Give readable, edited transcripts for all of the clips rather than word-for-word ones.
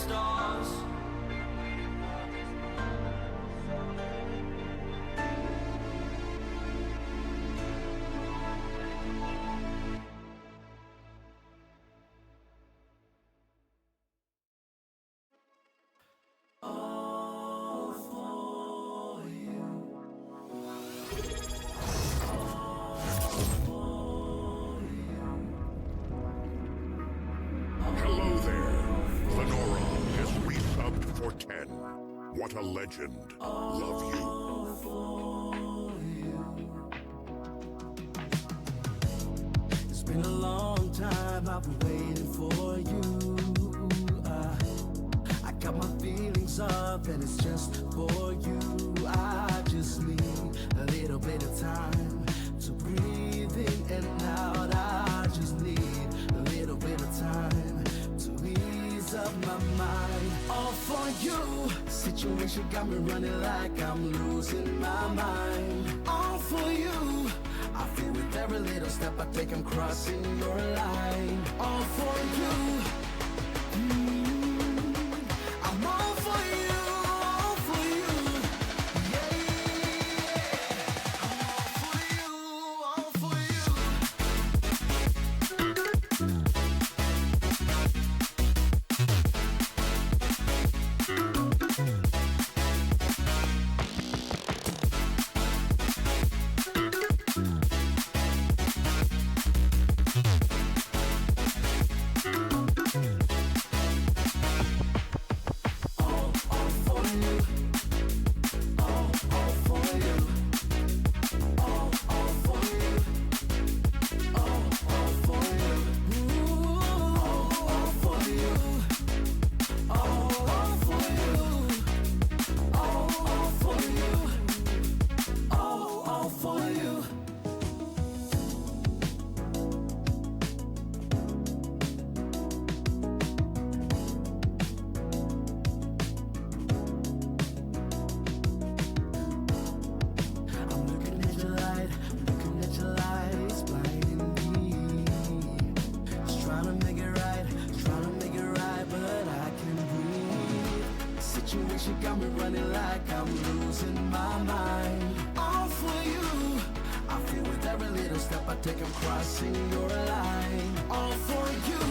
stars. Hello there. Lenora has resubbed for 10. What a legend. Love you. It's been a long time, I've been waiting for you. I got my feelings up and it's just for you. I just need a little bit of time to breathe in and out. I just need a little bit of time to ease up my mind. All for you. Situation got me running like I'm losing my mind. All for you. I feel with every little step I take, I'm crossing your line. All for you. I'm all for you, all for you. Yeah, I'm all for you, all for you. I'm looking at your light, looking at your light, it's blinding me. Just trying to make it right, but I can't breathe. Situation got me running like I'm losing my mind. All for you. I feel with every little step I take, I'm crossing your line. All for you.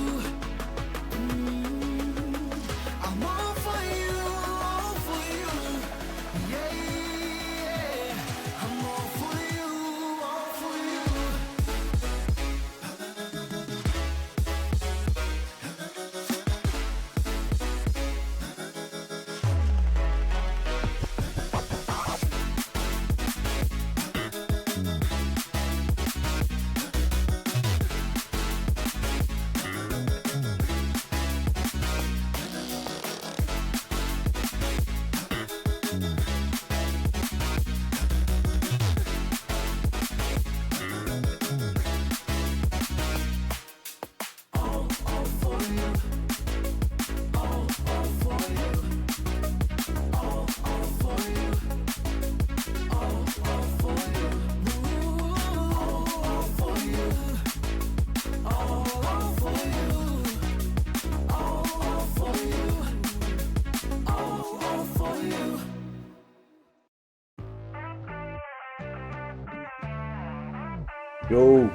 I'm all for you, all for you. Yeah, I'm all for you, all for you. Yo,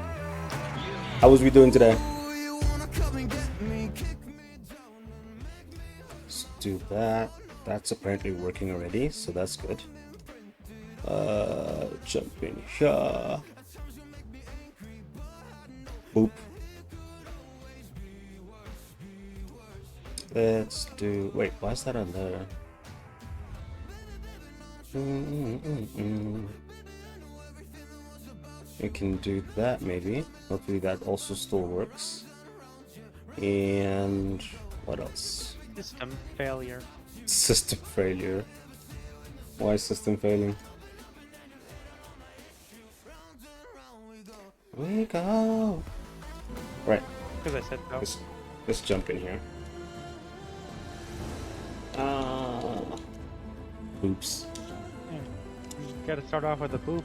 how was we doing today? Let's do that. That's apparently working already, so that's good. Jump in here. Boop. Let's do. Wait, why is that on there? We can do that maybe. Hopefully that also still works. And what else? System failure. System failure. Why is system failing? We go. Right. Because I said go. Let's jump in here. Oops. Yeah. You gotta start off with a boop.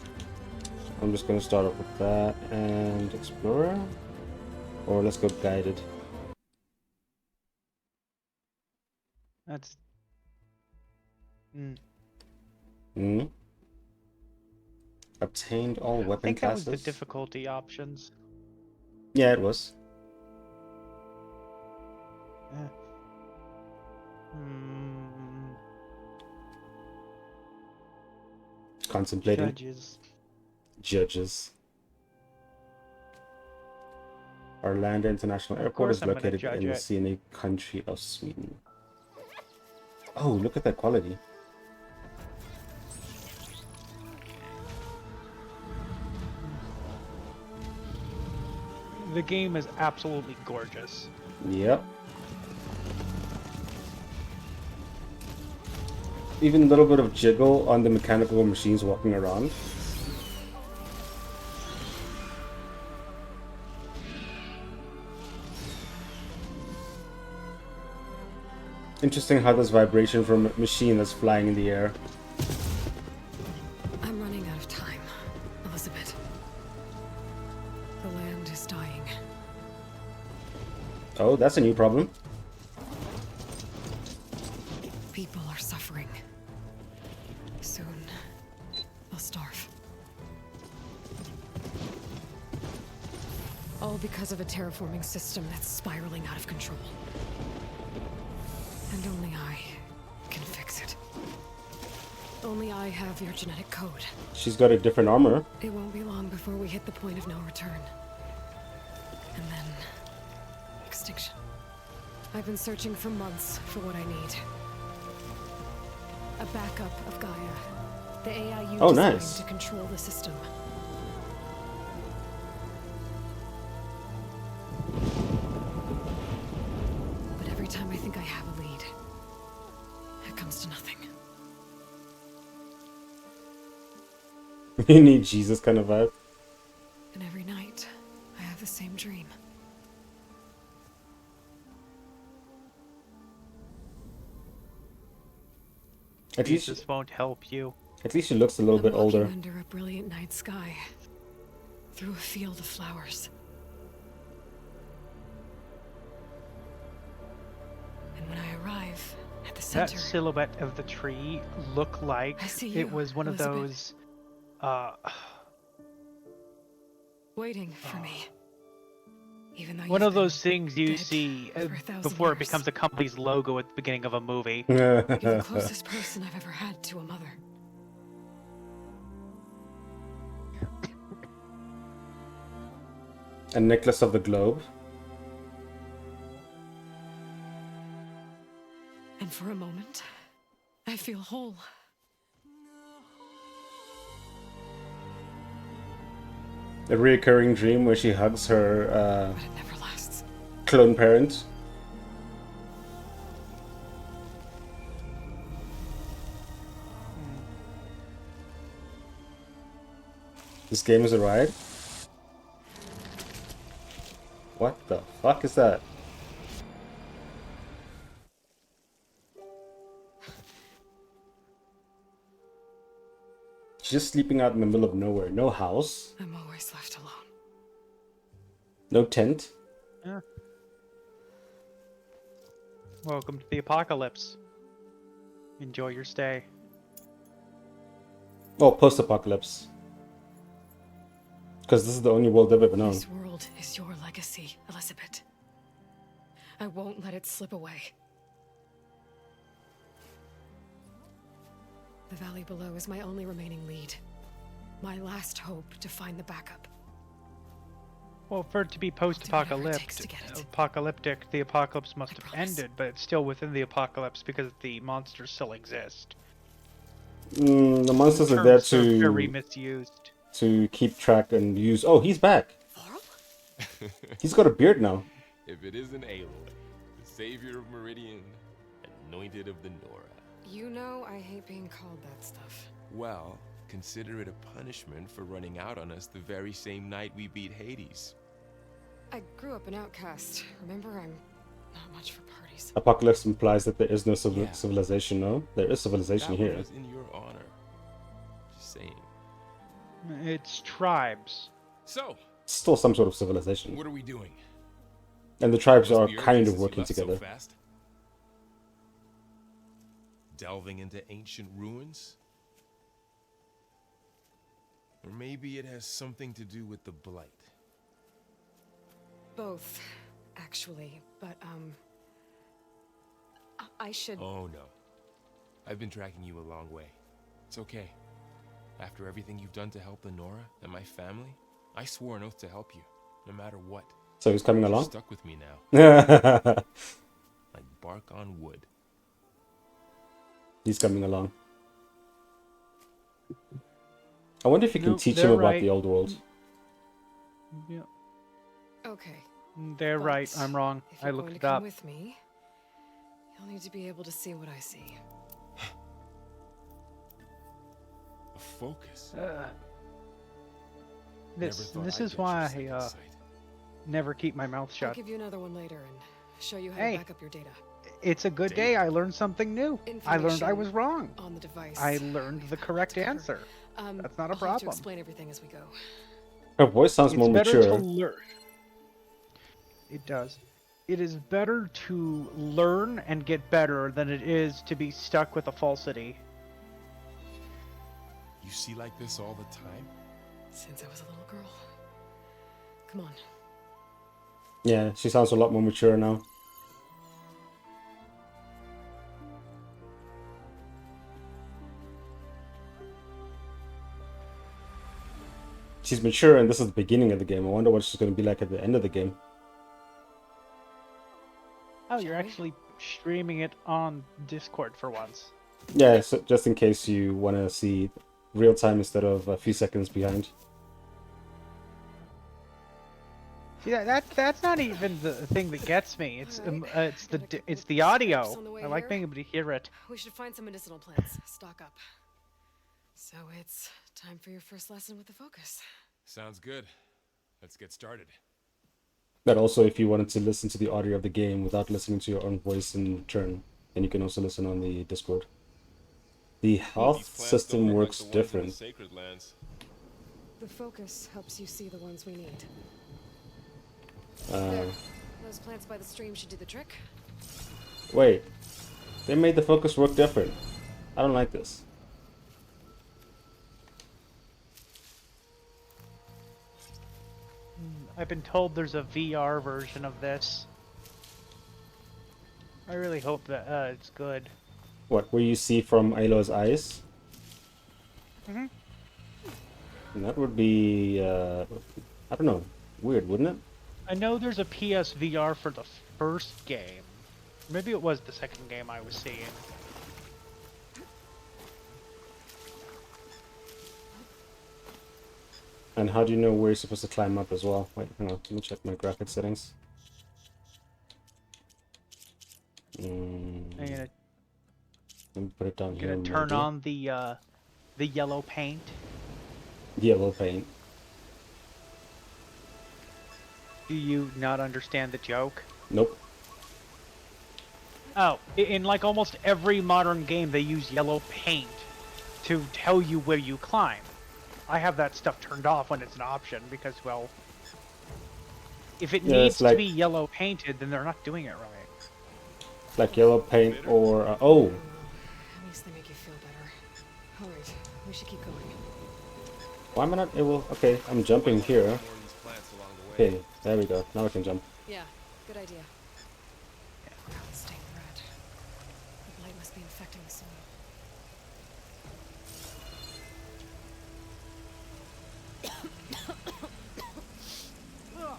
I'm just gonna start off with that and Explorer. Or let's go guided. That's. Mm. Hmm. Obtained all I weapon think that was the classes. difficulty options. Yeah, it was. Eh. Hmm. Contemplating. Judges. Judges. Arlanda International Of Airport course, is I'm gonna located judge in the it. scenic country of Sweden. Oh, look at that quality. The game is absolutely gorgeous. Yep. Even a little bit of jiggle on the mechanical machines walking around. Interesting how there's vibration from a machine that's flying in the air. I'm running out of time, Elizabeth. The land is dying. Oh, that's a new problem. People are suffering. Soon, they'll starve. All because of a terraforming system that's spiraling out of control. And only I can fix it. Only I have your genetic code. She's got a different armor. It won't be long before we hit the point of no return. And then... extinction. I've been searching for months for what I need. A backup of Gaia. The AI you designed Nice. to control the system. But every time I think I have a lead, it comes to nothing. You need Jesus kind of vibe. And every night, I have the same dream. At least, Jesus won't help you. at least she looks a little I'm bit walking older. under a brilliant night sky, through a field of flowers. And when I arrive at the That center, silhouette of the tree looked like I see it you, was one of Elizabeth. those. waiting for me. Even though One you've of those been things you dead see for 1,000 before it years. becomes a company's logo at the beginning of a movie. You're the closest person I've ever had to a mother. A necklace of the globe. And for a moment, I feel whole. A recurring dream where she hugs her But it never lasts. clone parent. This game is a ride. What the fuck is that? She's just sleeping out in the middle of nowhere. No house. I'm always left alone. No tent. Yeah. Welcome to the apocalypse. Enjoy your stay. Well, post-apocalypse. Because this is the only world I've ever known. This world is your legacy, Elizabeth. I won't let it slip away. The valley below is my only remaining lead. My last hope to find the backup. Well, for it to be whatever it takes to get it. apocalyptic, the apocalypse must I have promise. ended, but it's still within the apocalypse because the monsters still exist. The monsters are there Terms are very misused. to keep track and use. Oh, he's back. Vorl? He's got a beard now. If it isn't Aloy, the savior of Meridian, anointed of the Nora. You know I hate being called that stuff. Well, consider it a punishment for running out on us the very same night we beat Hades. I grew up an outcast. Remember, I'm not much for parties. Apocalypse implies that there is no Yeah. civilization. No, there is civilization That here. one was in your honor. Just saying. It's tribes. So, Still some sort of civilization, what are we doing? and the tribes Must are be kind urgent of since you working left so together. fast. delving into ancient ruins? Or maybe it has something to do with the Blight. Both, actually. But, I should... Oh no. I've been tracking you a long way. It's okay. After everything you've done to help Lenora and my family, I swore an oath to help you, no matter what. So he's coming You're along? stuck with me now, like bark on wood. He's coming along. I wonder if you can No, teach they're him about right. the old world. Yeah, Okay. they're But right. I'm wrong. If I you're looked going it to come up. with me, you'll need to be able to see what I see. A focus. This Never thought this I'd is venture why second I sight. never keep my mouth I'll shut. give you another one later and show you how Hey. to back up your data. It's a good day. I learned something new. I learned I was wrong. On the device. I learned we've the got correct to cover. answer. That's not a I'll have to problem. explain everything as we go. Her voice sounds more It's better to mature. learn. It does. It is better to learn and get better than it is to be stuck with a falsity. You see like this all the time? Since I was a little girl. Come on. Yeah, she sounds a lot more mature now. She's mature, and this is the beginning of the game. I wonder what she's going to be like at the end of the game. Oh, you're Shall we? actually streaming it on Discord for once. Yeah, so just in case you want to see real time instead of a few seconds behind. See, that's not even the thing that gets me. It's Alright, it's got a couple it's the steps audio. on the way I like here. being able to hear it. We should find some medicinal plants. Stock up. So it's time for your first lesson with the focus. Sounds good. Let's get started. But also, if you wanted to listen to the audio of the game without listening to your own voice in turn, then you can also listen on the Discord. The health These plants system don't look works like the ones in the different. Sacred lands. The focus helps you see the ones we need. Uh, There. Those plants by the stream should do the trick. wait, they made the focus work different. I don't like this. I've been told there's a VR version of this. I really hope that it's good. What, where you see from Alo's eyes? Mhm. That would be, I don't know, weird, wouldn't it? I know there's a PSVR for the first game. Maybe it was the second game I was seeing. And how do you know where you're supposed to climb up as well? Wait, hang on, let me check my graphic settings. I'm Let me put it down here. gonna turn maybe. on the yellow paint. Yellow paint. Do you not understand the joke? Nope. Oh, in like almost every modern game, they use yellow paint to tell you where you climb. I have that stuff turned off when it's an option because, well, if it Yeah, needs it's like- to be yellow painted, then they're not doing it right. Like yellow paint or, oh, At least they make you feel better. Alright, we should keep going. why am I not able? Okay, I'm jumping here. More of these plants along the way. Okay, there we go. Now I can jump. Yeah, good idea. Stay red. The blight must be infecting the soil. Ugh.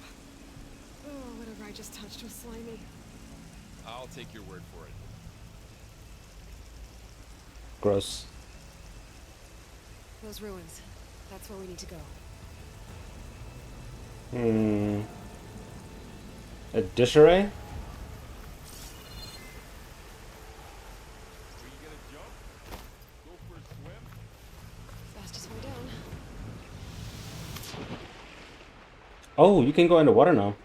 Oh, whatever I just touched was slimy. I'll take your word for it. Gross. Those ruins. That's where we need to go. A dish array? Are you gonna jump? Go for a swim? Fastest way down. Oh, you can go in the water now.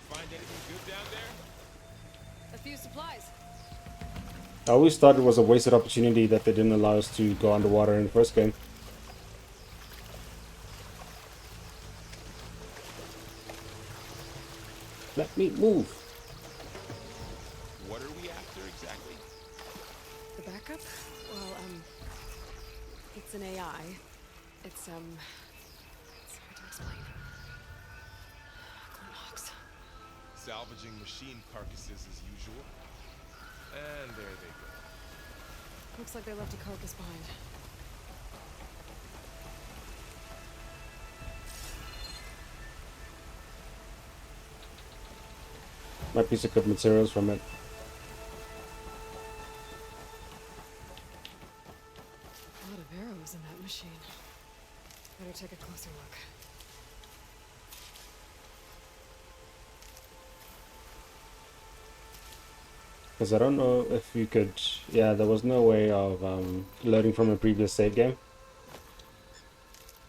Find anything good down there? A few supplies. I always thought it was a wasted opportunity that they didn't allow us to go underwater in the first game. Let me move. What are we after exactly? The backup? Well, it's an AI. It's hard to explain. Glenhawks. Salvaging machine carcasses as usual. And there they go. Looks like they left a carcass behind. Might be some good materials from it. A lot of arrows in that machine. Better take a closer look. Because I don't know if you could... Yeah, there was no way of loading from a previous save game.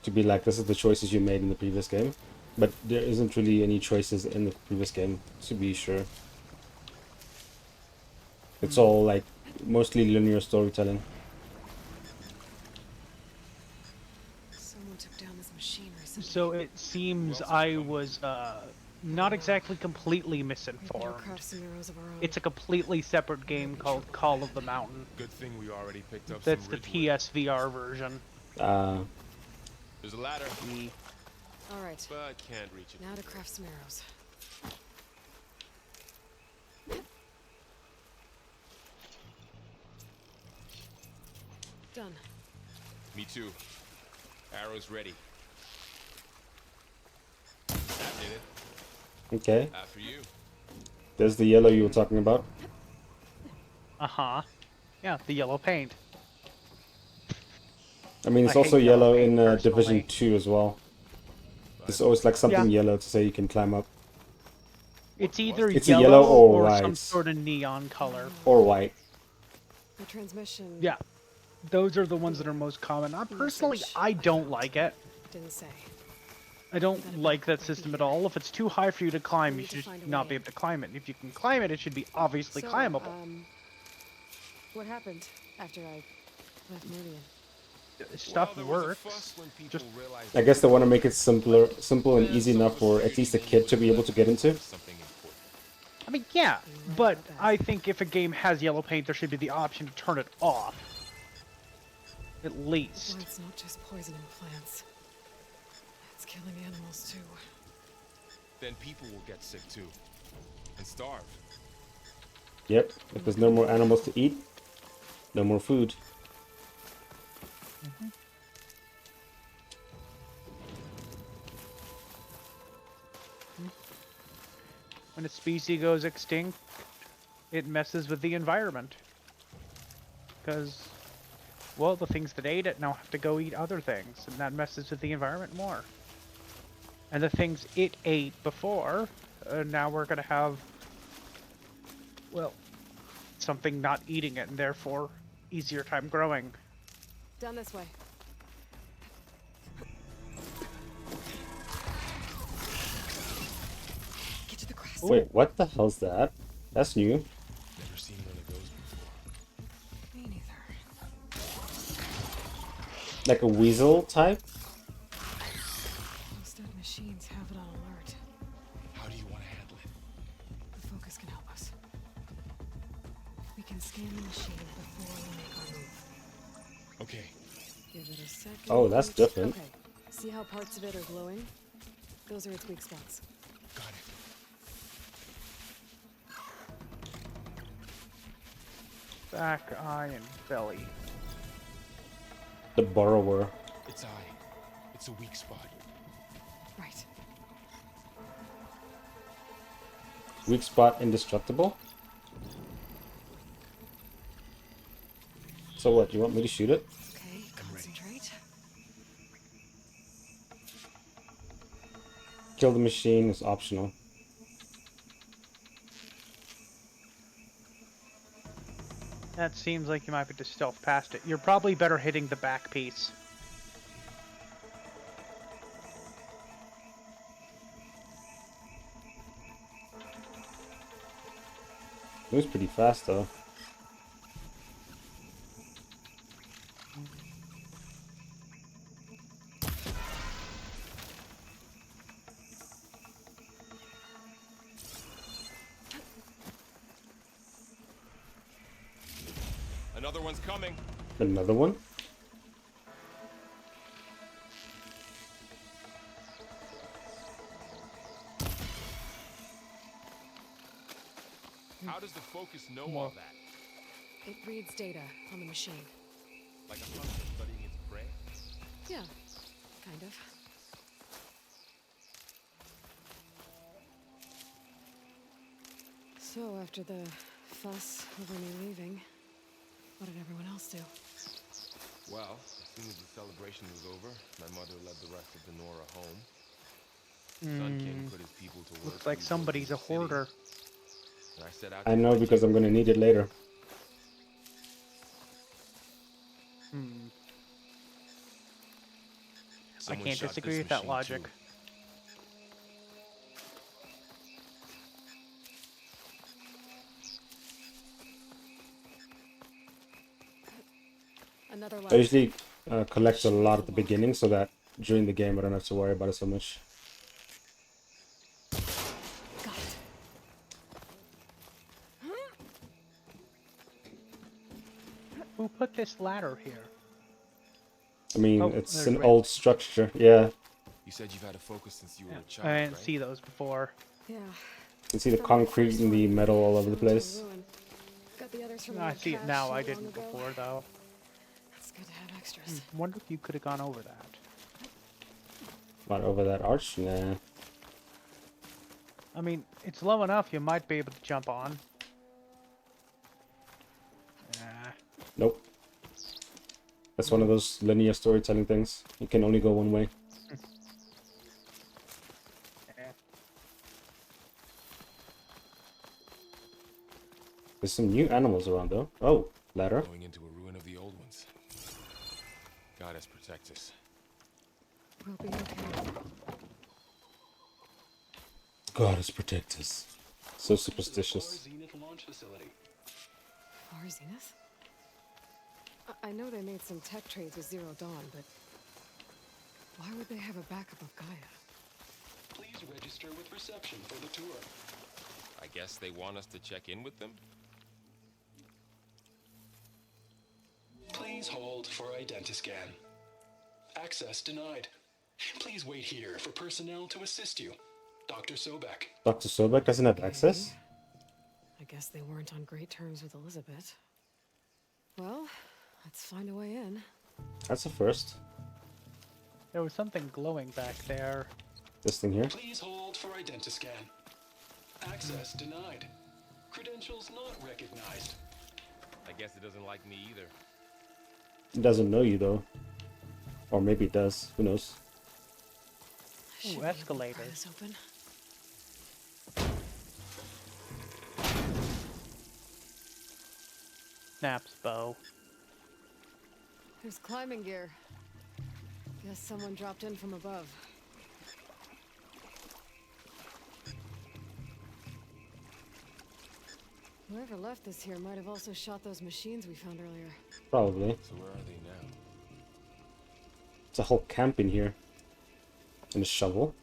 To be like, this is the choices you made in the previous game. But there isn't really any choices in the previous game, to be sure. It's all like mostly linear storytelling. Someone took down this machine recently. So it seems I was not exactly completely We better misinformed. craft some arrows of our own. It's a completely separate game called Call of the Mountain. Good thing we already picked up That's some the ridgewood. PSVR version. There's a ladder, All right. but can't reach it. Now to craft some arrows. Done. Me too. Arrows ready. That did it. Okay, After you. there's the yellow you were talking about. Uh-huh. Yeah, the yellow paint. I mean, it's I also hate yellow yellow paint, in Division personally. 2 as well. There's always like something Yeah. yellow to say you can climb up. It's either It's a yellow, yellow or some white. sort of neon color. Or white. The transmission. Yeah. Those are the ones that are most common. Personally, I don't like it. Didn't say. I don't like that system at all. If it's too high for you to climb, We you need to should find a not way be in. able to climb it. If you can climb it, it should be obviously So, climbable. What happened after I left Meridian? Stuff Well, there was a works. fuss when people Just- realized I guess they want to make it simple and easy enough for at least a kid to be able to get into. something important. I mean, yeah, right but about that. I think if a game has yellow paint, there should be the option to turn it off. At least. Well, it's not just poisoning plants. It's killing animals too. Then people will get sick too. And starve. Yep, if there's no more animals to eat, no more food. When a species goes extinct, it messes with the environment. Because, well, the things that ate it now have to go eat other things, and that messes with the environment more. And the things it ate before, now we're going to have, well, something not eating it, and therefore easier time growing. Down this way. Get to the crest. Wait, what the hell's that? That's new. Never seen one of those before. Me neither. Like a weasel type? Most dead machines have it on alert. How do you want to handle it? The focus can help us. We can scan the machine before we make our move. Okay. Give it a second. Oh, that's different. Okay. See how parts of it are glowing? Those are its weak spots. Got it. Back, eye, and belly. The borrower. It's eye. It's a weak spot. Right. Weak spot indestructible? So what, you want me to shoot it? Okay, concentrate. Kill the machine is optional. That seems like you might be to stealth past it. You're probably better hitting the back piece. Moves pretty fast though. Another one's coming. Another one? How does the focus know all that? It reads data on the machine. Like a hunter studying its prey? Yeah, kind of. So, after the fuss over me leaving, what did everyone else do? Well, as soon as the celebration was over, my mother led the rest of the Nora home. Sun King put his people to work. Looks like somebody's a rebuilding the city, hoarder. and I set out I to know find because you. I'm gonna need it later. Hmm. I Someone can't shot disagree this with that machine, logic. too. Another I light. usually collect a lot at the beginning so that during the game I don't have to worry about it so much. Got it. Who put this ladder here? I mean, Oh, it's there's an Rick. old structure. Yeah, You said you've had a focus since you were a child, I didn't right? see those before. Yeah. you can see the Found my concrete first and the one. metal all over the Fell into a place. ruin. Got the others from No, an I old see it cache now. not I long didn't ago. before, though. It's good to have extras. Wonder if you could have gone over that. Not over that arch. Nah. I mean, it's low enough you might be able to jump on. Nah. Nope. That's one of those linear storytelling things. You can only go one way. Eh. There's some new animals around though. Oh, ladder. Going into a ruin of the old ones. Goddess protect us. We'll be okay. Goddess protect us. So superstitious. Zenith launch facility. Far Zenith? I know they made some tech trades with Zero Dawn, but why would they have a backup of Gaia? Please register with reception for the tour. I guess they want us to check in with them? Please hold for identiscan. Access denied. Please wait here for personnel to assist you. Dr. Sobek. Dr. Sobek doesn't have access? I guess they weren't on great terms with Elizabeth. Well, let's find a way in. That's a first. There was something glowing back there. This thing here. Please hold for identiscan. Access denied. Credentials not recognized. I guess it doesn't like me either. It doesn't know you though. Or maybe it does. Who knows? Should be able to escalator. pry this open. Snaps bow. There's climbing gear. Guess someone dropped in from above. Whoever left this here might have also shot those machines we found earlier. Probably. So where are they now? It's a whole camp in here. And a shovel.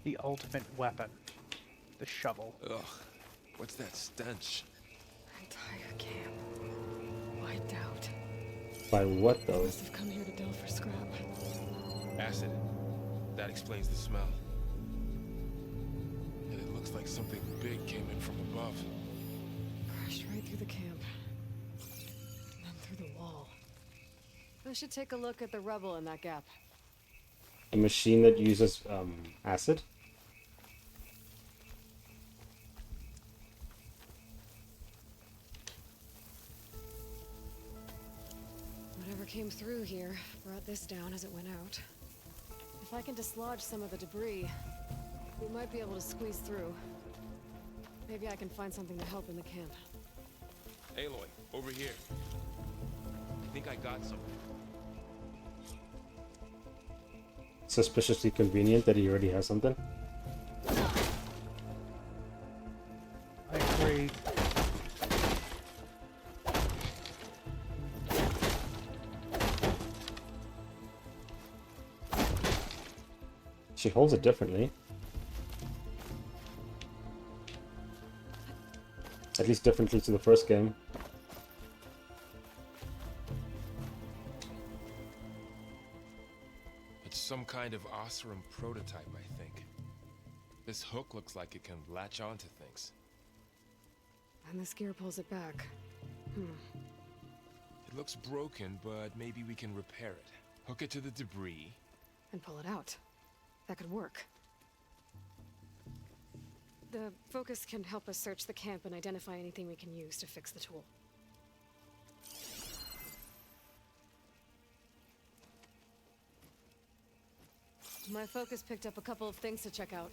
The ultimate weapon. The shovel. Ugh. What's that stench? Entire camp. Wiped out. By what though? Must have come here to delve for scrap. Acid. That explains the smell. And it looks like something big came in from above. Crashed right through the camp. And then through the wall. I should take a look at the rubble in that gap. A machine that uses acid? Whatever came through here brought this down as it went out. If I can dislodge some of the debris, we might be able to squeeze through. Maybe I can find something to help in the camp. Aloy, over here. I think I got something. Suspiciously convenient that he already has something. I agree. She holds it differently. At least differently to the first game. It's some kind of Osram prototype, I think. This hook looks like it can latch onto things. And this gear pulls it back. It looks broken, but maybe we can repair it. Hook it to the debris. And pull it out. That could work. The focus can help us search the camp and identify anything we can use to fix the tool. My focus picked up a couple of things to check out.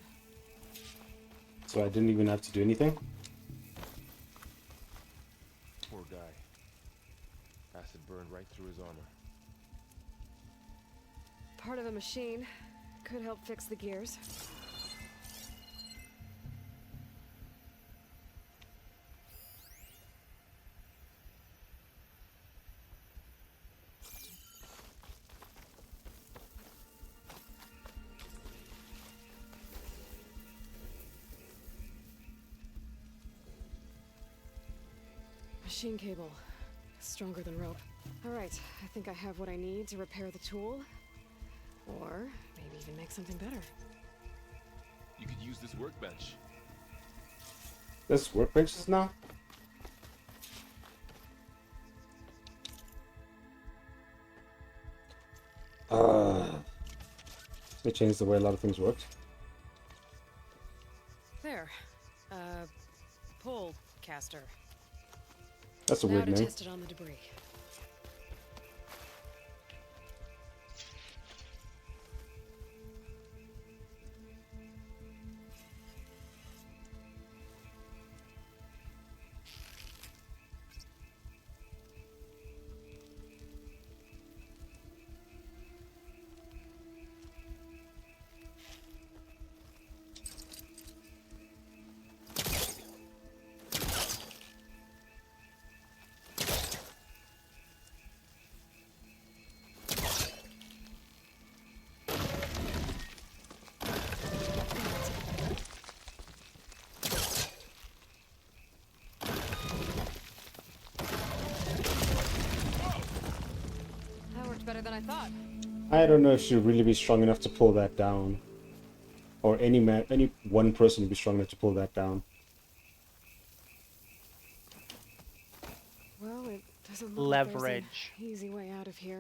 So I didn't even have to do anything? Poor guy. Acid burned right through his armor. Part of a machine. Could help fix the gears. Machine cable. Stronger than rope. Alright, I think I have what I need to repair the tool. Or maybe even make something better. You could use this workbench. There's workbenches now? They changed the way a lot of things worked. There. Pull caster. That's a Now weird to name. test it on the debris. Better than I thought. I don't know if she'll really be strong enough to pull that down. Or any one person would be strong enough to pull that down. Well, it doesn't look like there's Leverage. an easy way out of here.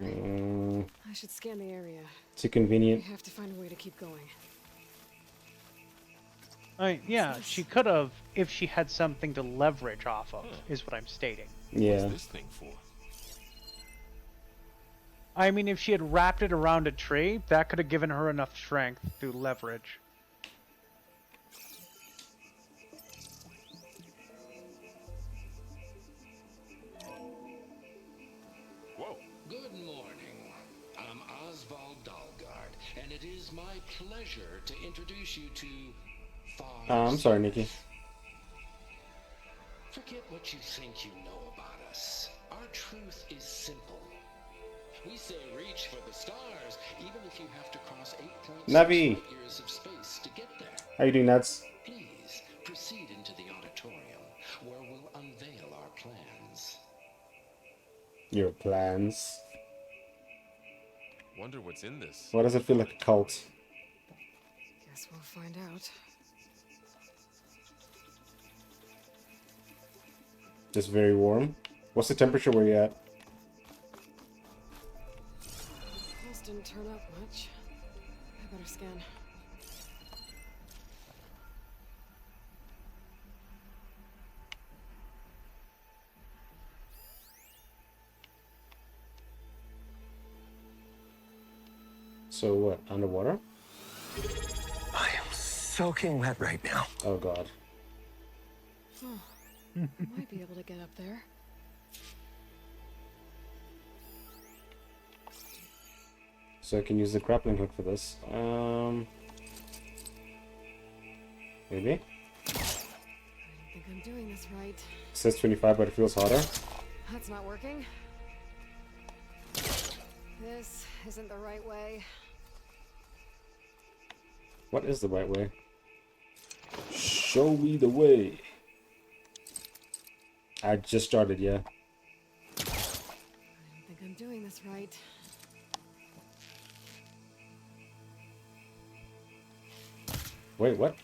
I should scan the area. Too We convenient. have to find a way to keep going. Yeah, she could have if she had something to leverage off of, is what I'm stating. Yeah. What's this thing for? I mean, if she had wrapped it around a tree, that could have given her enough strength to leverage. Whoa. Good morning. I'm Oswald Dalgard, and it is my pleasure to introduce you to I'm sorry, Nikki. Forget what you think you know about us. Our truth is simple. We say reach for the stars, even if you have to cross 8.6 Navi. light years of space to get there. How you doing, Nads? Please proceed into the auditorium, where we'll unveil our plans. Your plans. Wonder what's in this. Why does it feel like a cult? Guess we'll find out. It's very warm. What's the temperature where you at? Pulse didn't turn up much. I better scan. So what? Underwater? I am soaking wet right now. Oh god. Might be able to get up there. So I can use the grappling hook for this. Maybe? I don't think I'm doing this right. It says 25, but it feels hotter. That's not working. This isn't the right way. What is the right way? Show me the way. I just started, yeah. I don't think I'm doing this right. Wait, what?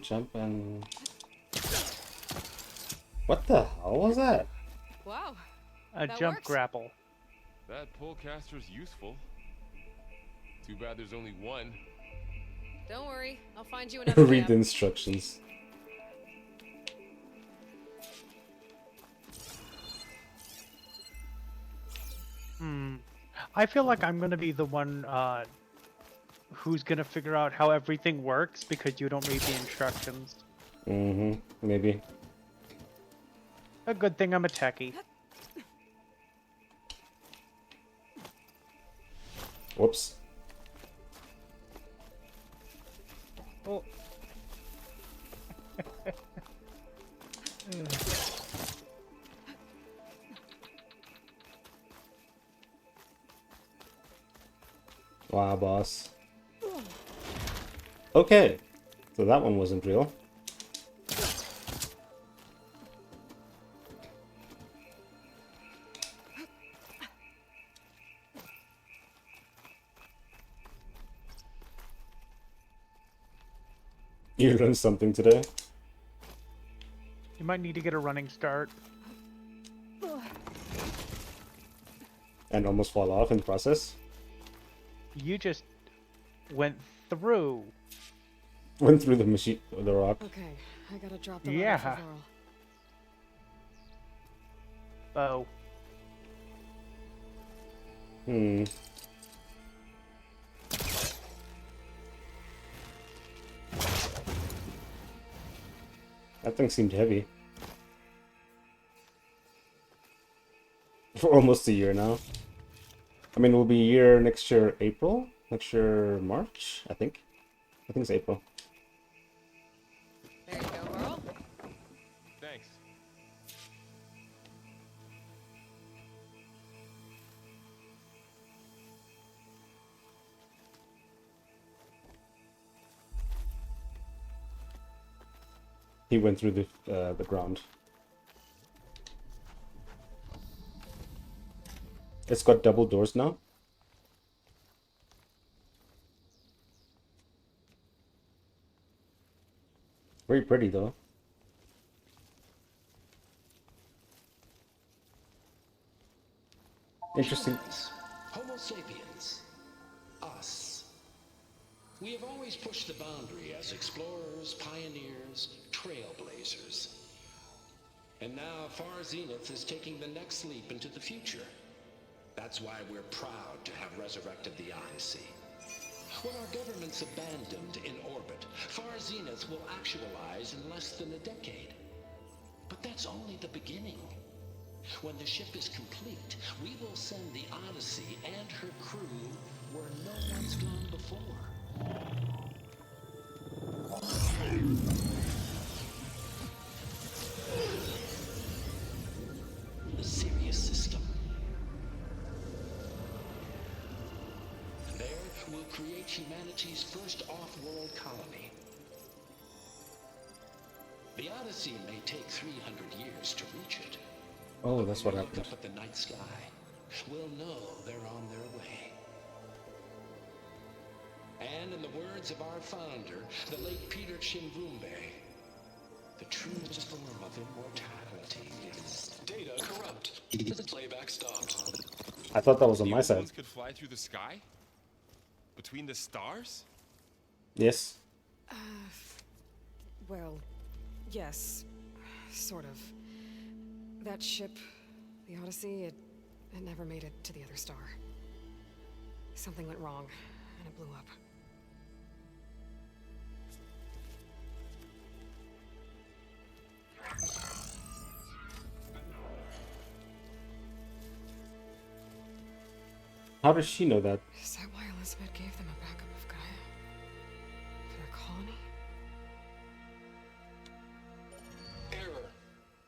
Jump and... What the hell was that? Wow. A That jump worked. grapple. That pullcaster's useful. Too bad there's only one. Don't worry, I'll find you another Read gap. the instructions. I feel like I'm gonna be the one who's gonna figure out how everything works because you don't read the instructions. Mm-hmm. Maybe. A good thing I'm a techie. Whoops. Oh. Wow, boss. Okay. So that one wasn't real. You learned something today. You might need to get a running start. And almost fall off in the process. You just went through. Went through the machine, the rock. Okay, I gotta drop the Yeah. letter for Laurel. Oh. Hmm. That thing seemed heavy. For almost a year now. I mean, we'll be a year next year, April? Next year, March, I think. I think it's April. There you go, Laurel. Thanks. He went through the ground. It's got double doors now. Very pretty though. Interesting. Humans, Homo sapiens, us. We have always pushed the boundary as explorers, pioneers, trailblazers. And now Far Zenith is taking the next leap into the future. That's why we're proud to have resurrected the Odyssey. When our government's abandoned in orbit, Far Zenith will actualize in less than a decade. But that's only the beginning. When the ship is complete, we will send the Odyssey and her crew where no one's gone before. The Sirius system. There, we'll create humanity's first off-world colony. The Odyssey may take 300 years to reach it. Oh, that's what Look happened. up at the night sky. We'll know they're on their way. And in the words of our founder, the late Peter Chimvumbe, the true form of immortality is data corrupt. The playback stopped. I thought that was on The my old side. ones could fly through the sky? Between the stars? Yes. Well, yes, sort of. That ship, the Odyssey, it never made it to the other star. Something went wrong, and it blew up. How does she know that? Is that why Elizabeth gave them a backup of Gaia? For their colony? Error.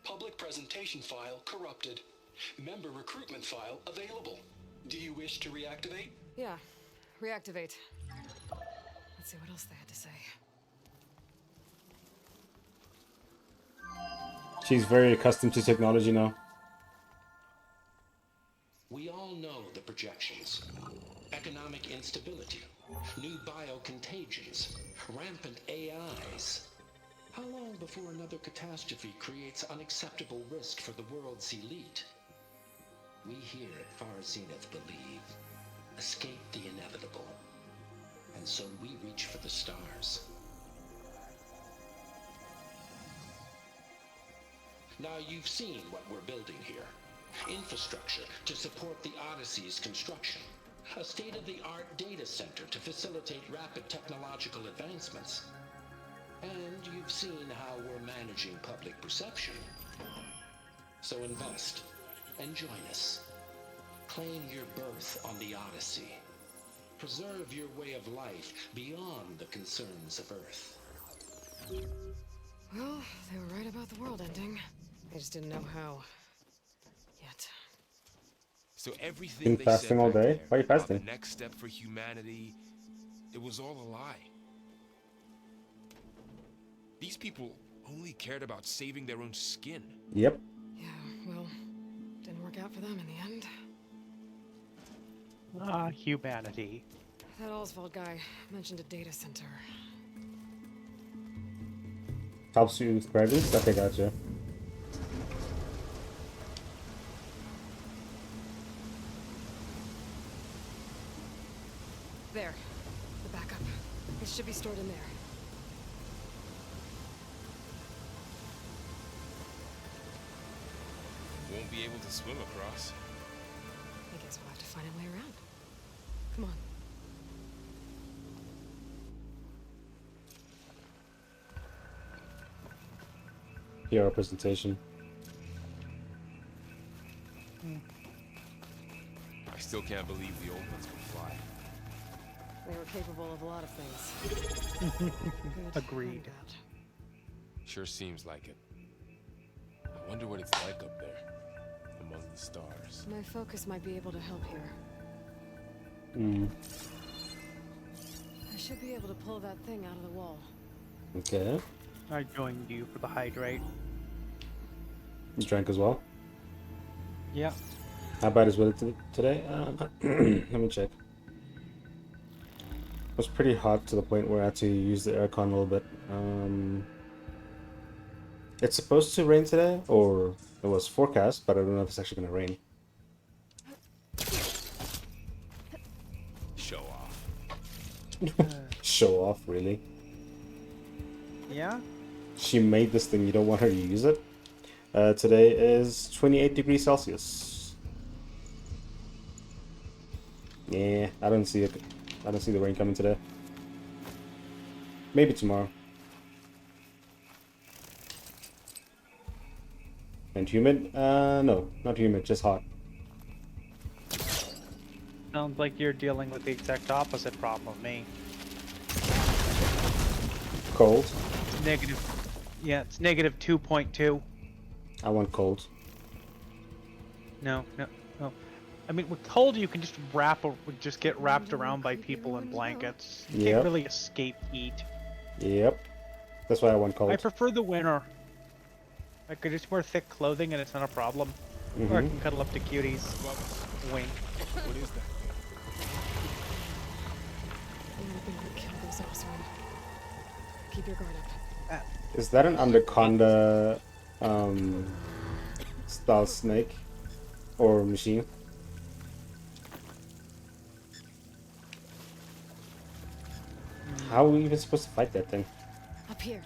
Public presentation file corrupted. Member recruitment file available. Do you wish to reactivate? Yeah, reactivate. Let's see what else they had to say. She's very accustomed to technology now. We all know the projections. Economic instability, new biocontagions, rampant AIs. How long before another catastrophe creates unacceptable risk for the world's elite? We here at Far Zenith believe, escape the inevitable. And so we reach for the stars. Now you've seen what we're building here. Infrastructure to support the Odyssey's construction. A state-of-the-art data center to facilitate rapid technological advancements. And you've seen how we're managing public perception. So invest and join us. Claim your berth on the Odyssey. Preserve your way of life beyond the concerns of Earth. Well, they were right about the world ending. I just didn't know how. Yet. So everything Been they fasting said all back day? there Why are you about fasting? the next step for humanity, it was all a lie. These people only cared about saving their own skin. Yep. Yeah, well, didn't work out for them in the end. Ah, humanity. That Oswald guy mentioned a data center. Helps you with credits? Okay, gotcha. There. The backup. It should be stored in there. Won't be able to swim across. I guess we'll have to find a way around. Come on. Here, our presentation. I still can't believe the old ones could fly. They were capable of a lot of things. Good Agreed. and bad. Sure seems like it. I wonder what it's like up there, among the stars. My focus might be able to help here. Hmm. I should be able to pull that thing out of the wall. Okay. I joined you for the hydrate. You drank as well? Yeah. How bad is weather today? Let me check. It was pretty hot to the point where I had to use the aircon a little bit. It's supposed to rain today, or it was forecast, but I don't know if it's actually going to rain. Show off. Show off, really? Yeah? She made this thing, you don't want her to use it? Today is 28 degrees Celsius. Yeah, I don't see it. I don't see the rain coming today. Maybe tomorrow. And humid? No, not humid, just hot. Sounds like you're dealing with the exact opposite problem of me. Cold? Negative. Yeah, it's negative 2.2. I want cold. No. I mean, with cold, you can just just get wrapped around by people in blankets. You Yep. can't really escape heat. Yep. That's why I want cold. I prefer the winter. I could just wear thick clothing and it's not a problem. Or I can cuddle up to cuties. Wink. What is that thing? I'm hoping we'll kill those Oswald. Keep your guard up. Is that an anaconda style snake or machine? How are we even supposed to fight that thing? Up here.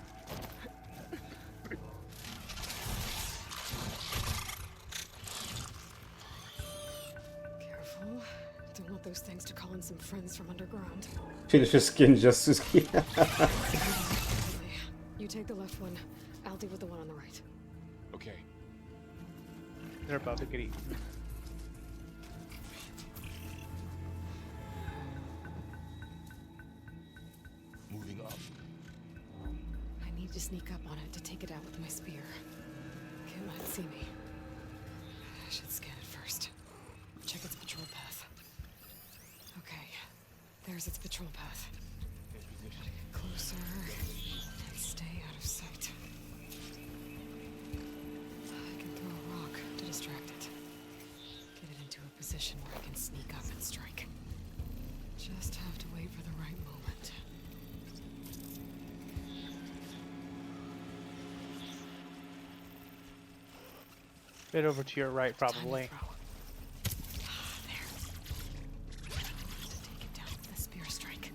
Careful. Don't want those things to call in some friends from underground. Finish your skin just as You take the left one. I'll deal with the one on the right. Okay. They're about to get eaten. Moving up. I need to sneak up on it to take it out with my spear. Can't let it see me. I should scan it first. Check its patrol path. Okay. There's its patrol path. Gotta get closer and stay out of sight. Bit over to your right, probably. There. Take it down with a spear strike.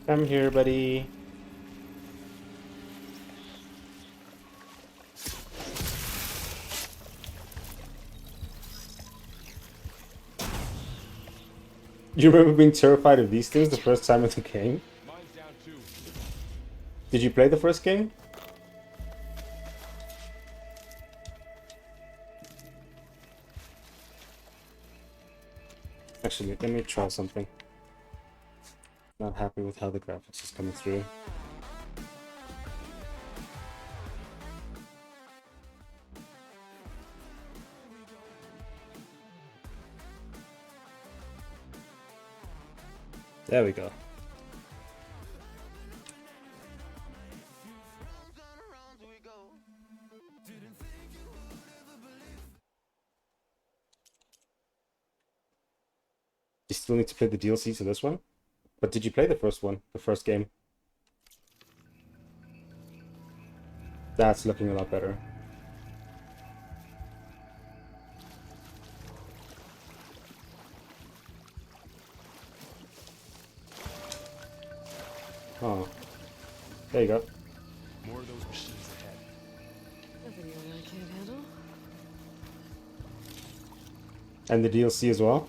Come here, buddy. You remember being terrified of these things the first time in the game? Mine's down too. Did you play the first game? Actually, let me try something. Not happy with how the graphics is coming through. There we go. You still need to play the DLC to this one? But did you play the first one? The first game? That's looking a lot better. Oh. There you go. More of those machines ahead. Nothing you and I can't handle. And the DLC as well?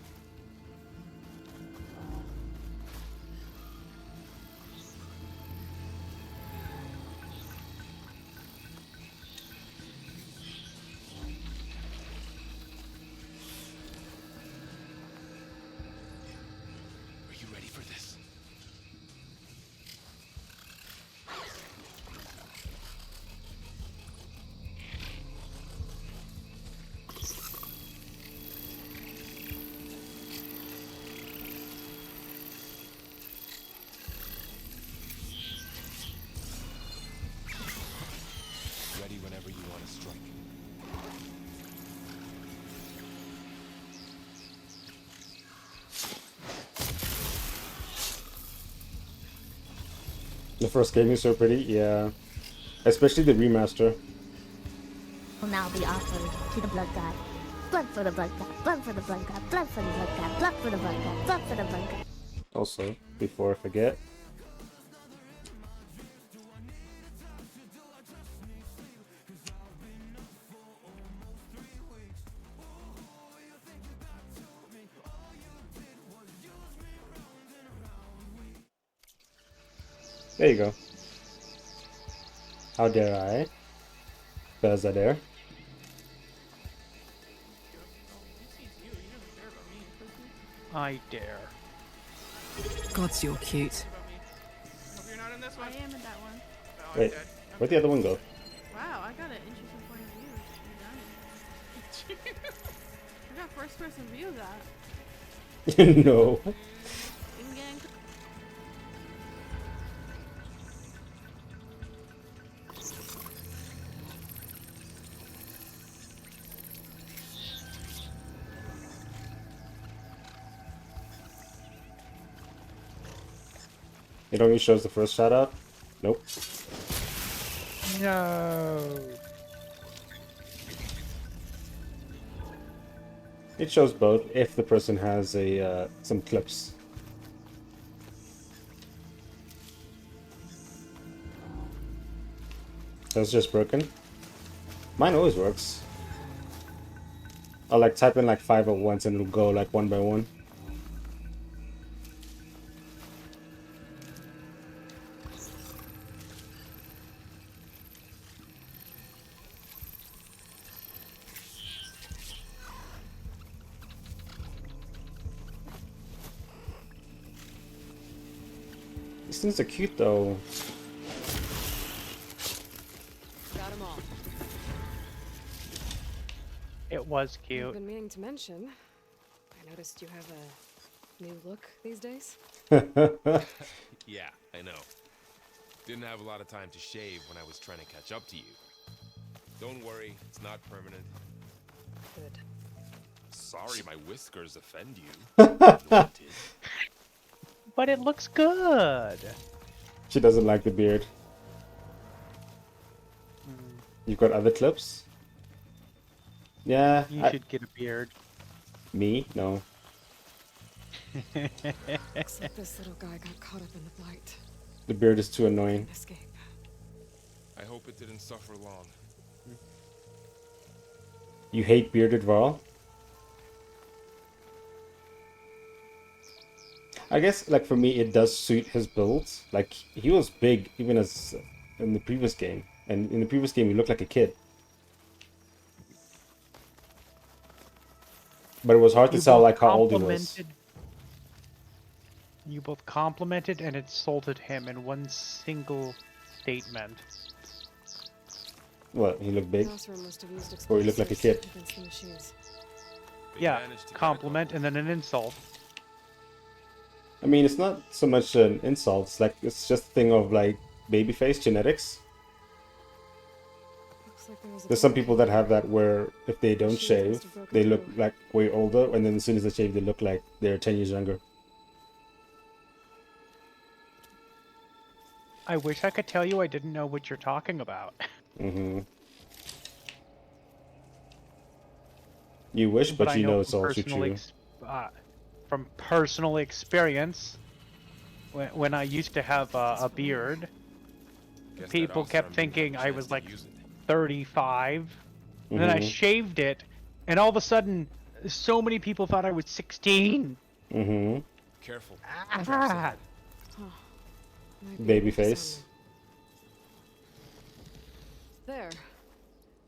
Are you ready for this? Ready whenever you want to strike. The first game is so pretty, yeah. Especially the remaster. Will now be offered to the blood god. Blood for the blood god, blood for the blood god, blood for the blood god, blood for the blood god, blood for the blood god. Also, before I forget. There you go. How dare I? Bears are there. I dare. Gods, you're cute. Hope you're not in this one. I am in that one. Oh, I'm Wait, dead. where'd the other one go? Wow, I got an interesting point of view. You done it. I got first person view of that. No. Yin-yang. It only shows the first shout out? Nope. No. It shows both if the person has a some clips. That's just broken. Mine always works. I'll like type in like 5 at once and it'll go like one by one. These things are cute though. Got 'em all. It was I've cute. been meaning to mention. I noticed you have a new look these days. Yeah, I know. Didn't have a lot of time to shave when I was trying to catch up to you. Don't worry, it's not permanent. Good. Sorry my whiskers offend you. Anointed. But it looks good. She doesn't like the beard. You've got other clips? Yeah, You should get a beard. me? No. Looks like this little guy got caught up in the blight. The beard is too annoying. Escape. I hope it didn't suffer long. You hate bearded Varl? I guess, like, for me, it does suit his build. Like, he was big even as in the previous game. And in the previous game, he looked like a kid. But it was hard to tell, like, how old he was. You both complimented and insulted him in one single statement. What, he looked big? Nasser must have used Or he looked like a kid? explosives against the machines. Yeah, compliment and then an insult. I mean, it's not so much an insult. It's like, it's just a thing of, like, babyface genetics. Looks like there was a There's some door people that have that where if they don't Machines shave, must have broken they look through. like way older, and then as soon as they shave, they look like they're 10 years younger. I wish I could tell you I didn't know what you're talking about. Mm-hmm. You wish, but I you know it's from also personal true. From personal experience, when I used to have a beard, Guess that people Oster kept didn't have a thinking I chance was to like use it. 35. And then I Mm-hmm. shaved it, and all of a sudden, so many people thought I was 16. Mm-hmm. Careful. Ah. Traps ahead. Might be able to Babyface. disarm them. There.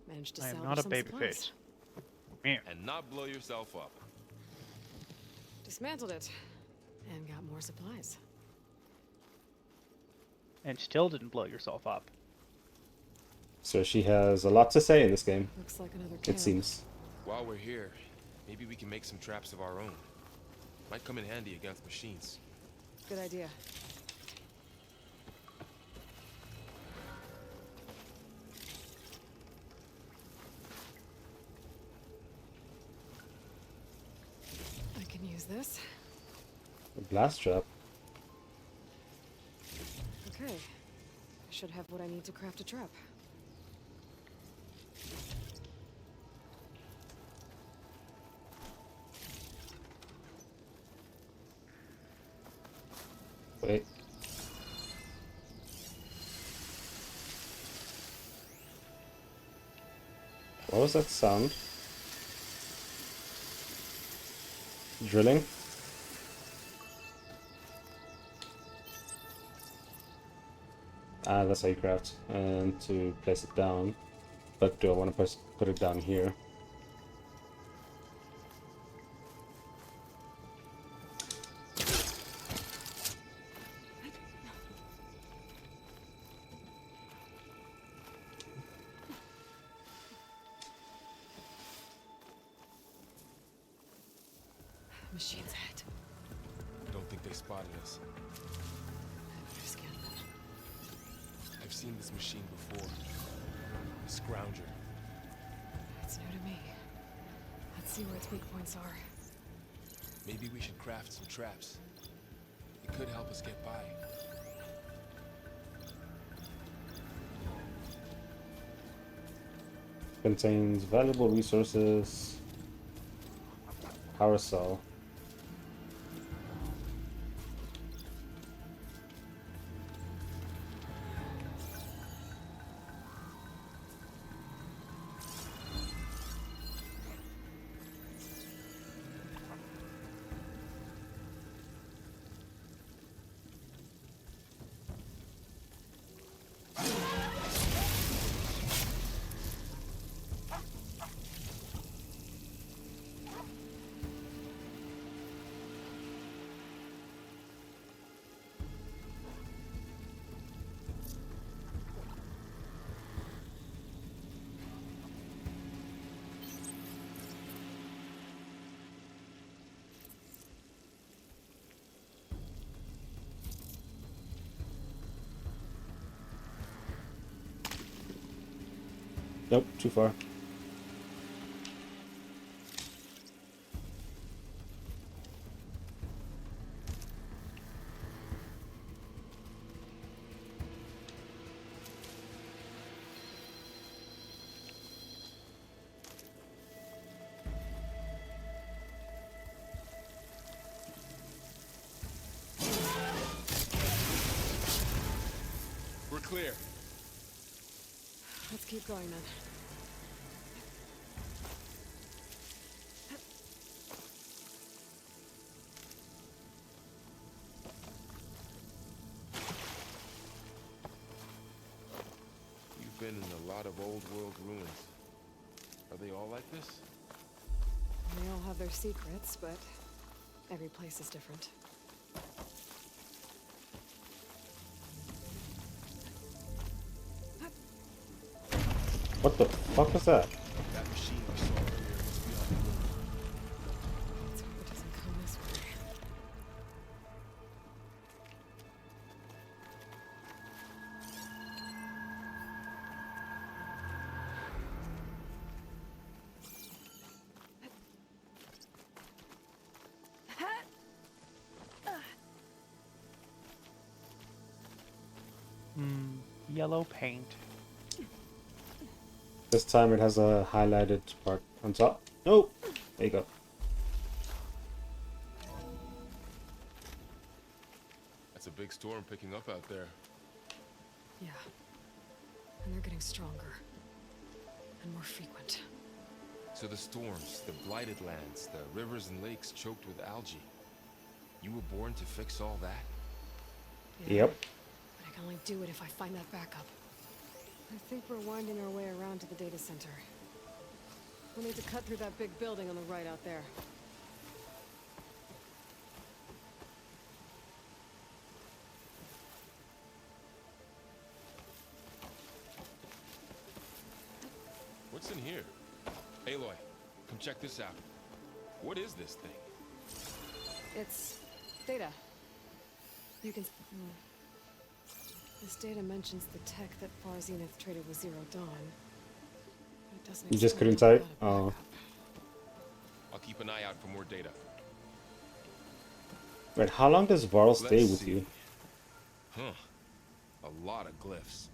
Managed to I am salvage not a some baby supplies. face. Man. And not blow yourself up. Dismantled it. And got more supplies. And still didn't blow yourself up. So she has a lot to say in this game, Looks like another it camp. seems. While we're here, maybe we can make some traps of our own. Might come in handy against machines. Good idea. I can use this. A blast trap. Okay. I should have what I need to craft a trap. Wait. What was that sound? Drilling? Ah, that's how you craft. And to place it down. But do I want to put it down here? Machine's ahead. Don't think they spotted us. I better scan them. I've seen this machine before. A scrounger. It's new to me. Let's see where its weak points are. Maybe we should craft some traps. It could help us get by. Contains valuable resources. Power cell. Nope, too far. clear. Let's keep going then. You've been in a lot of old world ruins. Are they all like this? They all have their secrets, but every place is different. What the fuck was that? That machine we saw earlier must be on the move. Let's hope it doesn't come this way. Yellow paint. This time it has a highlighted part on top. Oh, there you go. That's a big storm picking up out there. Yeah. And they're getting stronger. And more frequent. So the storms, the blighted lands, the rivers and lakes choked with algae. You were born to fix all that? Yeah. Yep. But I can only do it if I find that backup. I think we're winding our way around to the data center. We'll need to cut through that big building on the right out there. What's in here? Aloy, come check this out. What is this thing? It's data. You can... This data mentions the tech that Far Zenith traded with Zero Dawn. It doesn't You just explain couldn't type? how to Oh. back up. I'll keep an eye out for more data. Wait, how long does Varl stay Let's with see. you? Huh. A lot of glyphs.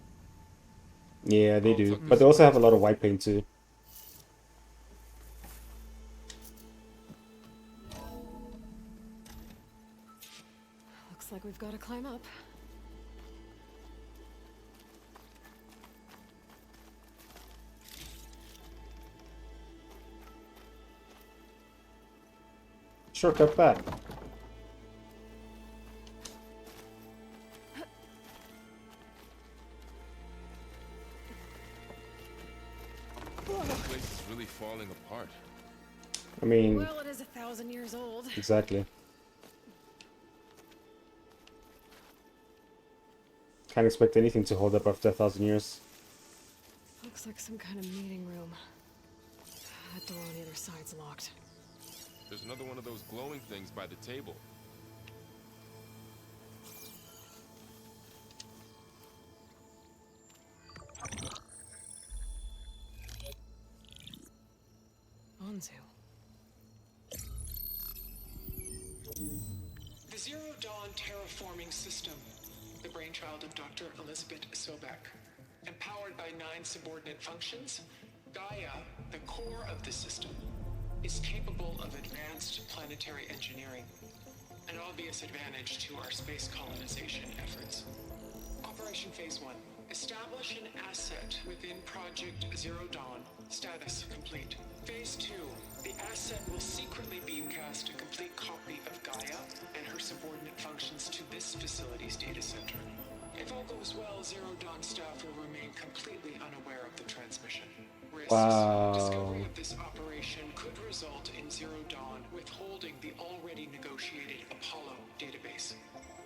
Yeah, they I'll do. tuck But this they also away. have a lot of white paint too. Looks like we've got to climb up. Shortcut back. This place is really falling apart. I mean, Well, it is 1,000 years old. exactly. Can't expect anything to hold up after 1,000 years. Looks like some kind of meeting room. That door on the other side's locked. There's another one of those glowing things by the table. Anzu. The Zero Dawn terraforming system, the brainchild of Dr. Elizabeth Sobek. Empowered by 9 subordinate functions, Gaia, the core of the system, is capable of advanced planetary engineering, an obvious advantage to our space colonization efforts. Operation Phase 1. Establish an asset within Project Zero Dawn. Status complete. Phase 2. The asset will secretly beamcast a complete copy of Gaia and her subordinate functions to this facility's data center. If all goes well, Zero Dawn staff will remain completely unaware of the transmission. Risks. Wow. Discovery of this operation could result in Zero Dawn withholding the already negotiated Apollo database.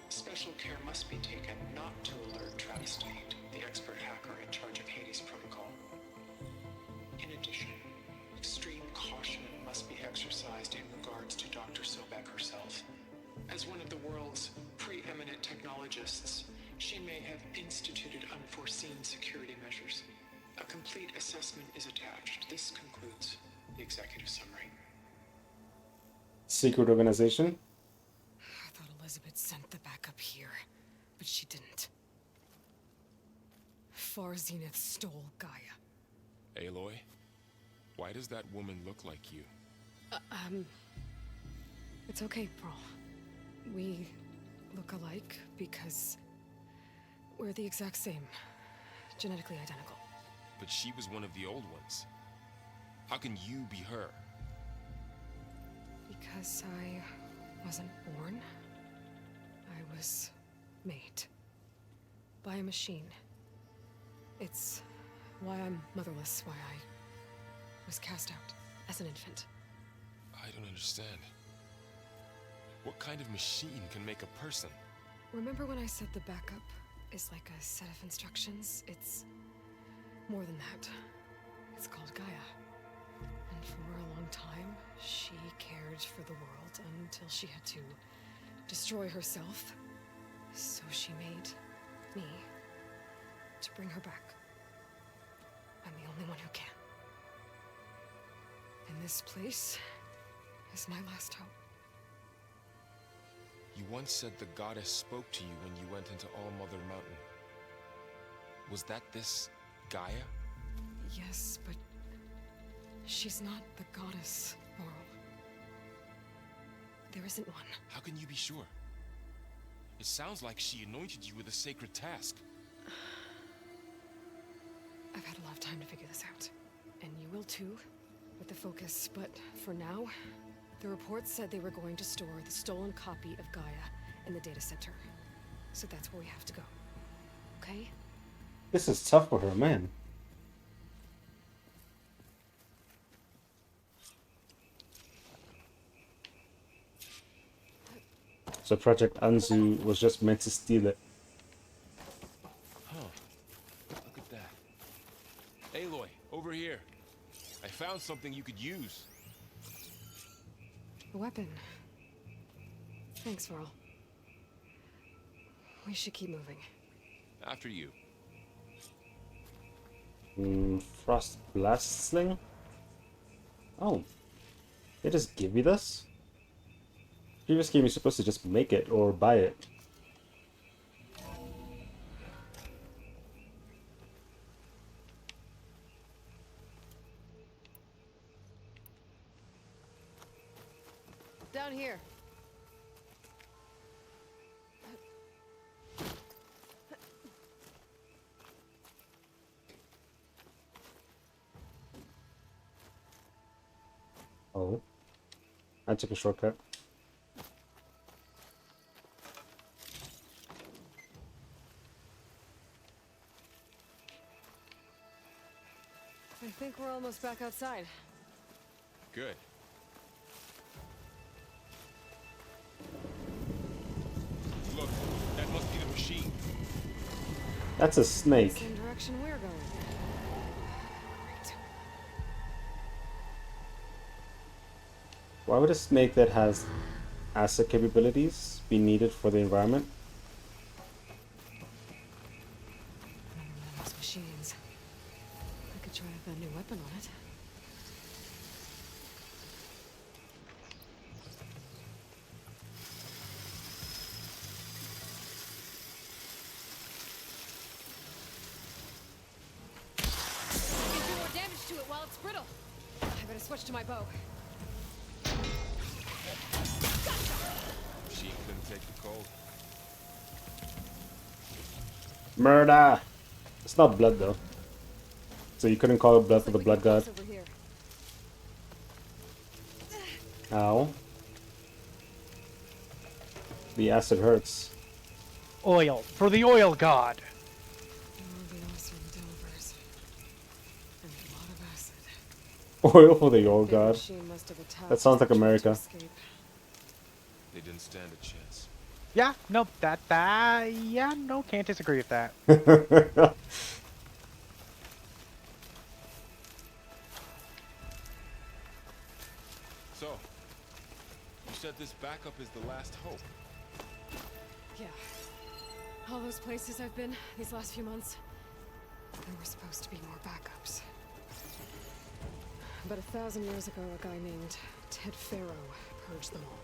Special care must be taken not to alert Travis Tate, the expert hacker in charge of Hades Protocol. In addition, extreme caution must be exercised in regards to Dr. Sobek herself. As one of the world's preeminent technologists, she may have instituted unforeseen security measures. A complete assessment is attached. This concludes the executive summary. Secret organization? I thought Elizabeth sent the backup here, but she didn't. Far Zenith stole Gaia. Aloy, why does that woman look like you? It's okay, Pearl. We look alike because We're the exact same. Genetically identical. But she was one of the old ones. How can you be her? Because I wasn't born. I was made. By a machine. It's why I'm motherless, why I was cast out as an infant. I don't understand. What kind of machine can make a person? Remember when I said the backup is like a set of instructions? It's more than that. It's called Gaia. And for a long time, she cared for the world until she had to destroy herself. So she made me to bring her back. I'm the only one who can. And this place is my last hope. You once said the goddess spoke to you when you went into All Mother Mountain. Was that this Gaia? Yes, but she's not the goddess, Laurel. There isn't one. How can you be sure? It sounds like she anointed you with a sacred task. I've had a lot of time to figure this out. And you will too, with the focus. But for now, the reports said they were going to store the stolen copy of Gaia in the data center. So that's where we have to go. Okay? This is tough for her, man. So Project Anzu was just meant to steal it. Huh. Look at that. Aloy, over here. I found something you could use. A weapon. Thanks, Varl. We should keep moving. After you. Frost Blast Sling? Oh. They just give me this? Previous game you're supposed to just make it or buy it. Down here. Oh. I took a shortcut. I think we're almost back outside. Good. Look, that must be the machine. That's a snake. Same direction we're going. Great. Why would a snake that has acid capabilities be needed for the environment? Another one of those machines. I could try a new weapon on it. I can do more damage to it while it's brittle. I better switch to my bow. Machine couldn't take the cold. Murder! It's not blood though. So you couldn't call it blood for the blood god. Over here. Ow. The acid hurts. Oil for the oil god. Oil for the old god. That sounds like America. They didn't stand a chance. Yeah, nope, yeah, no, can't disagree with that. So, you said this backup is the last hope. Yeah. All those places I've been these last few months, there were supposed to be more backups. But 1,000 years ago, a guy named Ted Pharaoh purged them all.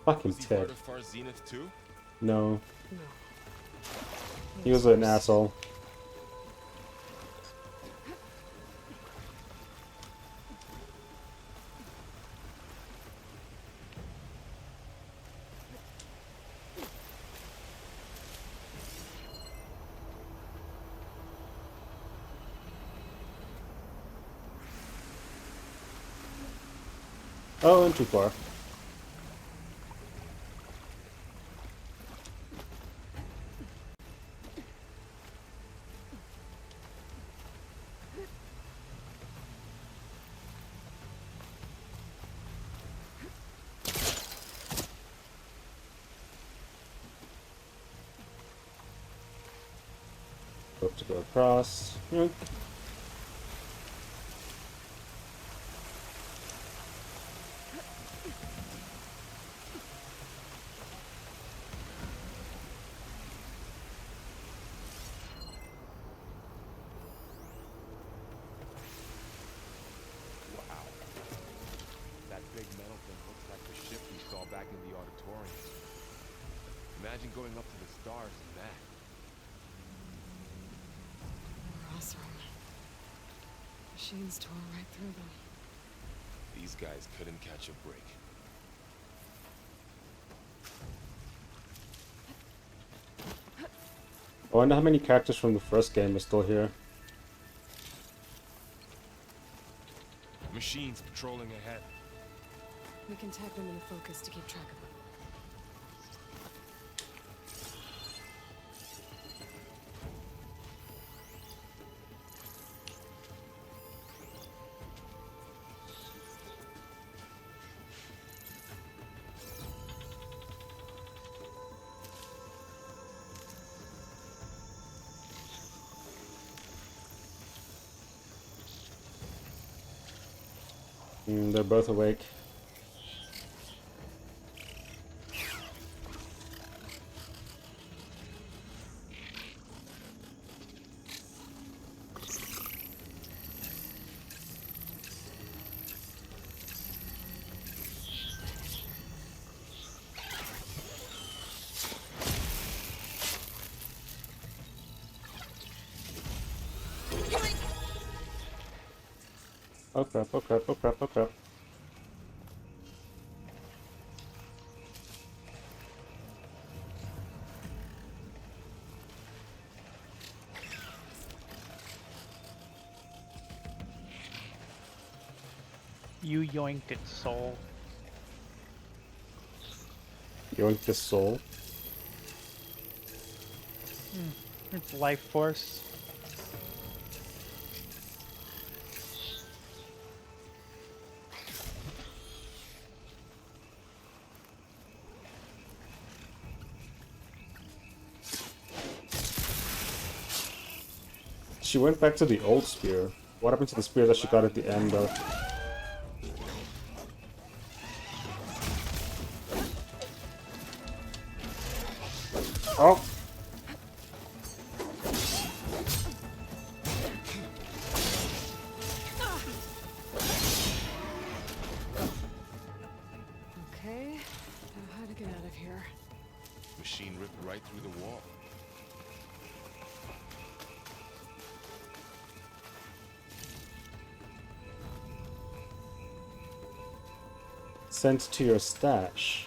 Fucking Was he Ted. part of Far Zenith too? No. No. He was an asshole. Oh, and too far. Hope to go across. Wow. That big metal thing looks like the ship we saw back in the auditorium. Imagine going up to the stars in that. Awesome. Machines tore right through them. These guys couldn't catch a break. I wonder how many characters from the first game are still here. Machines patrolling ahead. We can tag them in the focus to keep track of them. They're both awake. Oh crap, oh crap, oh crap, oh crap. You yoinked its soul. Yoink the soul. Its life force. She went back to the old spear. What happened to the spear that she got at the end though? Oh! Okay, now how to get out of here? Machine ripped right through the wall. Sent to your stash.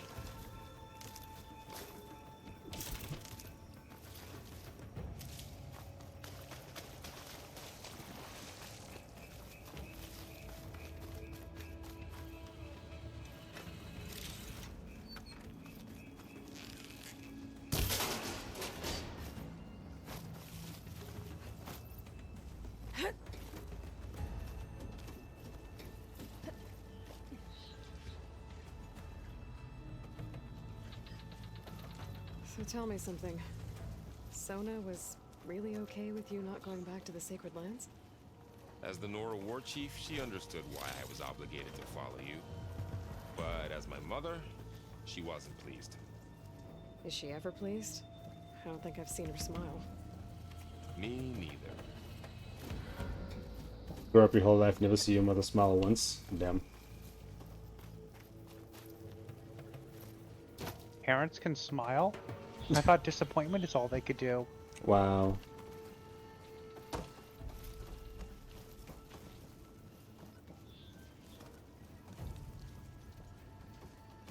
So tell me something. Sona was really okay with you not going back to the Sacred Lands? As the Nora war chief, she understood why I was obligated to follow you. But as my mother, she wasn't pleased. Is she ever pleased? I don't think I've seen her smile. Me neither. Grow up your whole life, never see your mother smile once. Damn. Parents can smile? I thought disappointment is all they could do. Wow.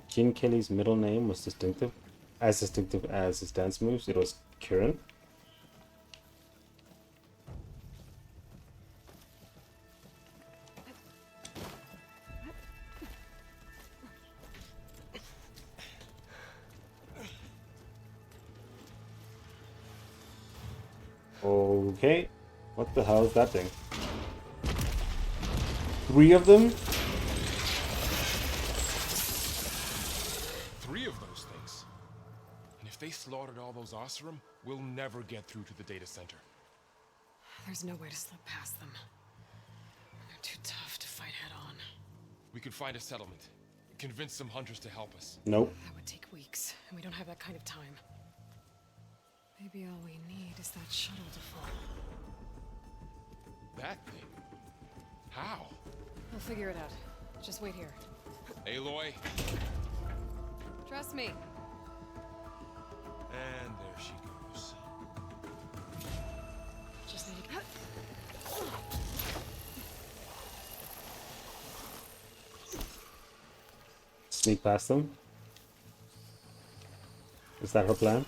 Gene Kelly's middle name was distinctive as his dance moves. It was Kieran. Okay. What the hell is that thing? 3 of them? 3 of those things. And if they slaughtered all those Oseram, we'll never get through to the data center. There's no way to slip past them. They're too tough to fight head on. We could find a settlement. Convince some hunters to help us. Nope. That would take weeks, and we don't have that kind of time. Maybe all we need is that shuttle to fall. That thing? How? We'll figure it out. Just wait here. Aloy. Trust me. And there she goes. Just need to... Sneak past them. Is that her plan?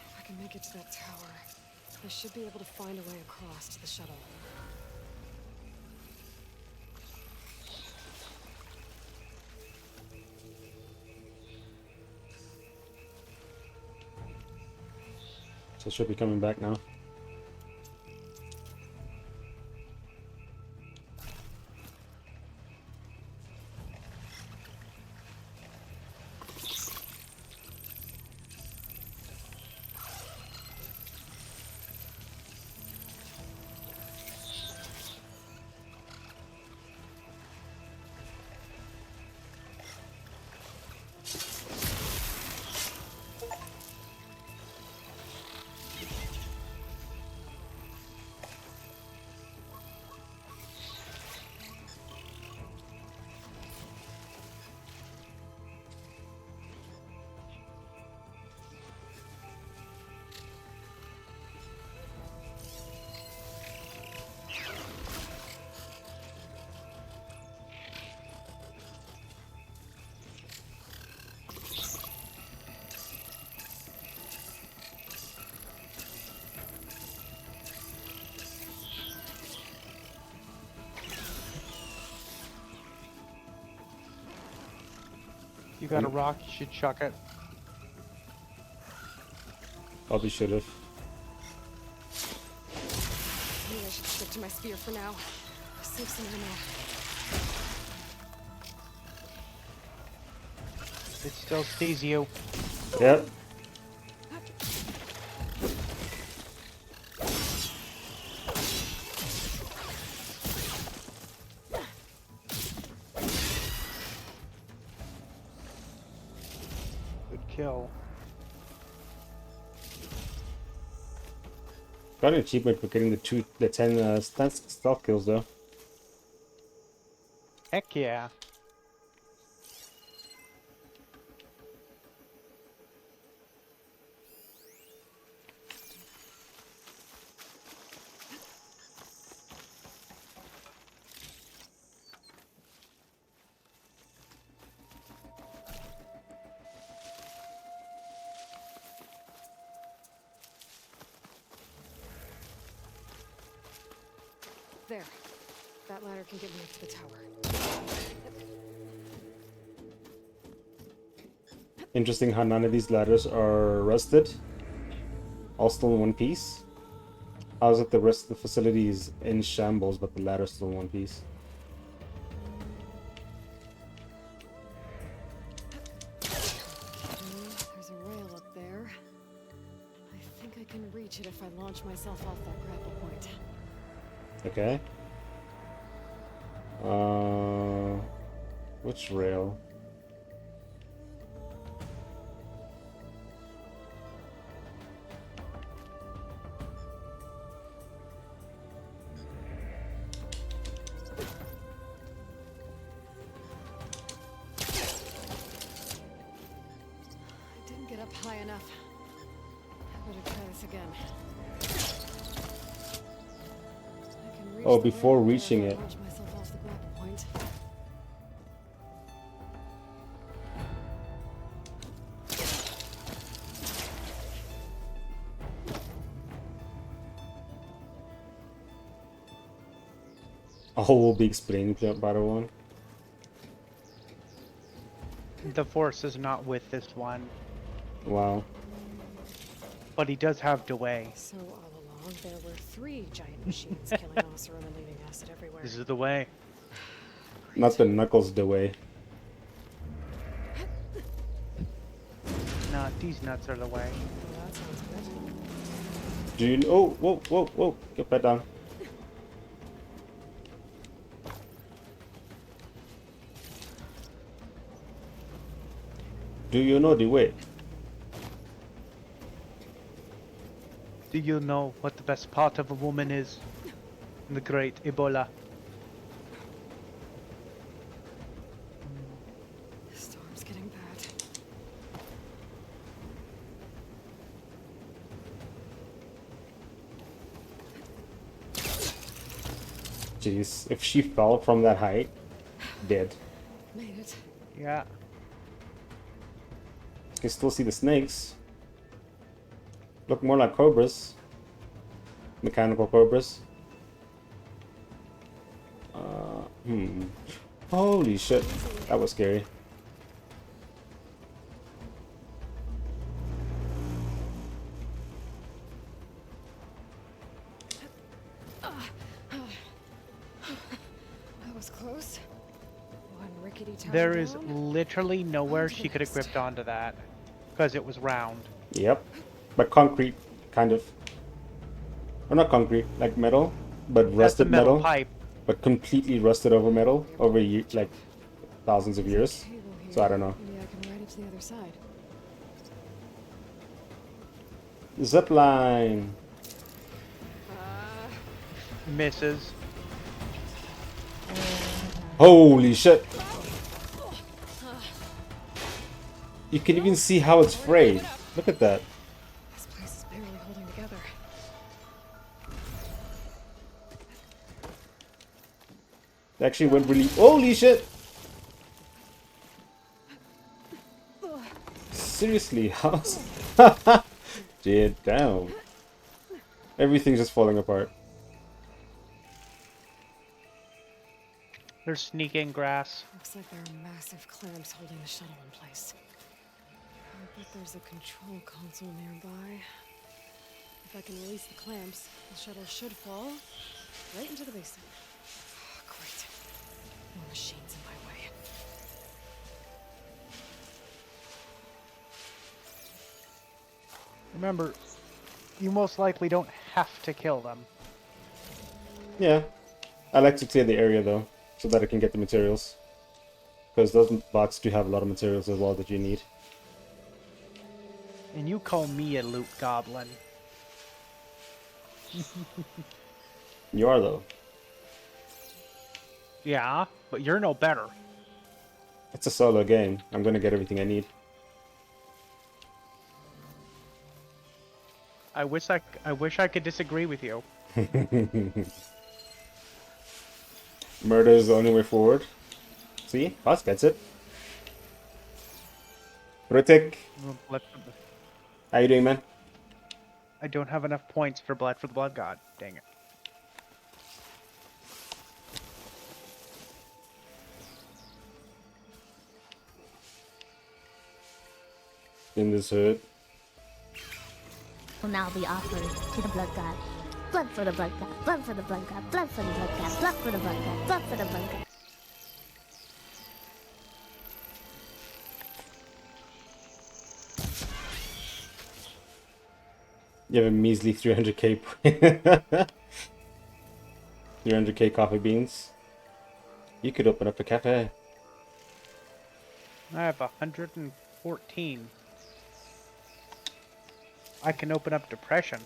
If I can make it to that tower, I should be able to find a way across to the shuttle. So she'll be coming back now. You got a rock, you should chuck it. Probably should have. Maybe I should stick to my spear for now. Save some ammo. It still sees you. Yep. Good kill. Got an achievement for getting the 10 stealth kills though. Heck yeah. There. That ladder can get me up to the tower. Interesting how none of these ladders are rusted. All still in one piece. How is it the rest of the facility is in shambles, but the ladder's still in one piece? There's a rail up there. I think I can reach it if I launch myself off that grapple point. Okay. Which rail? I didn't get up high enough. I better try this again. I can reach Oh, the before rail there reaching if I it. launch myself off the grapple point. All will be explained in Battle 1. The Force is not with this one, Wow. but he does have Dway. So all along, there were 3 giant machines killing Oseram and leaving acid everywhere. This is the way. Not the Knuckles the way. Nah, these nuts are the way. Well, that sounds good. Do you oh, whoa, whoa, whoa. Get back down. Do you know the way? Do you know what the best part of a woman is? The great Ebola. The storm's getting bad. Jeez, if she fell from that height, dead. Made it. Yeah. You can still see the snakes. Look more like cobras. Mechanical cobras. Holy shit. That was scary. That was close. One rickety tower There is down. literally nowhere On to the she could have next. gripped onto that. Because it was round. Yep. But concrete, kind of. Or not concrete, like metal, but That's the rusted metal metal. pipe. But completely rusted over metal over like thousands of years. Cable here. So I don't know. Maybe I can ride it to the other side. Zip line. Misses. Holy shit. You can even see how it's frayed. Look at that. This place is barely holding together. It actually went really. Holy shit! Seriously, how's. Dude, down. Everything's just falling apart. There's sneaking grass. Looks like there are massive clamps holding the shuttle in place. I bet there's a control console nearby. If I can release the clamps, the shuttle should fall right into the basin. Great. No machines in my way. Remember, you most likely don't have to kill them. Yeah. I like to clear the area though, so that I can get the materials. Because those bots do have a lot of materials as well that you need. And you call me a loot goblin. You are though. Yeah, but you're no better. It's a solo game. I'm gonna get everything I need. I wish I could disagree with you. Murder is the only way forward. See? Boss gets it. Ritik, how you doing, man? I don't have enough points for the blood god. Dang it. In this hood. Will now be offered to the blood god. Blood for the blood god. Blood for the blood god. Blood for the blood god. Blood for the blood god. Blood for the blood god. You have a measly 300k 300k coffee beans. You could open up a cafe. I have 114. I can open up depression.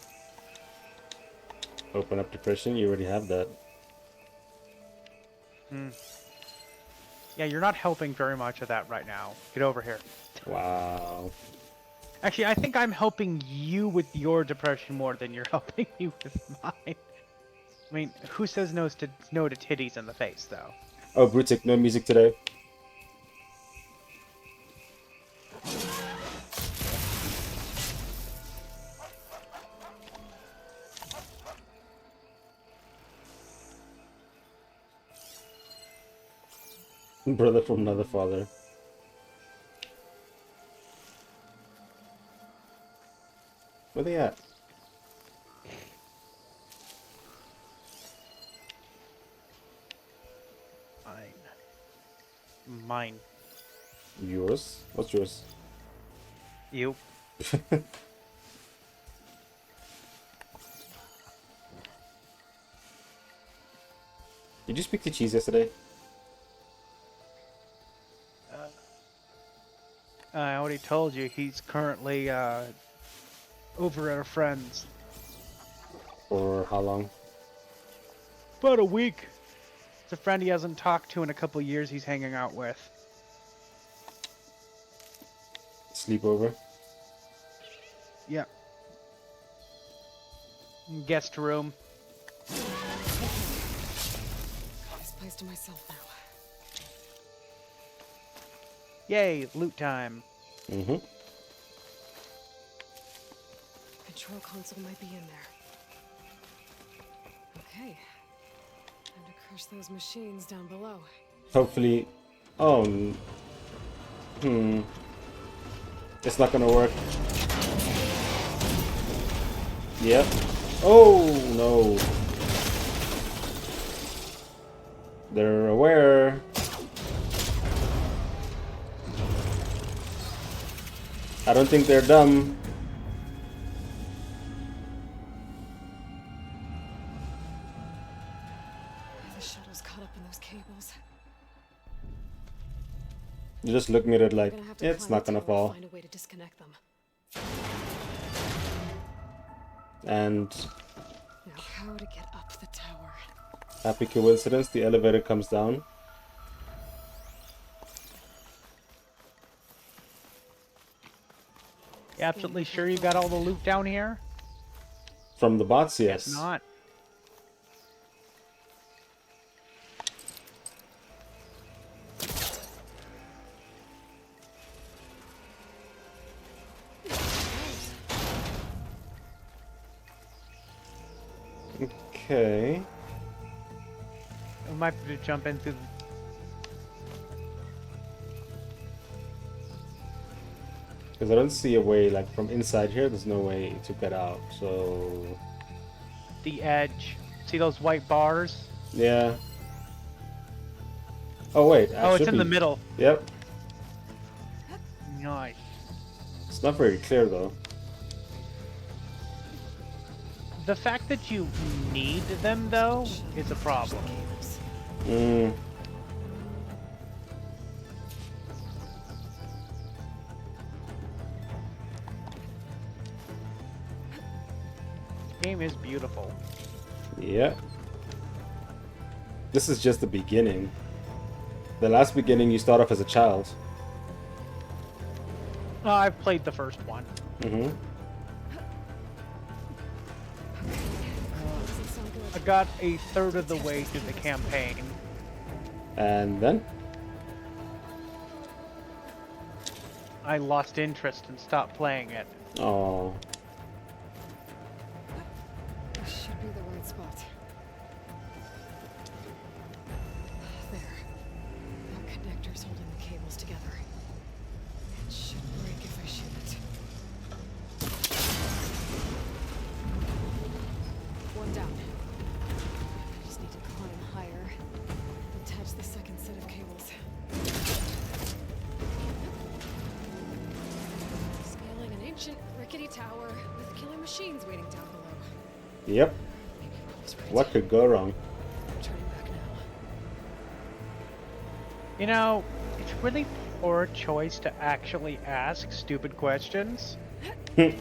Open up depression, you already have that. Yeah, you're not helping very much of that right now. Get over here. Wow. Actually, I think I'm helping you with your depression more than you're helping me with mine. I mean, who says no to titties in the face, though? Oh, Brutic, no music today. Brother from another father. Where they at? Mine. Yours? What's yours? You. Did you speak to Cheese yesterday? I already told you he's currently over at a friend's. For how long? About a week. It's a friend he hasn't talked to in a couple years he's hanging out with. Sleepover? Yep. Guest room. Got this place to myself now. Yay, loot time. Mm-hmm. Control console might be in there. Okay. Time to crush those machines down below. Hopefully... Oh... It's not gonna work. Yep. Oh, no. They're aware. I don't think they're dumb. The shuttle's caught up in those cables. You're just looking at it like, We're gonna have to it's climb not the gonna tower fall. Find a way to disconnect them. And Now, how to get up the tower? happy coincidence, the elevator comes down. You absolutely sure you got all the loot down here? From the bots, yes. If not. Okay. We might have to jump in through. Because I don't see a way, like, from inside here, there's no way to get out, so... The edge. See those white bars? Yeah. Oh, wait. Oh, it's in the middle. Yep. Nice. It's not very clear, though. The fact that you need them, though, is a problem. Mm. This game is beautiful. Yeah. This is just the beginning. The last beginning, you start off as a child. I've played the first one. Mm-hmm. I got a third of the way through the campaign. And then? I lost interest and stopped playing it. Oh. This should be the right spot. There. That connector's holding the cables together. It should break if I shoot it. One down. I just need to climb higher. Attach the second set of cables. Scaling an ancient, rickety tower with killer machines waiting down below. Yep. What could go wrong? Turning back now. You know, it's really poor choice to actually ask stupid questions. And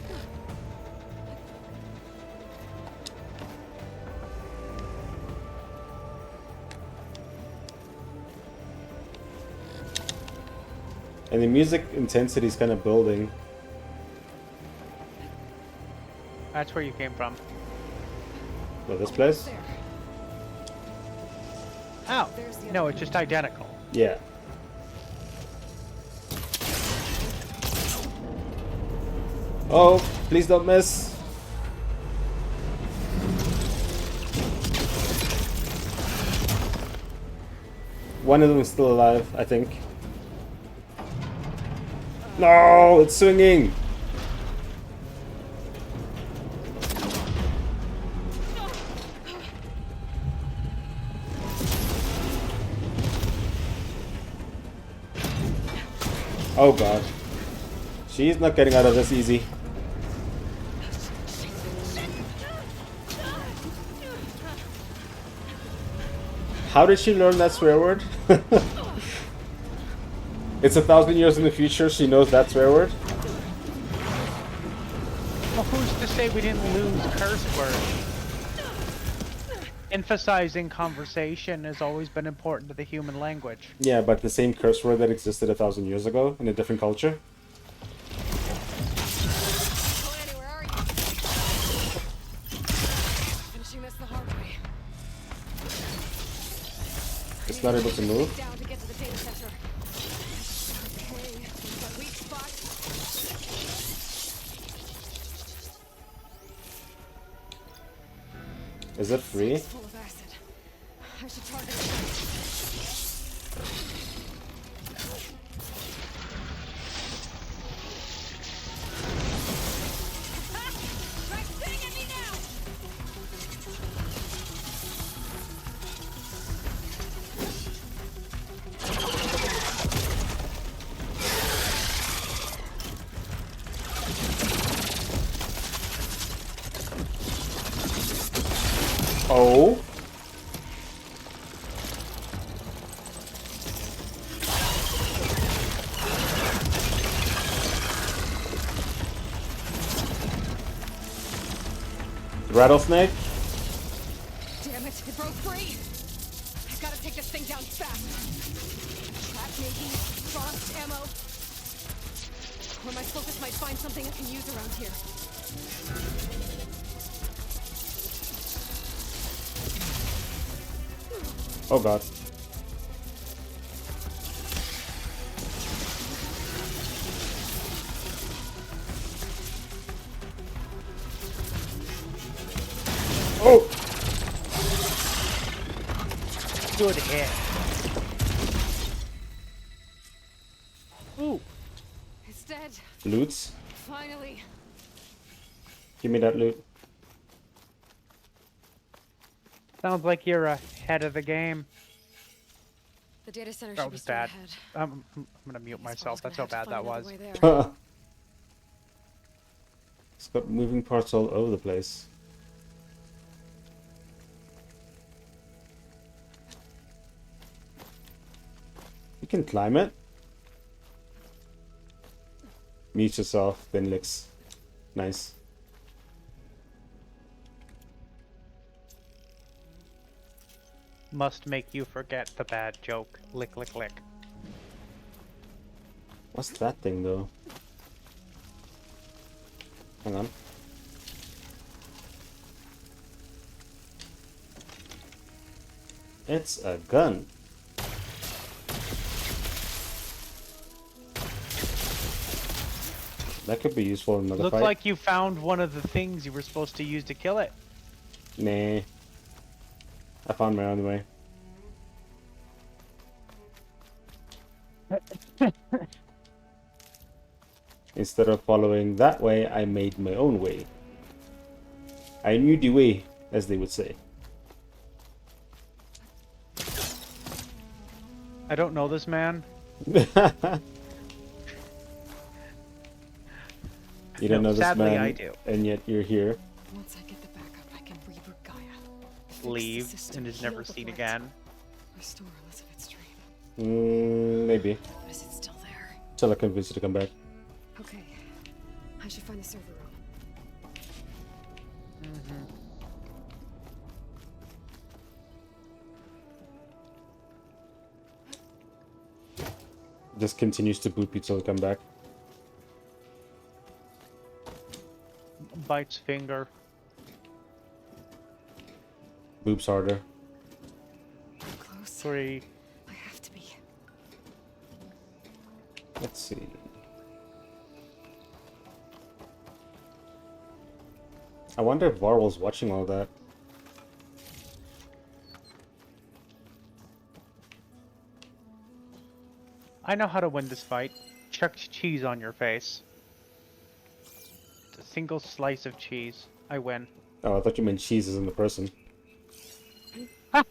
the music intensity is kind of building. That's where you came from. Well, this place? There. Oh, no, it's just identical. Yeah. Oh, please don't miss. One of them is still alive, I think. No, it's swinging. Oh god. She's not getting out of this easy. How did she learn that swear word? It's 1,000 years in the future, she knows that swear word? Well, who's to say we didn't lose curse words? Emphasizing conversation has always been important to the human language. Yeah, but the same curse word that existed 1,000 years ago in a different culture? Lanny, where are you? Finishing this the hard way. It's not able to move? Down to get to the data center. Okay, we've got weak spot. Is it free? It's full of acid. I should target it. Try spitting at me now! Oh? Rattlesnake? Damn it, it broke free! I've got to take this thing down fast. Trap maybe, frost ammo. Or my focus might find something I can use around here. Oh god. Oh! Good hit. Ooh. It's dead. Loots? Finally. Give me that loot. Sounds like you're ahead of the game. The data center That should be was straight bad. ahead. I'm gonna mute myself. That's how bad that was. It's got moving parts all over the place. You can climb it. Mute yourself, then licks. Nice. Must make you forget the bad joke. Lick, lick, lick. What's that thing though? Hang on. It's a gun. That could be useful in another Looks fight. like you found one of the things you were supposed to use to kill it. Nah. I found my own way. Instead of following that way, I made my own way. I knew the way, as they would say. I don't know this man. You don't know this Sadly, man, I do. and yet you're here. Once I get the backup, I can reboot Gaia. Fix Leave the system, and is heal never the seen blight, again. Restore Elizabeth's dream. Maybe. But is it still there? Till I convince you to come back. Okay. I should find the server room. Just continues to boot you till you come back. Bites finger. Boops harder. Close. 3. I have to be. Let's see. I wonder if Var was watching all that. I know how to win this fight. Chucked cheese on your face. A single slice of cheese. I win. Oh, I thought you meant cheese isn't the person. I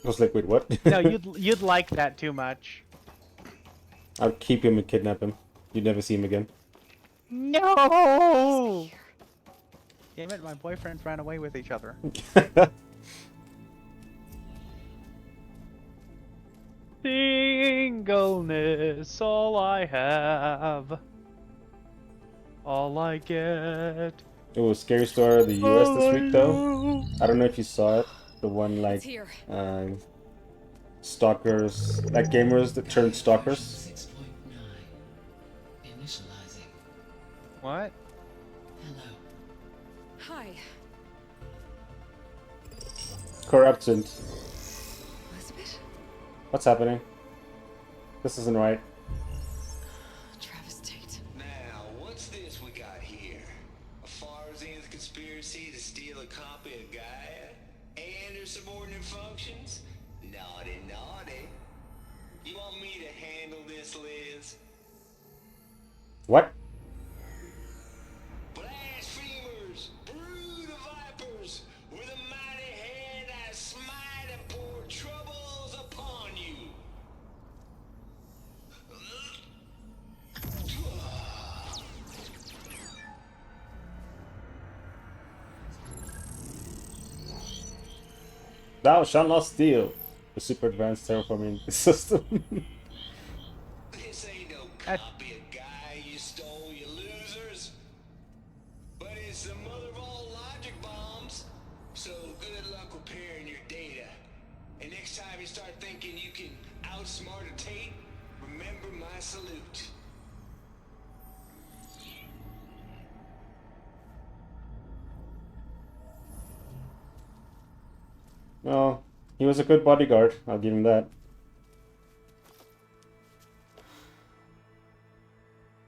was like, wait, what? No, you'd like that too much. I'll keep him and kidnap him. You'd never see him again. No! Damn it, my boyfriends ran away with each other. Singleness, all I have. All I get. It was Scary Story of the US this week, though. I don't know if you saw it. The one, like, stalkers, like gamers that turned stalkers. 6.9. Initializing. What? Hello. Hi. Corrupted. Elizabeth? What's happening? This isn't right. Travis Tate. Now, what's this we got here? A Farsian's conspiracy to steal a copy of Gaia? And her subordinate functions? Naughty, naughty. You want me to handle this, Liz? What? Blasphemers! Brood of vipers! With a mighty hand I smite and pour troubles upon you! Thou shalt not steal. The super advanced terraforming system. This ain't no copy of Gaia you stole, you losers. But it's the mother of all logic bombs. So good luck repairing your data. And next time you start thinking you can outsmart a Tate, remember my salute. Well, he was a good bodyguard. I'll give him that.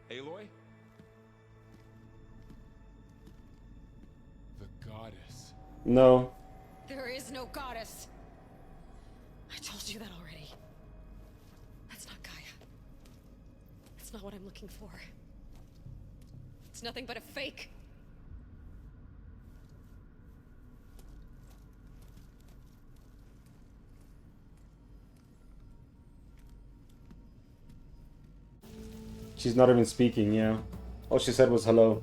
Aloy? The goddess. No. There is no goddess. I told you that already. That's not Gaia. It's not what I'm looking for. It's nothing but a fake. She's not even speaking, yeah. All she said was hello.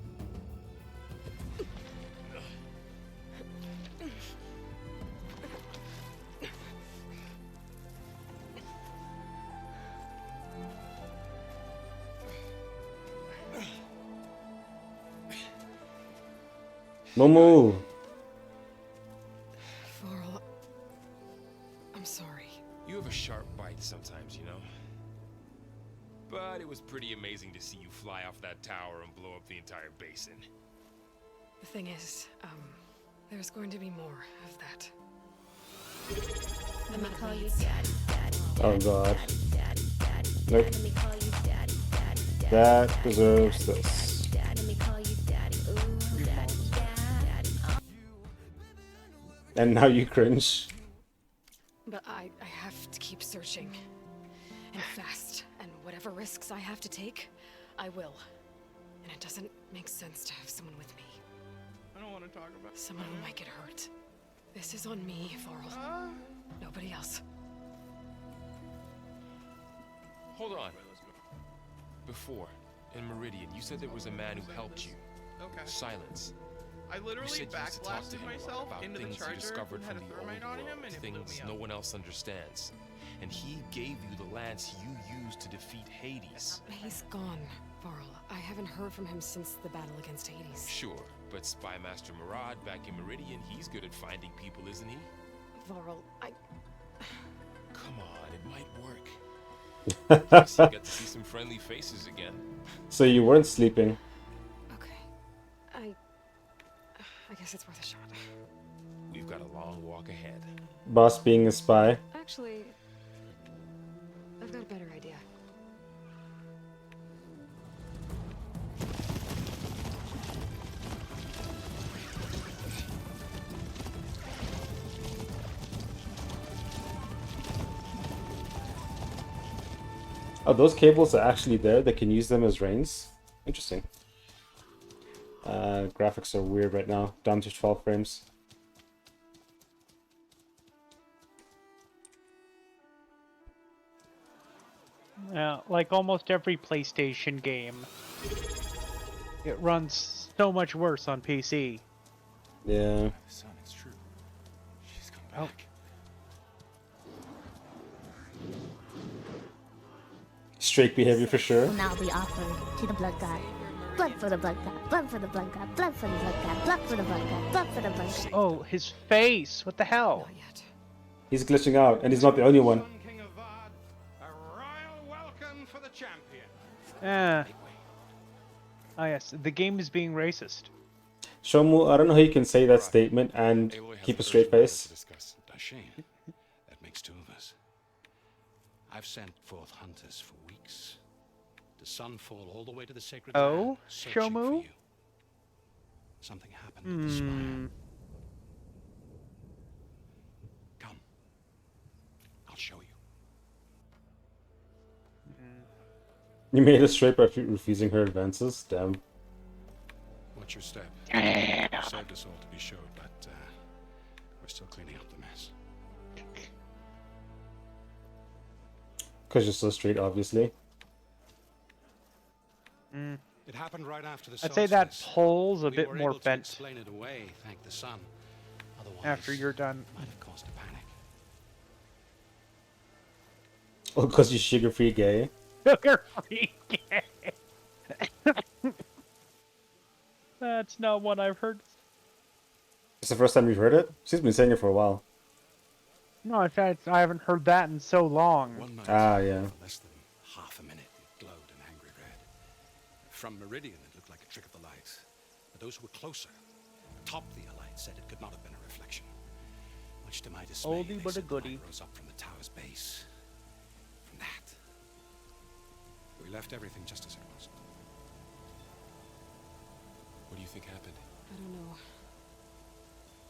Momo! Varl, I'm sorry. You have a sharp bite sometimes, you know. But it was pretty amazing to see you fly off that tower and blow up the entire basin. The thing is, there's going to be more of that. Let me call you daddy, daddy. Oh god. Daddy, daddy, Nope. Let me call you daddy, daddy, daddy. That deserves this. Let me call you daddy. Ooh, daddy, daddy. And now you cringe. But I have to keep searching. And fast. And whatever risks I have to take, I will. And it doesn't make sense to have someone with me. I don't want to talk about Someone who might get hurt. This is on me, Varl. Nobody else. Hold on. Before, in Meridian, you said there was a man who helped you. Okay. Silence. I You literally said you used to talk to backblasted him myself about into the things you charger discovered and had from a the thermite old on him, world, and it blew things me no up. one else understands. And he gave you the lance you used to defeat Hades. He's gone, Varl. I haven't heard from him since the battle against Hades. Sure, but Spy Master Murad back in Meridian, he's good at finding people, isn't he? Varl, Come on, it might work. Plus, you got to see some friendly faces again. So you weren't sleeping. I guess it's worth a shot. We've got a long walk ahead. Boss being a spy. Actually, I've got a better idea. Oh, those cables are actually there. They can use them as reins. Interesting. Graphics are weird right now. Down to 12 frames. Yeah, like almost every PlayStation game, it runs so much worse on PC. Yeah. Son, it's true. She's come Oh. back. Straight behavior for sure. Will now be offered to the blood god. Blood for the blood god. Blood for the blood god. Blood for the blood god. Blood for the blood god. Blood for the blood god. Oh, his face! What the hell? Not yet. He's glitching out, and he's not the only one. King of Vard, a royal welcome for the champion. Ah, yes, the game is being racist. Shomu, I don't know how you can say that statement and Aloy has keep a urgent straight matters to face. discuss. A shame. That makes two of us. I've sent forth hunters for weeks. The sun fall all the way to the sacred land, Oh, searching for Shomu? you. Something happened at the spire. Come. I'll show you. You made it straight by refusing her advances? Damn. Watch your step. You saved us all to be sure, but we're still cleaning up the mess. Because you're so straight, obviously. It happened right after the I'd say that solstice. pole's a We bit were more able to bent explain it away, thank the sun. Otherwise, after you're done. might have caused a panic. Oh, because you're sugar-free gay. Sugar-free gay. That's not what I've heard. It's the first time you've heard it? She's been saying it for a while. No, in fact, I haven't heard that in so long. One night, Ah, yeah. for less than half a minute, it glowed an angry red. From Meridian, it looked like a trick of the lights. But those who were closer, atop the light, said it could not have been a reflection. Much to my dismay, Oldie they but a said the goodie. light rose up from the tower's base. From that. We left everything just as it was. What do you think happened? I don't know.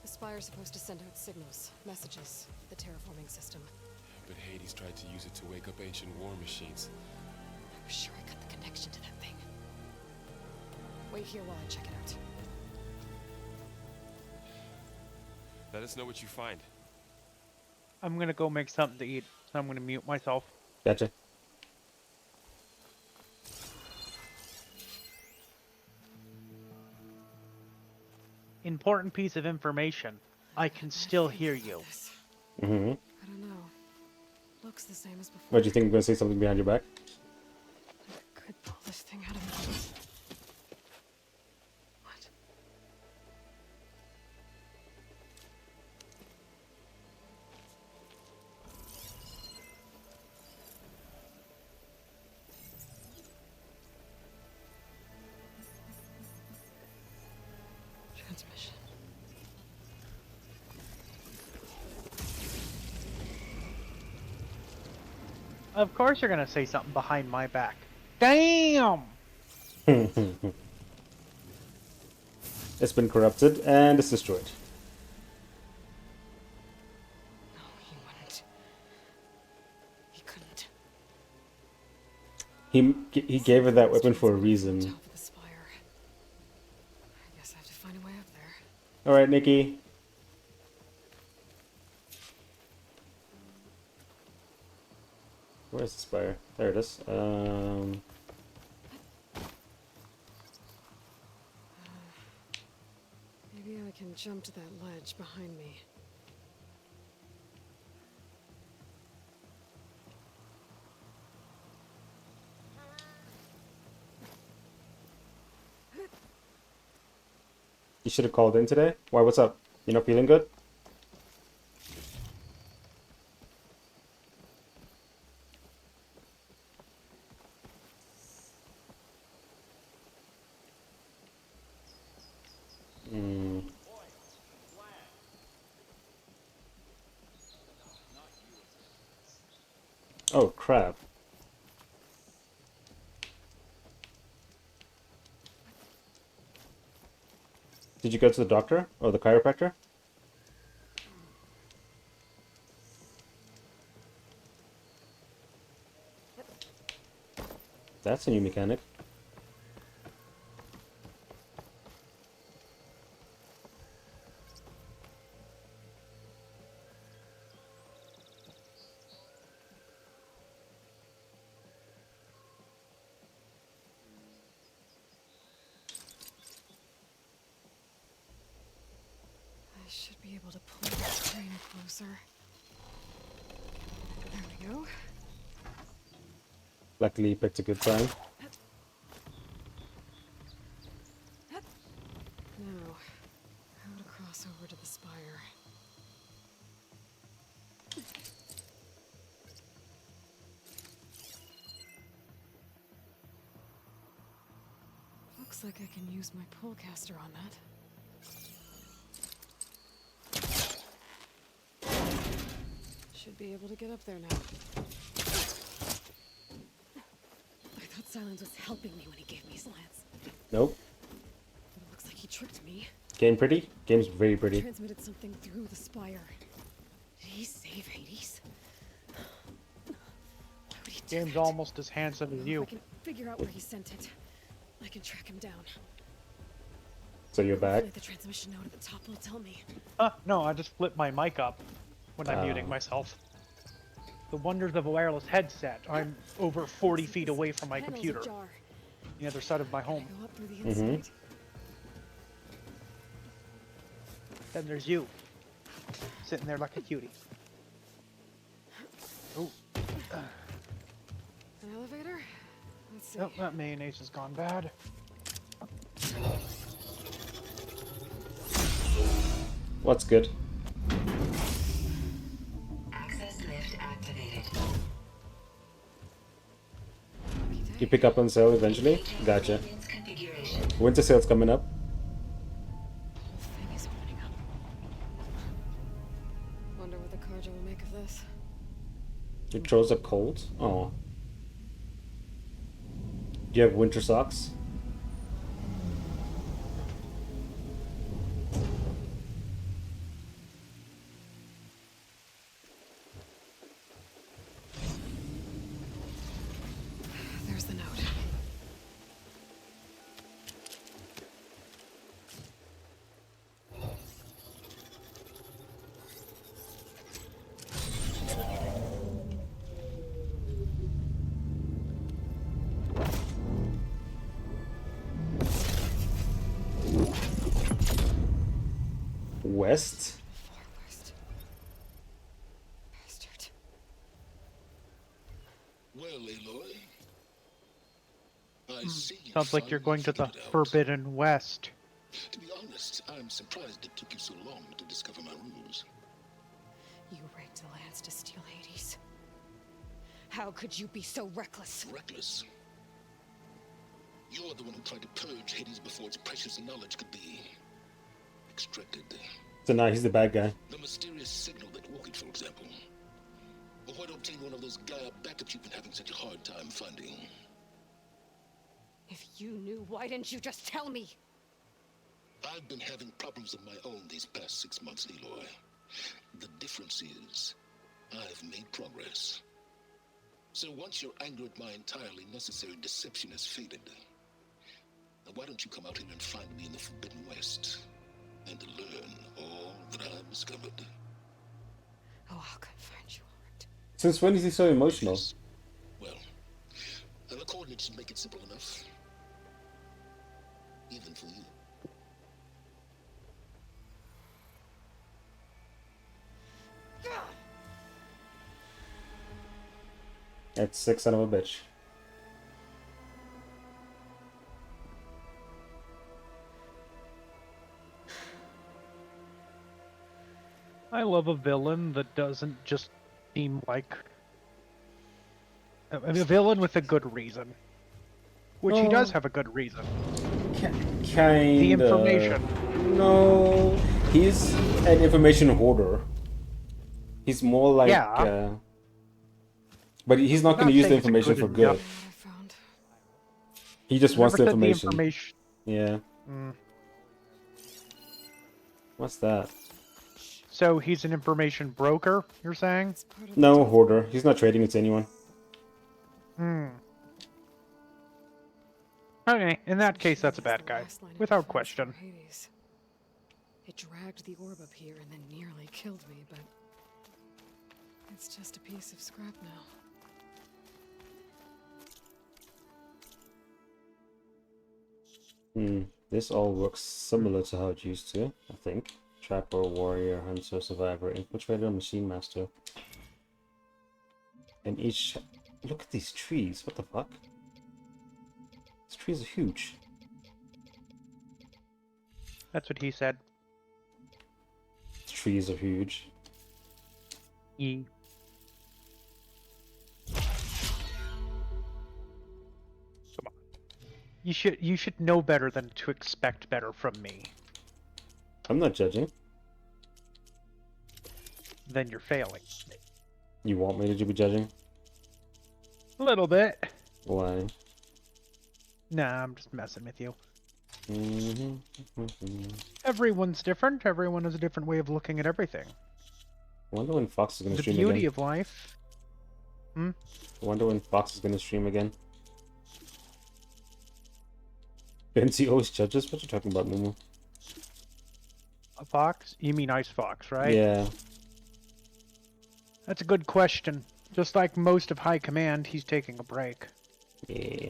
The spire's supposed to send out signals, messages, the terraforming system. But Hades tried to use it to wake up ancient war machines. I was sure I cut the connection to that thing. Wait here while I check it out. Let us know what you find. I'm gonna go make something to eat, so I'm gonna mute myself. Gotcha. Important piece of information. I can still hear you. Mm-hmm. I don't know. Looks the same as before. What, do you think I'm going to say something behind your back? I could pull this thing out of me. What? Transmission. Of course you're gonna say something behind my back. Damn! It's been corrupted and it's destroyed. No, he wouldn't. He couldn't. He gave her that weapon for a reason. Top of the spire. I guess I have to find a way up there. All right, Nikki. Where's the spire? There it is. Maybe I can jump to that ledge behind me. You should have called in today. Why? What's up? You not feeling good? Hmm. Oh crap. Did you go to the doctor or the chiropractor? That's a new mechanic. I should be able to pull this train closer. There we go. Luckily, he picked a good time. Now, how to cross over to the spire. Looks like I can use my pullcaster on that. Should be able to get up there now. I thought Silence was helping me when he gave me slants. Nope. But it looks like he tricked me. Game pretty? Game's very pretty. Transmitted something through the spire. Did he save Hades? Game's almost as handsome as If you. I can figure out where he sent it, I can track him down. So you're back? Hopefully the transmission note at the top will tell me. No, I just flipped my mic up when I'm muting myself. The wonders of a wireless headset. I'm over 40 feet away from my computer. The other side of my home. Go up through the inside. Then there's you. Sitting there like a cutie. Oh. An elevator? Let's see. Nope, that mayonnaise has gone bad. What's good? Access lift activated. You pick up on sale eventually? Gotcha. Winter sale's coming up. Thing is opening up. Wonder what the Carja will make of this. It throws up cold. Oh. Do you have winter socks? There's the note. West? Bastard. Well, Aloy, I see you Sounds like you're finally going to the figured it out. Forbidden West. To be honest, I'm surprised it took you so long to discover my ruse. You rigged the lands to steal Hades. How could you be so reckless? Reckless? You're the one who tried to purge Hades before its precious knowledge could be extracted. So now he's the bad guy. The mysterious signal that woke it, for example. Or why don't obtain one of those Gaia backups you've been having such a hard time finding? If you knew, why didn't you just tell me? I've been having problems of my own these past 6 months, Eloy. The difference is, I've made progress. So once your anger at my entirely necessary deception has faded, now why don't you come out here and find me in the Forbidden West, and learn all that I've discovered? Oh, I'll come find you, alright. Since when is he so emotional? Well, the coordinates should make it simple enough. Even for you. That's sick son of a bitch. I love a villain that doesn't just seem like a villain with a good reason. Which he does have a good reason. Kinda. The information. No. He's an information hoarder. He's more like... Yeah. But he's not going to use the information for good. He just wants the information. Yeah. What's that? So he's an information broker, you're saying? No, hoarder. He's not trading it to anyone. Okay, in that case, that's a bad guy, without question. Hades. It dragged the orb up here and then nearly killed me, but it's just a piece of scrap now. This all looks similar to how it used to, I think. Trapper, warrior, hunter, survivor, infiltrator, machine master. And each... Look at these trees, what the fuck? These trees are huge. That's what he said. Trees are huge. Ye. Come on. You should know better than to expect better from me. I'm not judging. Then you're failing. You want me to be judging? A little bit. Why? Nah, I'm just messing with you. Mm-hmm. Everyone's different. Everyone has a different way of looking at everything. I wonder when Fox is going to stream The again. beauty of life. I wonder when Fox is going to stream again. Benzie always judges? What you talking about, Mumu? A fox? You mean Ice Fox, right? Yeah. That's a good question. Just like most of High Command, he's taking a break. Yeah.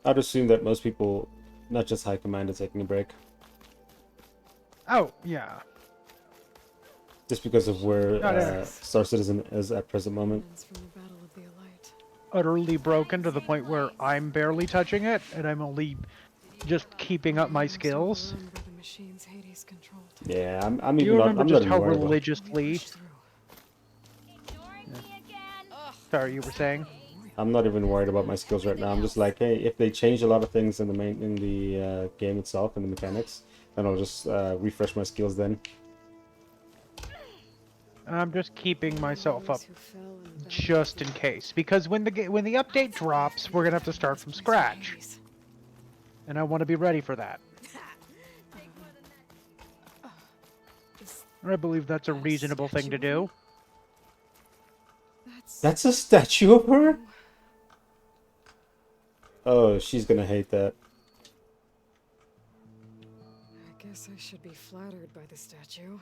I'd assume that most people, not just High Command, are taking a break. Oh, yeah. Just because of where Star Citizen is at present moment. Utterly broken to the point where I'm barely touching it, and I'm only just keeping up my skills. Yeah, I'm Do you even not. remember I'm just not how even worried about. religiously... Sorry, you were saying? I'm not even worried about my skills right now. I'm just like, hey, if they change a lot of things in the game itself and the mechanics, then I'll just refresh my skills then. I'm just keeping myself up just in case, because when the update drops, we're gonna have to start from scratch, and I want to be ready for that. I believe that's a reasonable thing to do. That's a statue of her? Oh, she's gonna hate that. I guess I should be flattered by the statue.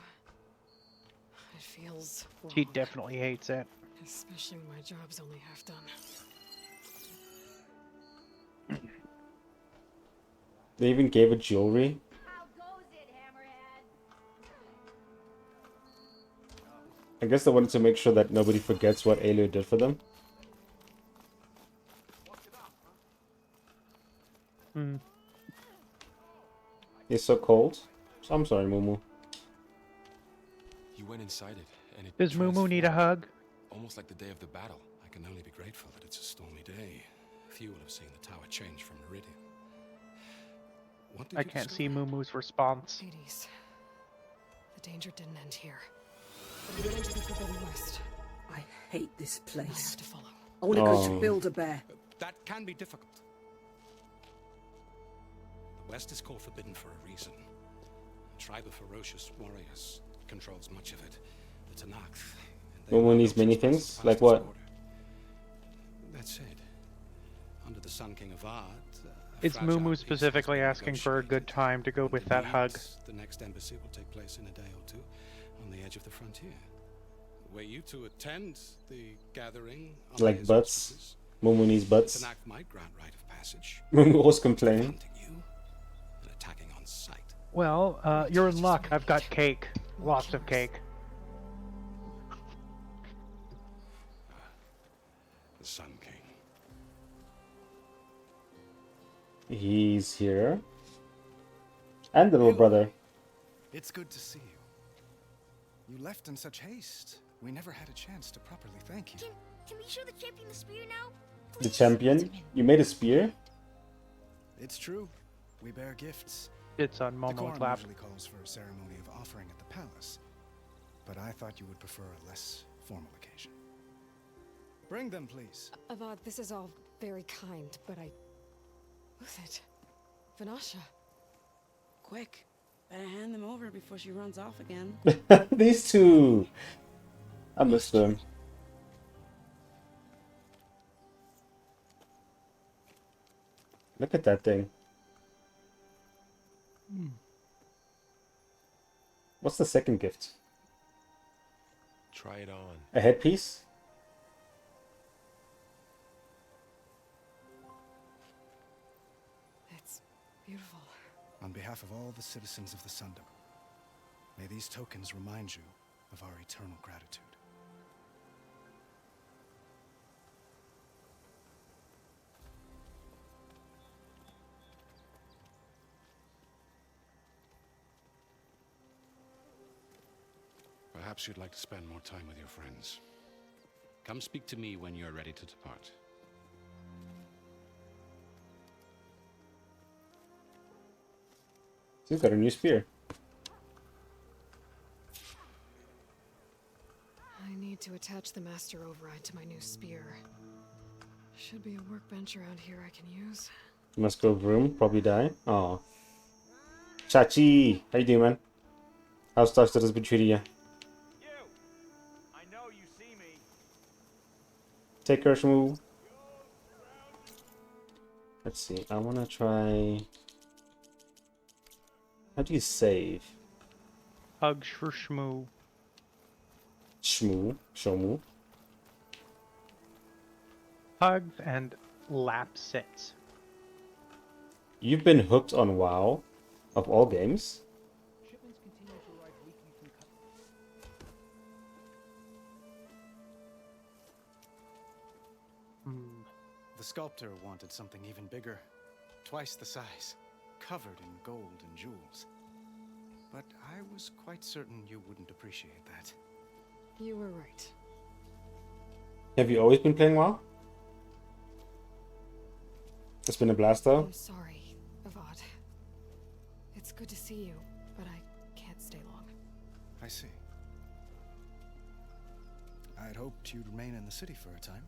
It feels wrong. She definitely hates it. Especially when my job's only half done. They even gave it jewelry. I guess they wanted to make sure that nobody forgets what Aloy did for them. It's so cold. I'm sorry, Mumu. You went inside it, and it Does Mumu need a hug? almost like the day of the battle. I can only be grateful that it's a stormy day. Few will have seen the tower change from Meridian. What did I you can't discover? see Mumu's response. Hades. The danger didn't end here. We went into the Forbidden West. I hate this I place. have to follow. I want to go to Build-A-Bear. That can be difficult. The West is called forbidden for a reason. A tribe of ferocious warriors controls much of it. The Tanakh. Mumu needs many things? Like what? That said, under the Sun King of Ard, It's Mumu specifically asking for a good time to go with that hug. The next embassy will take place in a day or two on the edge of the frontier. Were you to attend the gathering, Like butts. Mumu needs butts. Tanakh might grant right of passage. Mumu always complaining. And attacking on sight. Well, you're in luck. I've got cake. Lots of cake. The Sun King. He's here. And the little brother. It's good to see you. You left in such haste. We never had a chance to properly thank you. Can we show the champion the spear now? The champion? You made a spear? It's true. We bear gifts. It's on Momo Decorum Clap. usually calls for a ceremony of offering at the palace, but I thought you would prefer a less formal occasion. Bring them, please. Avad, this is all very kind, but who's it? Vanasha. Quick. Better hand them over before she runs off again. These two! I missed them. Look at that thing. What's the second gift? Try it on. A headpiece? It's beautiful. On behalf of all the citizens of the Sundom, may these tokens remind you of our eternal gratitude. Perhaps you'd like to spend more time with your friends. Come speak to me when you're ready to depart. He's got a new spear. I need to attach the master override to my new spear. Should be a workbench around here I can use. Must go room, probably die. Oh. Chachi! How you doing, man? How's stuff that has been treating you? I know you see me. Take care, Shmoo. Let's see. I wanna try. How do you save? Hug shmoo. Shmoo. Shomu. Hugs and lap sits. You've been hooked on WoW, of all games. The sculptor wanted something even bigger, twice the size, covered in gold and jewels. But I was quite certain you wouldn't appreciate that. You were right. Have you always been playing WoW? It's been a blast though. I'm sorry, Avad. It's good to see you, but I can't stay long. I see. I'd hoped you'd remain in the city for a time.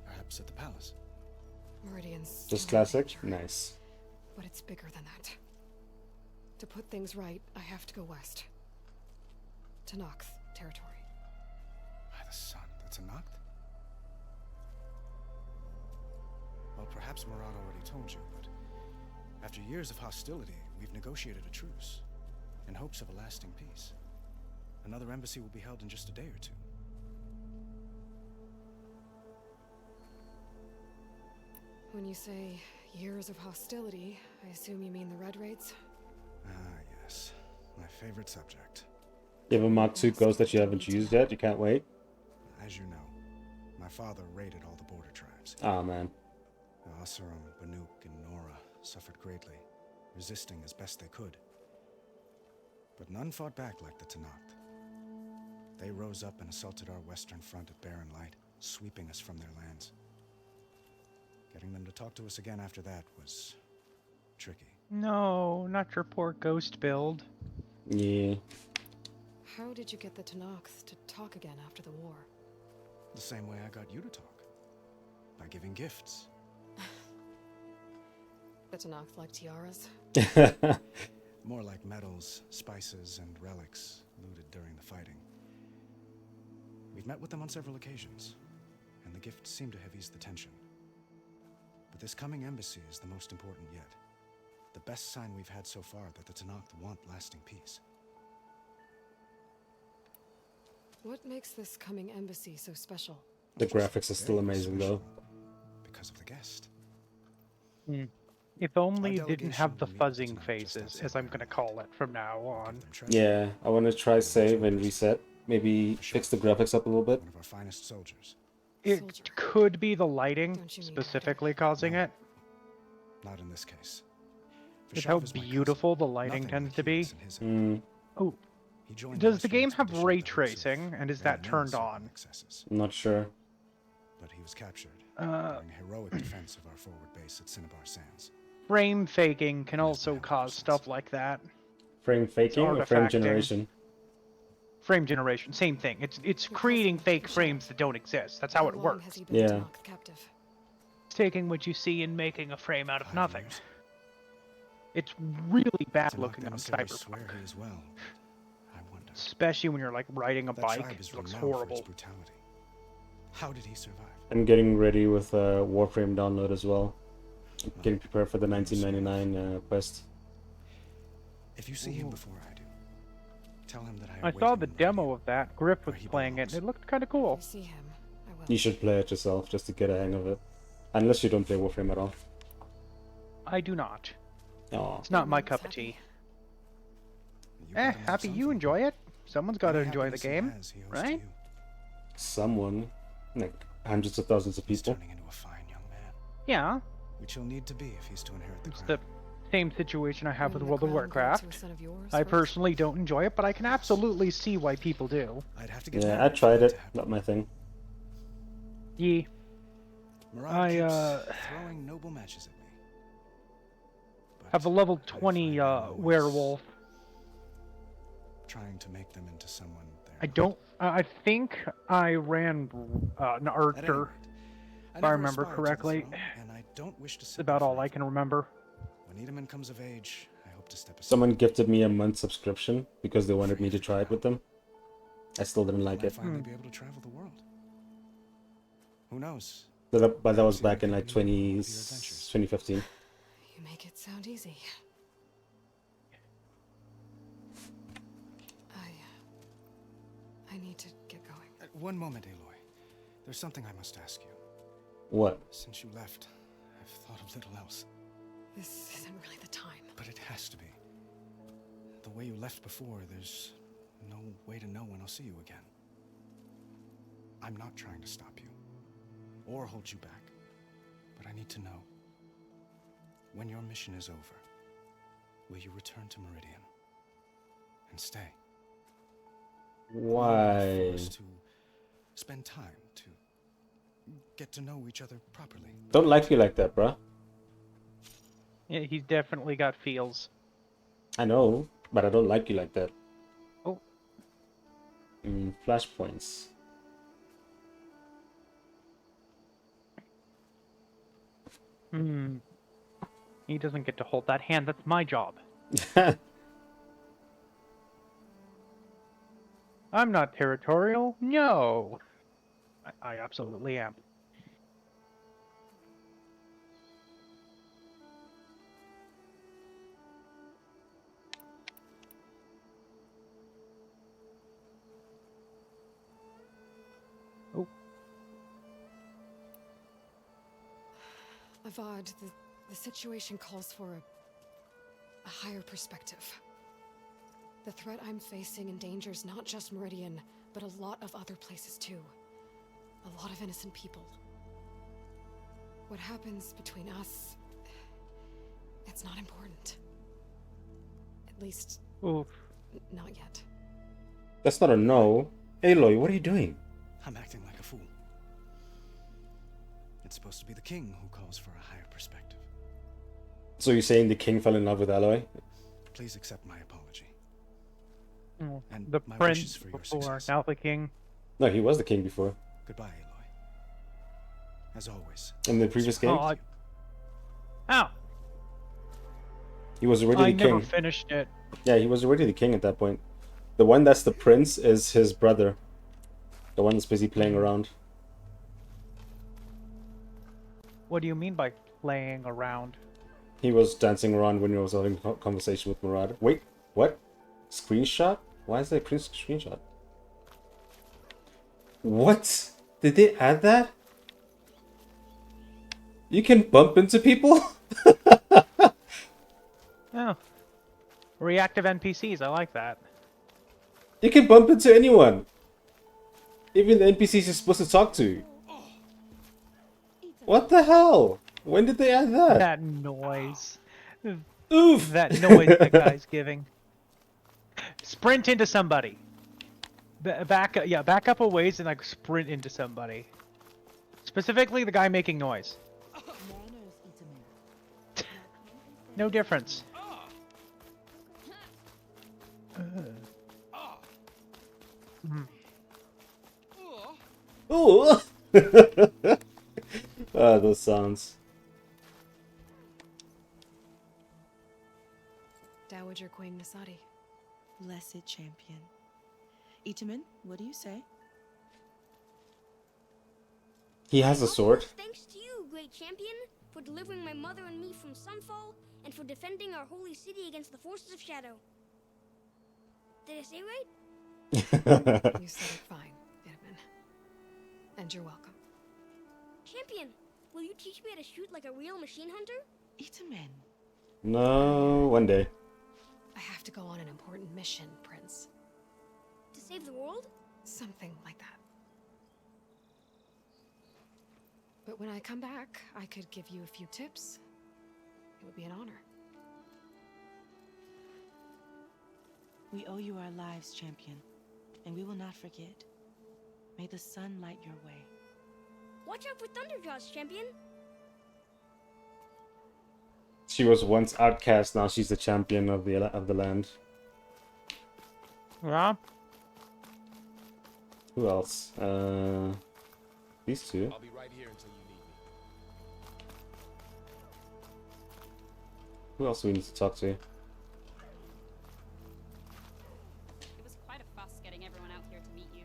Perhaps at the palace. Meridian's Just still in classic? danger, Nice. but it's bigger than that. To put things right, I have to go west. To Nox territory. By the sun, that's a Noct? Well, perhaps Murad already told you, but after years of hostility, we've negotiated a truce in hopes of a lasting peace. Another embassy will be held in just a day or two. When you say years of hostility, I assume you mean the Red Raids? Ah, yes. My favorite subject. You have a Mark II ghost that you haven't used yet? You can't wait? As you know, my father raided all the border tribes. Ah, man. Asuram, Banuk, and Nora suffered greatly, resisting as best they could. But none fought back like the Tenakth. They rose up and assaulted our western front at Barren Light, sweeping us from their lands. Getting them to talk to us again after that was tricky. No, not your poor ghost build. Yeah. How did you get the Tenakth to talk again after the war? The same way I got you to talk. By giving gifts. The Tenakth like tiaras? More like medals, spices, and relics looted during the fighting. We've met with them on several occasions, and the gifts seem to have eased the tension. But this coming embassy is the most important yet. The best sign we've had so far that the Tenakth want lasting peace. What makes this coming embassy so special? The graphics are still amazing though. Because of the guest. If only it didn't have the fuzzing faces, as I'm gonna call it from now on. Yeah, I want to try save and reset. Maybe fix the graphics up a little bit. One of our finest soldiers. It could be the lighting specifically causing it. Not in this case. With how beautiful the lighting tends to be. Oh, does the game have ray tracing, and is that turned on? I'm not sure. But he was captured during heroic defense of our forward base at Cinnabar Sands. Frame faking can also cause stuff like that. Frame faking or frame artifacting. generation? Frame generation, same thing. It's creating fake frames that don't exist. That's how it works. Yeah. It's taking what you see and making a frame out of nothing. It's really bad looking on Cyberpunk. especially when you're like riding a That bike. tribe is It looks renowned for its horrible. brutality. How did he survive? I'm getting ready with Warframe download as well. Getting prepared for the 1999 quest. If you see him before I do, tell him that I I await saw him the in demo of that. Griff was where he playing it, and it looked kind of cool. If I see him, I will. You should play it yourself just to get a hang of it. Unless you don't play Warframe at all. I do not. Oh. It's not my cup of tea. Happy you enjoy it. Someone's got to enjoy the game, right? Someone, like hundreds of thousands of people. Yeah. Which he'll need to be if he's to inherit the It's crown. the same situation I have with World of crown go to a Warcraft. son of yours I first? personally don't enjoy it, but I can absolutely see why people do. I'd have to get Yeah, I tried it. Not my thing. Yeah. Murad keeps throwing noble matches at me. Have a level 20 werewolf. Trying to make them into someone I don't. I think I ran an Archer, if I remember correctly. And I don't wish to It's about all I can remember. When Edaman comes of age, I hope to step aside. Someone gifted me a month subscription because they wanted me to try it with them. I still didn't like it. Finally be able to travel the world. Who knows? But that was back in like 2015. You make it sound easy. I need to get going. One moment, Aloy. There's something I must ask you. What? Since you left, I've thought of little else. This isn't really the time. But it has to be. The way you left before, there's no way to know when I'll see you again. I'm not trying to stop you, or hold you back, but I need to know. When your mission is over, will you return to Meridian and stay? Why? For us to spend time to get to know each other properly. Don't like you like that, bruh. Yeah, he's definitely got feels. I know, but I don't like you like that. Oh. Flashpoints. He doesn't get to hold that hand. That's my job. I'm not territorial. No. I absolutely am. Oh. Avad, the situation calls for a higher perspective. The threat I'm facing endangers not just Meridian, but a lot of other places too. A lot of innocent people. What happens between us, it's not important. At least, Oof. not yet. That's not a no. Aloy, what are you doing? I'm acting like a fool. It's supposed to be the king who calls for a higher perspective. So you're saying the king fell in love with Aloy? Please accept my apology. And the my prince wishes for your before, success. now the king. No, he was the king before. Goodbye, Aloy. As always. In the previous game? Ow! He was already I the king. never finished it. Yeah, he was already the king at that point. The one that's the prince is his brother. The one that's busy playing around. What do you mean by playing around? He was dancing around when he was having a conversation with Murad. Wait, what? Screenshot? Why is there a screenshot? What? Did they add that? You can bump into people? Oh. Reactive NPCs, I like that. You can bump into anyone. Even the NPCs you're supposed to talk to. What the hell? When did they add that? That noise. Oof! That noise that guy's giving. Sprint into somebody. Back up a ways and like sprint into somebody. Specifically the guy making noise. No difference. Ooh! Those sounds. Dowager Queen Nasadi. Blessed champion. Itaman, what do you say? He has a sword. Thanks to you, great champion, for delivering my mother and me from Sunfall, and for defending our holy city against the forces of Shadow. Did I say right? You said it fine, Itaman. And you're welcome. Champion, will you teach me how to shoot like a real machine hunter? Itaman. No, one day. I have to go on an important mission, Prince. To save the world? Something like that. But when I come back, I could give you a few tips. It would be an honor. We owe you our lives, champion, and we will not forget. May the sun light your way. Watch out for Thunderjaws, champion. She was once outcast, now she's the champion of the land. Yeah. Who else? These two. I'll be right here until you need me. Who else do we need to talk to? It was quite a fuss getting everyone out here to meet you.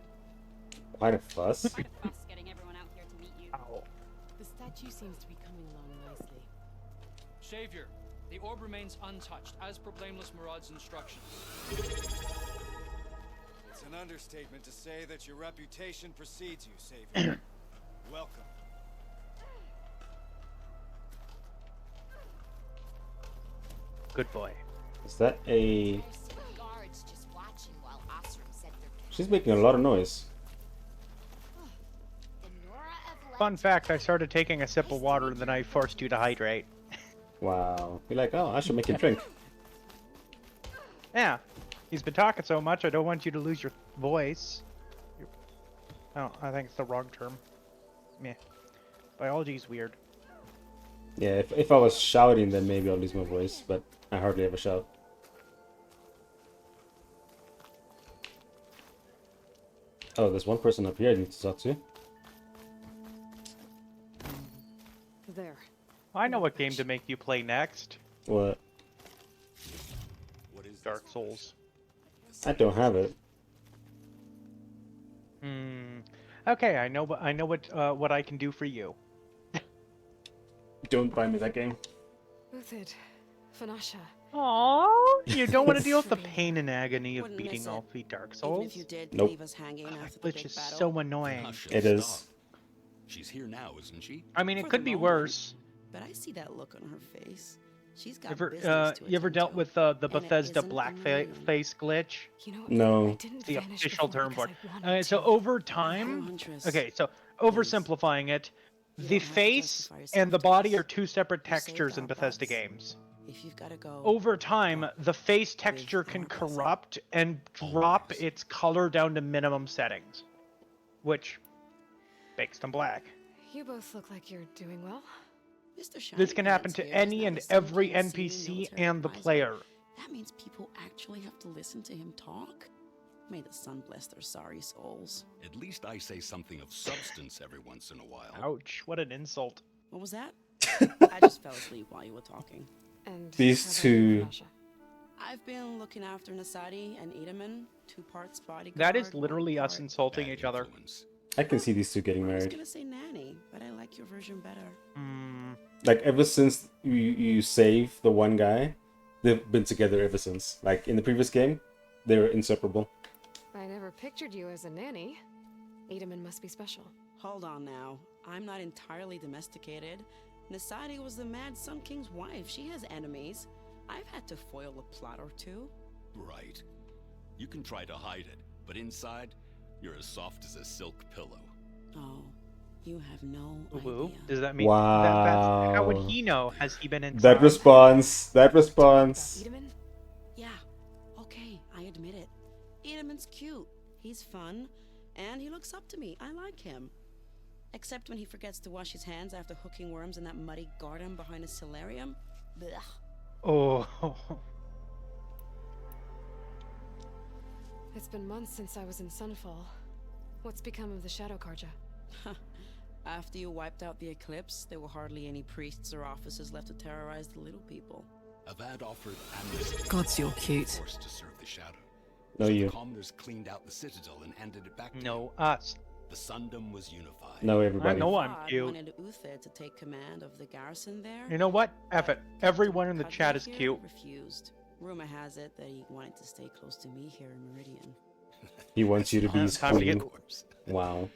Quite a fuss. Quite a fuss getting everyone out here to meet you. Ow. The statue seems to be coming along nicely. Savior, the orb remains untouched, as per Blameless Murad's instructions. It's an understatement to say that your reputation precedes you, Savior. Welcome. Good boy. Is that a... She's making a lot of noise. Fun fact, I started taking a sip of water and then I forced you to hydrate. Wow. You're like, oh, I should make a drink. Yeah. He's been talking so much, I don't want you to lose your voice. Oh, I think it's the wrong term. Meh. Biology's weird. Yeah, if I was shouting, then maybe I'll lose my voice, but I hardly ever shout. Oh, there's one person up here I need to talk to. There. I know what game to make you play next. What? Dark Souls. I don't have it. Okay, I know what I can do for you. Don't buy me that game. Uthid, Fanasha. Aww, you don't want to deal with the pain and agony of beating all 3 Dark Souls? Even if you did Nope. leave us hanging after the Which big is battle. so annoying. It is. She's here now, isn't she? I mean, it For could the be moment, worse. But I see that look on her face. She's got Ever, business to you ever attend dealt to. with the And it Bethesda isn't blackface glitch? You know, No. I didn't The vanish official before term for because it. I wanted So to. over time, Huntress, okay, so oversimplifying it, You the don't have to face justify yourself and the to body us. are 2 separate You saved textures in our Bethesda butts. games. If you've got to go, Over time, the face texture can corrupt and drop its color down to minimum settings, which makes them black. You both look like you're doing well. Mr. This can happen to any and every NPC and the player. That means people actually have to listen to him talk? May the sun bless their sorry souls. At least I say something of substance every once in a while. Ouch, what an insult. What was that? I just fell asleep while you were talking. And These how about two- Fanasha? I've been looking after Nasadi and Edaman, 2 parts bodyguard. That is 1 literally us part- insulting each other. I can see these two getting I was married. gonna say nanny, but I like your version better. Like, ever since you save the one guy, they've been together ever since. Like, in the previous game, they were inseparable. I never pictured you as a nanny. Edaman must be special. Hold on now. I'm not entirely domesticated. Nasadi was the Mad Sun King's wife. She has enemies. I've had to foil a plot or 2. Right. You can try to hide it, but inside, you're as soft as a silk pillow. Oh, you have no Woo? idea. Does that mean how would Wow. he know? Has he been inside? That response. That response. Edaman? Yeah, okay, I admit it. Edaman's cute. He's fun, and he looks up to me. I like him. Except when he forgets to wash his hands after hooking worms in that muddy garden behind a solarium. Blech. Oh. It's been months since I was in Sunfall. What's become of the Shadow Karja? After you wiped out the eclipse, there were hardly any priests or officers left to terrorize the little people. Avad offered amnesty. Gods, you're cute. Forced to serve the shadow. No, The you. commoners cleaned out the citadel and handed it back to No, you. us. The Sundom was unified. No, everybody. I know I'm Thought cute. wanted Uther to take command of the garrison there. You know what? F it. Everyone in the Cudley chat is here cute. refused. Rumor has it that he wanted to stay close to me here in Meridian. He wants you to be his Time to queen. get- Wow.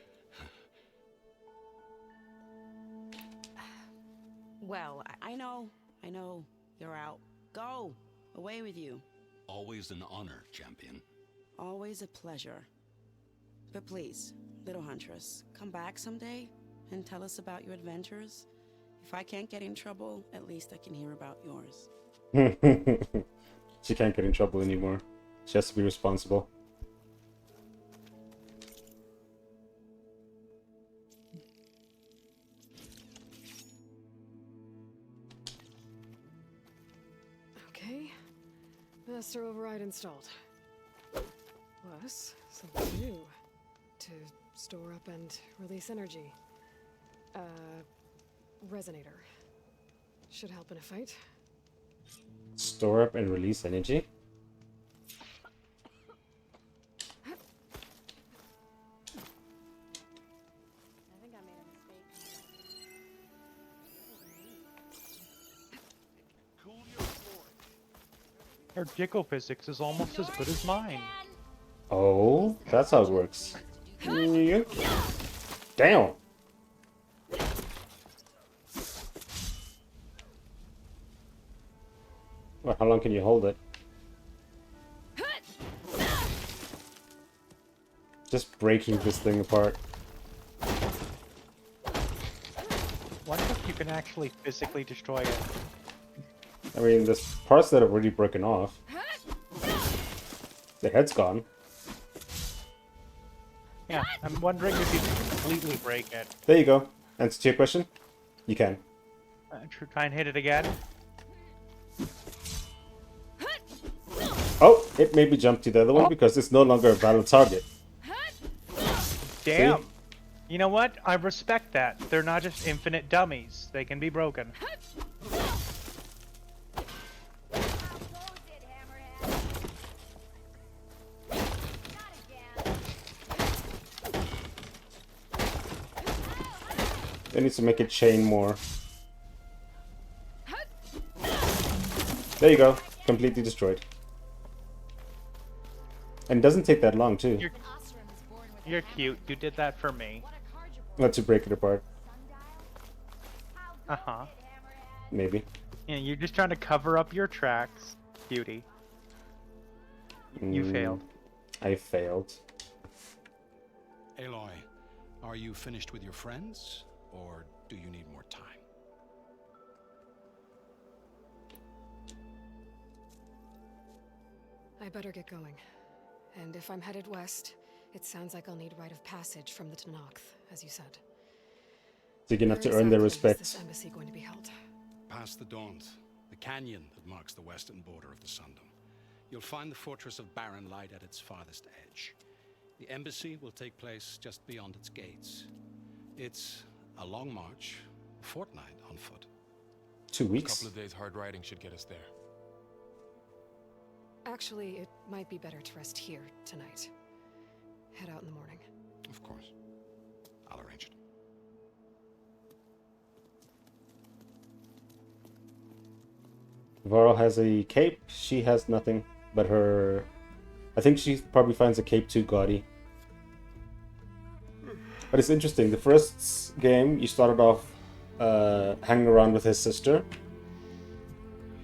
Well, I know. You're out. Go. Away with you. Always an honor, champion. Always a pleasure. But please, little huntress, come back someday and tell us about your adventures. If I can't get in trouble, at least I can hear about yours. She can't get in trouble anymore. She has to be responsible. Okay. Master override installed. Plus, something new. To store up and release energy. Resonator. Should help in a fight. Store up and release energy? I think I made a mistake. Her Physics is almost as good as mine. Oh, that's how it works. Yeah. Damn. Well, how long can you hold it? Just breaking this thing apart. Wonder if you can actually physically destroy it. I mean, there's parts that have already broken off. The head's gone. Yeah, I'm wondering if you can completely break it. There you go. Answer to your question? You can. Try and hit it again. Oh, it made me jump to the other one because it's no longer a valid target. Damn. See? You know what? I respect that. They're not just infinite dummies. They can be broken. They need to make it chain more. There you go. Completely destroyed. And it doesn't take that long, too. You're cute. You did that for me. Let you break it apart. Uh-huh. Maybe. Yeah, you're just trying to cover up your tracks, cutie. You failed. I failed. Aloy, are you finished with your friends, or do you need more time? I better get going. And if I'm headed west, it sounds like I'll need rite of passage from the Tenakth, as you said. So you're gonna have to Where earn their exactly is respect. this embassy going to be held? Past the Daunt, the canyon that marks the western border of the Sundom, you'll find the fortress of Barren Light at its farthest edge. The embassy will take place just beyond its gates. It's a long march, a fortnight on foot. 2 A weeks? couple of days hard riding should get us there. Actually, it might be better to rest here tonight. Head out in the morning. Of course. I'll arrange it. Varl has a cape. She has nothing. But her... I think she probably finds a cape too gaudy. But it's interesting. The first game, you started off hanging around with his sister.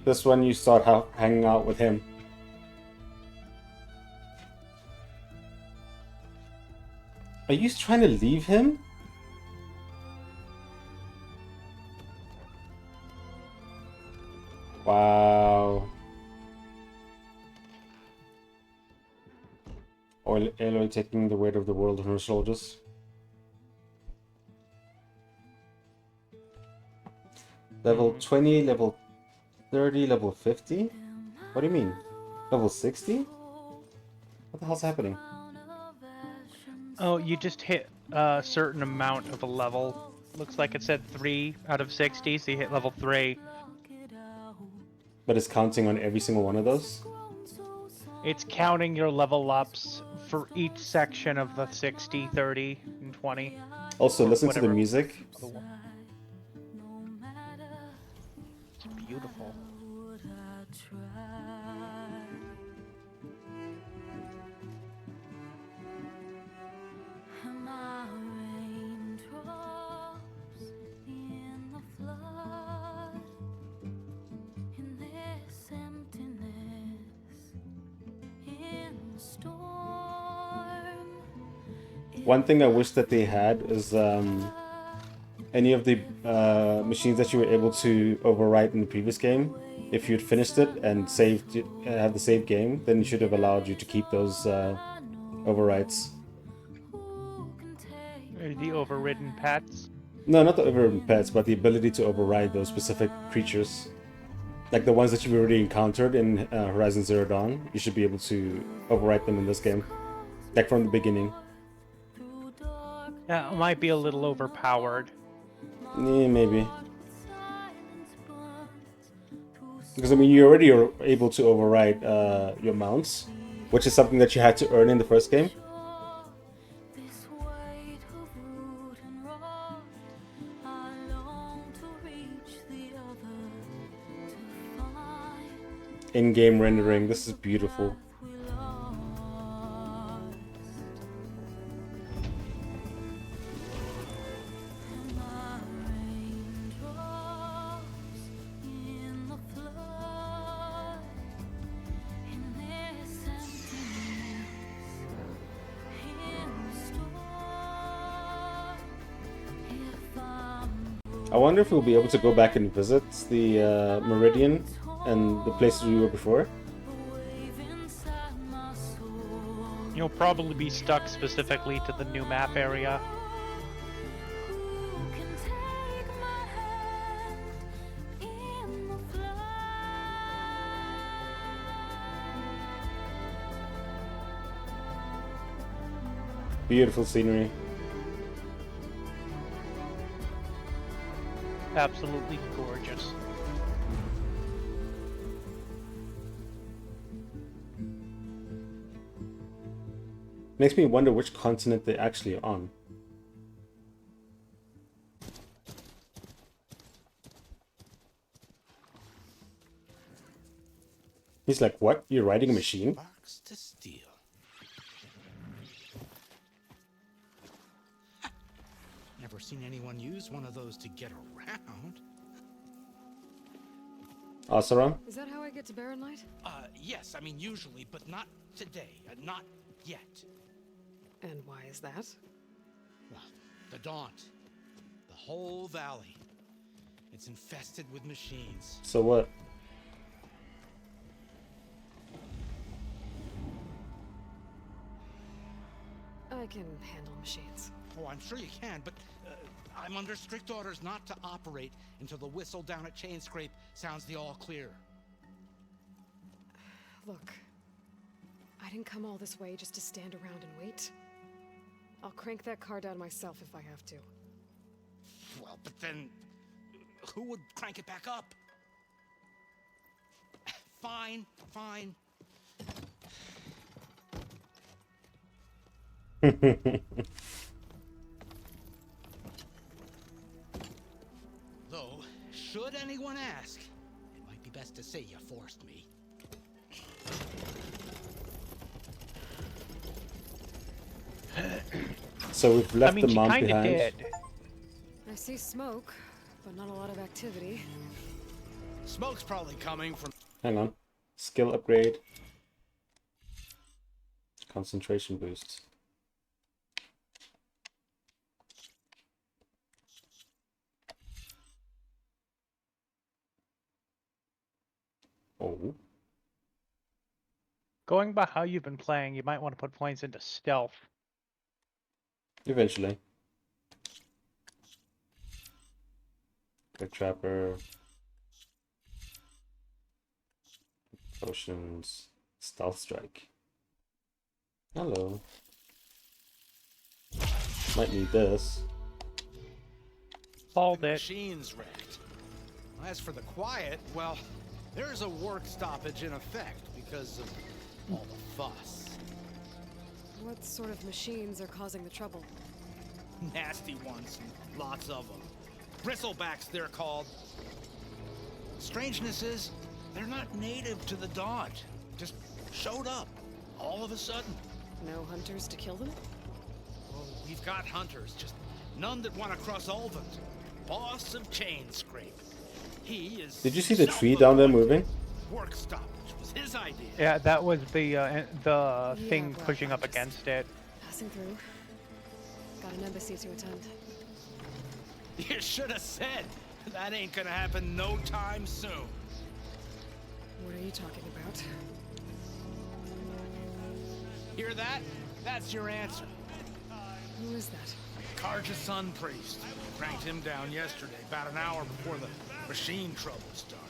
This one, you start hanging out with him. Are you trying to leave him? Wow. Aloy taking the weight of the world on her shoulders. Level 20, level 30, level 50? What do you mean? Level 60? What the hell's happening? Oh, you just hit a certain amount of a level. Looks like it said 3 out of 60, so you hit level 3. But it's counting on every single one of those? It's counting your level ups for each section of the 60, 30, and 20. Also, or listen to the whatever. music. It's beautiful. One thing I wish that they had is any of the machines that you were able to overwrite in the previous game. If you'd finished it and saved it, have the save game, then it should have allowed you to keep those overwrites. The overridden pets. No, not the overridden pets, but the ability to override those specific creatures. Like the ones that you've already encountered in Horizon Zero Dawn, you should be able to overwrite them in this game. Like from the beginning. That might be a little overpowered. Yeah, maybe. Because, I mean, you already are able to override your mounts, which is something that you had to earn in the first game. In-game rendering, this is beautiful. I wonder if we'll be able to go back and visit the Meridian and the places we were before. You'll probably be stuck specifically to the new map area. Beautiful scenery. Absolutely gorgeous. Makes me wonder which continent they're actually on. He's like, what? You're riding a machine? Sparks to steel. Never seen anyone use one of those to get around. Asaram? Is that how I get to Barren Light? Yes, I mean usually, but not today. Not yet. And why is that? Well, the Daunt. The whole valley. It's infested with machines. So what? I can handle machines. Oh, I'm sure you can, but I'm under strict orders not to operate until the whistle down at Chainscrape sounds the all clear. Look, I didn't come all this way just to stand around and wait. I'll crank that car down myself if I have to. Well, but then who would crank it back up? Fine, fine. Though, should anyone ask, it might be best to say you forced me. So we've left the mount behind. Did. I see smoke, but not a lot of activity. Smoke's probably coming from... Hang on. Skill upgrade. Concentration boost. Oh. Going by how you've been playing, you might want to put points into stealth. Eventually. Good Trapper. Potions. Stealth Strike. Hello. Might need this. Balled it. Machine's wrecked. As for the quiet, well, there's a work stoppage in effect because of All the fuss. What sort of machines are causing the trouble? Nasty ones, lots of them. Bristlebacks, they're called. Strangeness is, they're not native to the Dodge. Just showed up, all of a sudden. No hunters to kill them? Oh, we've got hunters, just none that want to cross Ulvund. Boss of Chainscrape. He is. Did you see the tree down there moving? Work stoppage was his idea. Yeah, that was the thing well, pushing up against it. Passing through. Got an embassy to attend. You should have said. That ain't gonna happen no time soon. What are you talking about? Hear that? That's your answer. Who is that? Karja Sun Priest. Cranked him down yesterday, about an hour before the machine trouble started.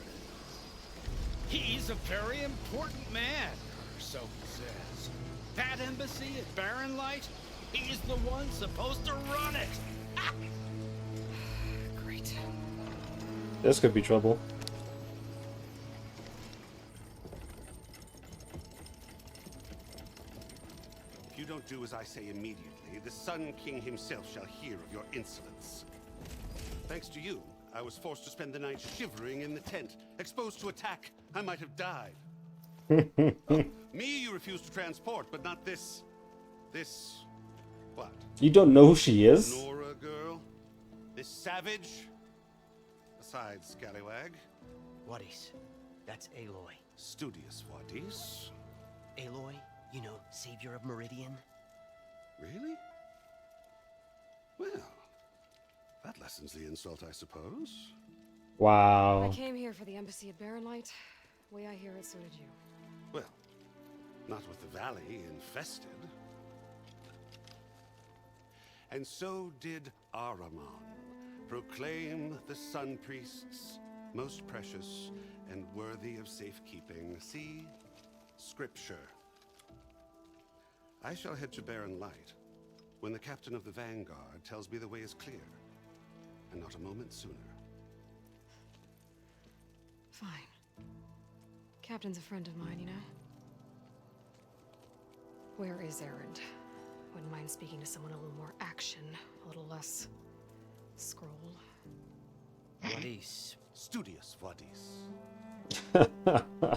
He's a very important man, or so he says. That embassy at Barren Light, he's the one supposed to run it. Great. This could be trouble. If you don't do as I say immediately, the Sun King himself shall hear of your insolence. Thanks to you, I was forced to spend the night shivering in the tent. Exposed to attack, I might have died. Me you refuse to transport, but not this... what? You don't know who she is? Nora girl? This savage? Besides, scallywag. Wadis. That's Aloy. Studious Wadis. Aloy, you know, savior of Meridian. Really? Well, that lessens the insult, I suppose. Wow. I came here for the embassy at Barren Light. Way I hear it, so did you. Well, not with the valley infested. And so did Ahriman, proclaim the Sun Priests most precious and worthy of safekeeping. See, Scripture. I shall head to Barren Light when the captain of the Vanguard tells me the way is clear, and not a moment sooner. Fine. Captain's a friend of mine, you know? Where is Erend? Wouldn't mind speaking to someone a little more action, a little less scroll. Wadis. Studious Wadis.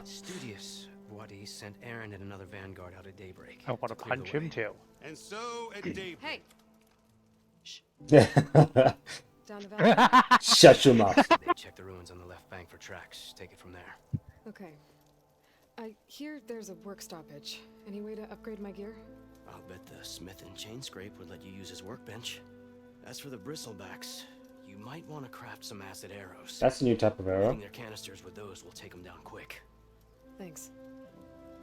Studious Wadis sent Aaron and another vanguard out at daybreak. I want to punch him too. And so at daybreak. Hey! Down the valley? Shut your mouth. They check the ruins on the left bank for tracks. Take it from there. Okay. I hear there's a work stoppage. Any way to upgrade my gear? I'll bet the smith in Chainscrape would let you use his workbench. As for the bristlebacks, you might want to craft some acid arrows. That's a new type of arrow. Hitting their canisters with those will take them down quick. Thanks.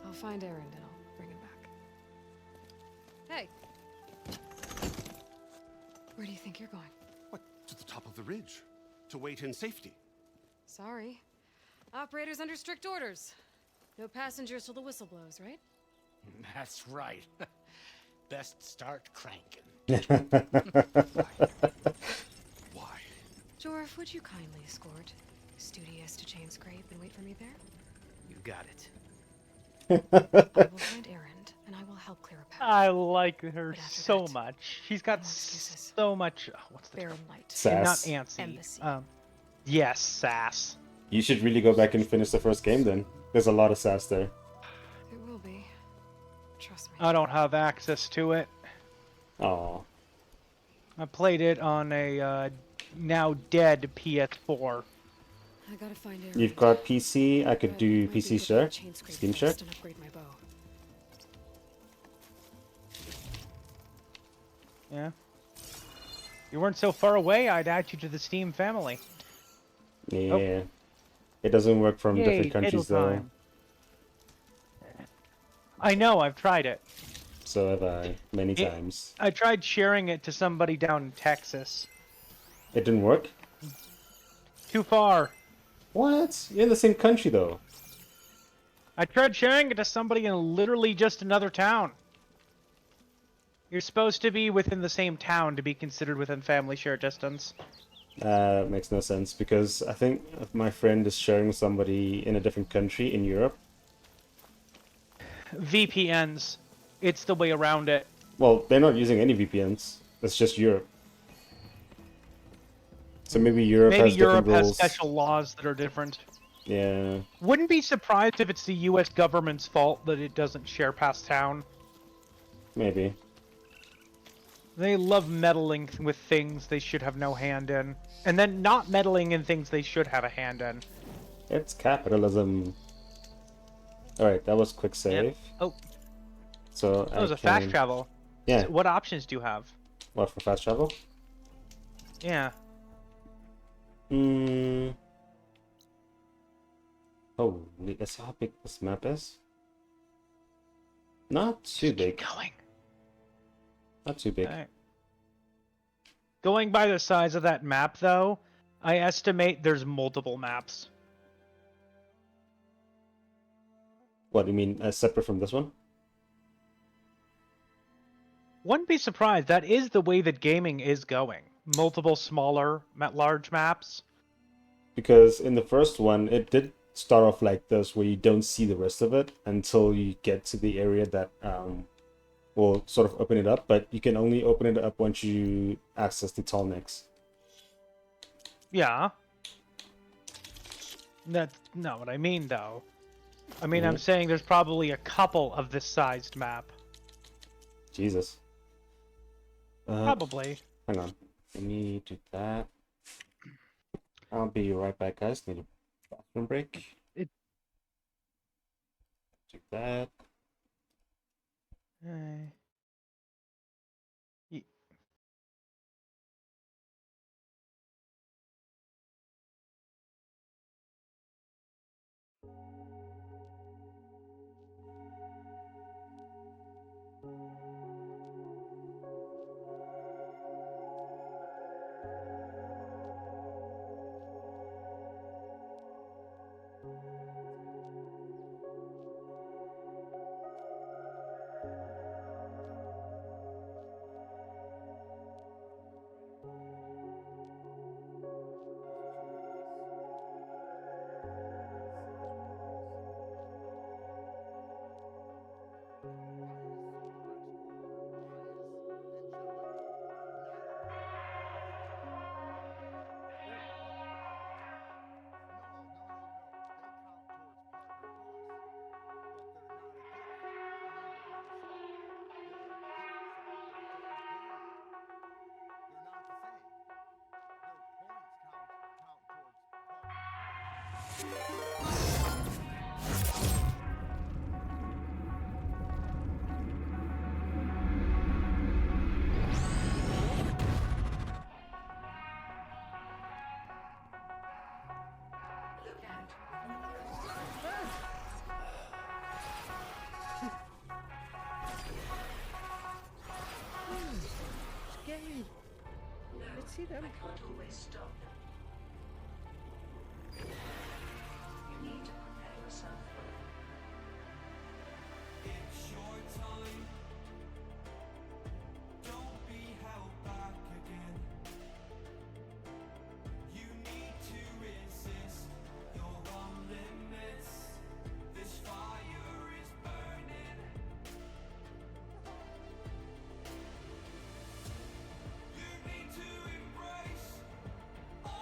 I'll find Erend and I'll bring him back. Hey! Where do you think you're going? What? To the top of the ridge. To wait in safety. Sorry. Operators under strict orders. No passengers till the whistle blows, right? That's right. Best start cranking. Why? Jorf, would you kindly escort Studious to Chainscrape and wait for me there? You got it. I will find Erend, and I will help clear a path. I like her so much. She's got so much. Oh, what's the Barren Light. Sass. Not antsy. Embassy. Yes, sass. You should really go back and finish the first game then. There's a lot of sass there. It will be. Trust me. I don't have access to it. Oh. I played it on a now dead PS4. I gotta find Erend. You've got PC. I could do PC share. Steam share. And upgrade my bow. Yeah. You weren't so far away, I'd add you to the Steam family. Yeah. Oh. It doesn't work from Yay, different countries though. time. I know, I've tried it. So have I, many times. I tried sharing it to somebody down in Texas. It didn't work? Too far. What? You're in the same country though. I tried sharing it to somebody in literally just another town. You're supposed to be within the same town to be considered within family share distance. Makes no sense because I think my friend is sharing with somebody in a different country in Europe. VPNs. It's the way around it. Well, they're not using any VPNs. It's just Europe. So maybe Europe Maybe has Europe different has rules. special laws that are different. Yeah. Wouldn't be surprised if it's the U.S. government's fault that it doesn't share past town. Maybe. They love meddling with things they should have no hand in. And then not meddling in things they should have a hand in. It's capitalism. Alright, that was quick save. Yep. Oh. So That was a fast travel. Yeah. So what options do you have? What, for fast travel? Yeah. Oh, let's see how big this map is. Not too big. Keep going. Not too big. Right. Going by the size of that map, though, I estimate there's multiple maps. What do you mean, separate from this one? Wouldn't be surprised. That is the way that gaming is going. Multiple smaller, large maps. Because in the first one, it did start off like this, where you don't see the rest of it until you get to the area that will sort of open it up, but you can only open it up once you access the tall necks. Yeah. That's not what I mean, though. I mean, I'm saying there's probably a couple of this sized map. Jesus. Probably. Hang on. Let me do that. I'll be right back, guys. Need a bathroom break. Do that. Scary. Let's see them. I can't always stop. You need to prepare yourself. It's your time. Don't be held back again. You need to resist. You're on limits. This fire is burning. You need to embrace all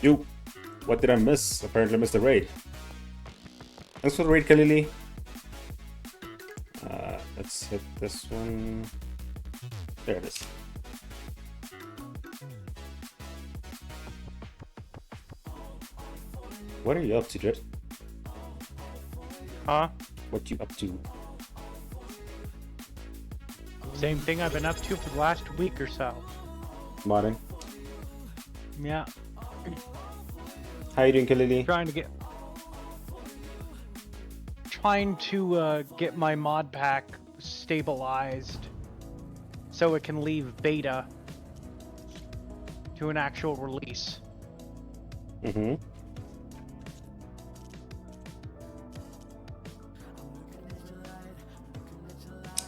Yo, what did I miss? Apparently I missed the raid. Thanks for the raid, Kalili. Let's hit this one. There it is. What are you up to, Jet? Huh? What you up to? Same thing I've been up to for the last week or so. Modding. Yeah. How you doing, Kalili? Trying to get my mod pack stabilized so it can leave beta to an actual release. Mm-hmm.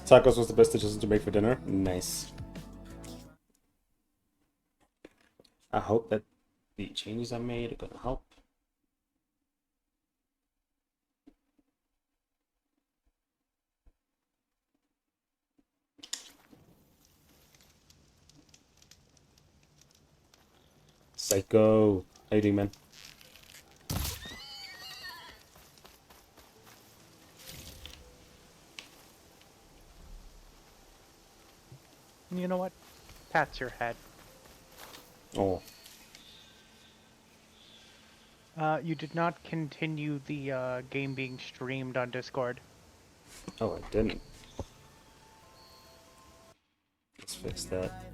Tacos was the best decision to make for dinner. Nice. I hope that the changes I made are gonna help. Psycho. How you doing, man? You know what? Pats your head. Oh. You did not continue the game being streamed on Discord. Oh, I didn't. Let's fix that.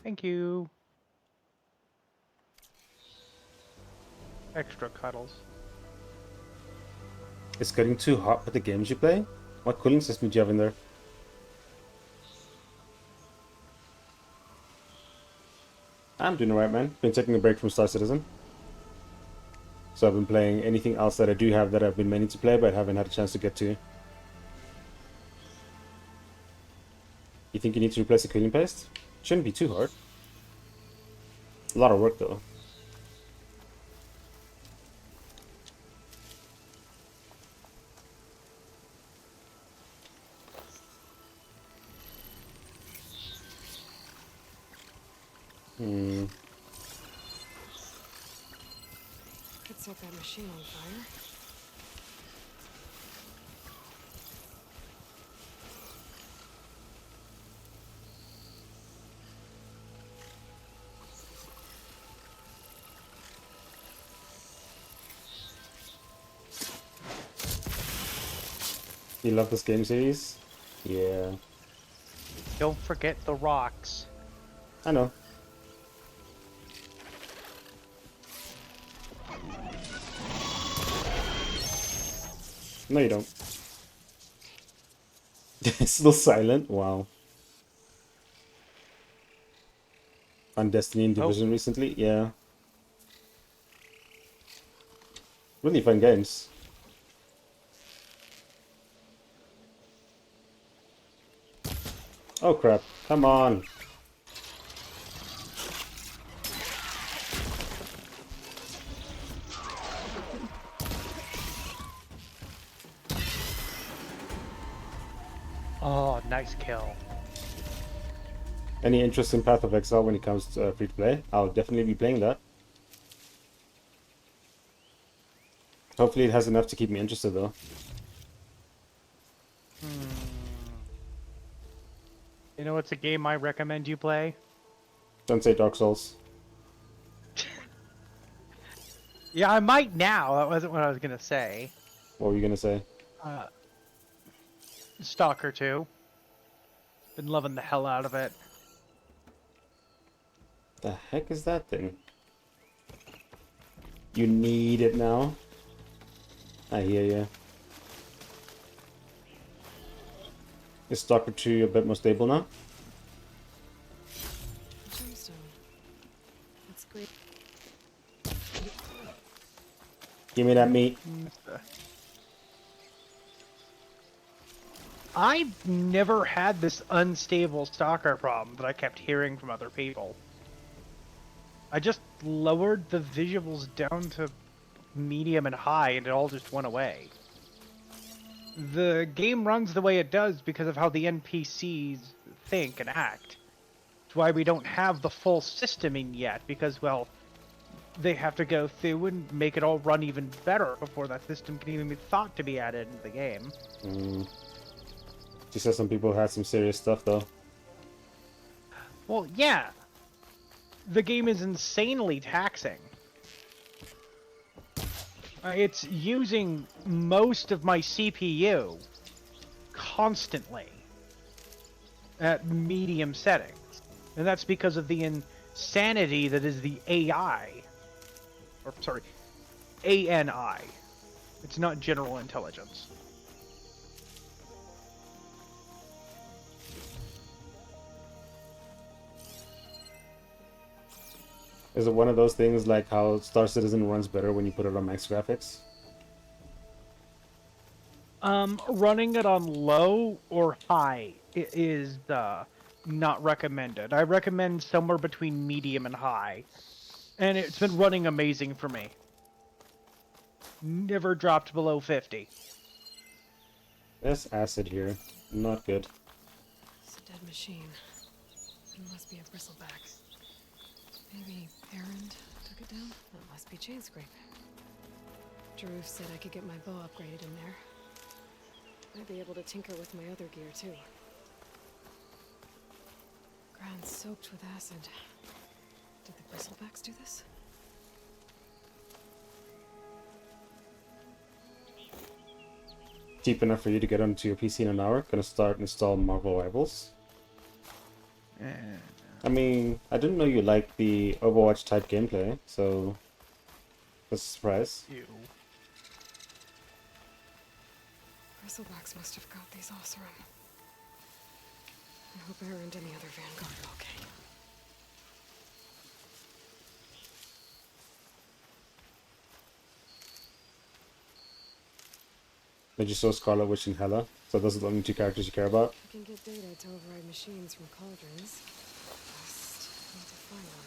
Thank you. Extra cuddles. It's getting too hot with the games you play? What cooling system do you have in there? I'm doing alright, man. Been taking a break from Star Citizen. So I've been playing anything else that I do have that I've been meaning to play, but haven't had a chance to get to. You think you need to replace the cooling paste? Shouldn't be too hard. A lot of work, though. Could set that machine on fire. You love this game series? Yeah. Don't forget the rocks. I know. No, you don't. It's still silent? Wow. On Destiny and Division recently? Yeah. Really fun games. Oh crap. Come on. Oh, nice kill. Any interest in Path of Exile when it comes to free to play? I'll definitely be playing that. Hopefully it has enough to keep me interested though. You know what's a game I recommend you play? Don't say Dark Souls. Yeah, I might now. That wasn't what I was gonna say. What were you gonna say? Stalker 2. Been loving the hell out of it. The heck is that thing? You need it now? I hear you. Is Stalker 2 a bit more stable now? Gemstone. That's great. Give me that meat. I've never had this unstable stalker problem that I kept hearing from other people. I just lowered the visuals down to medium and high and it all just went away. The game runs the way it does because of how the NPCs think and act. It's why we don't have the full system in yet, because, well, they have to go through and make it all run even better before that system can even be thought to be added into the game. She said some people had some serious stuff, though. Well, yeah. The game is insanely taxing. It's using most of my CPU constantly at medium settings. And that's because of the insanity that is the AI. Or, sorry, ANI. It's not general intelligence. Is it one of those things like how Star Citizen runs better when you put it on max graphics? Running it on low or high is not recommended. I recommend somewhere between medium and high. And it's been running amazing for me. Never dropped below 50. There's acid here. Not good. It's a dead machine. It must be a bristleback. Maybe Errand took it down? That must be chain scrape. Drew said I could get my bow upgraded in there. Might be able to tinker with my other gear too. Ground soaked with acid. Did the bristlebacks do this? Cheap enough for you to get onto your PC in an hour. Gonna start and install Marvel Rivals. I mean, I didn't know you liked the Overwatch type gameplay, so that's a surprise. Ew. Bristlebacks must have got these Oseram. I hope Errand and the other Vanguard are okay. Did you saw Scarlet Witch and Hela? So those are the only two characters you care about? I can get data to override machines from cauldrons. Just need to find one.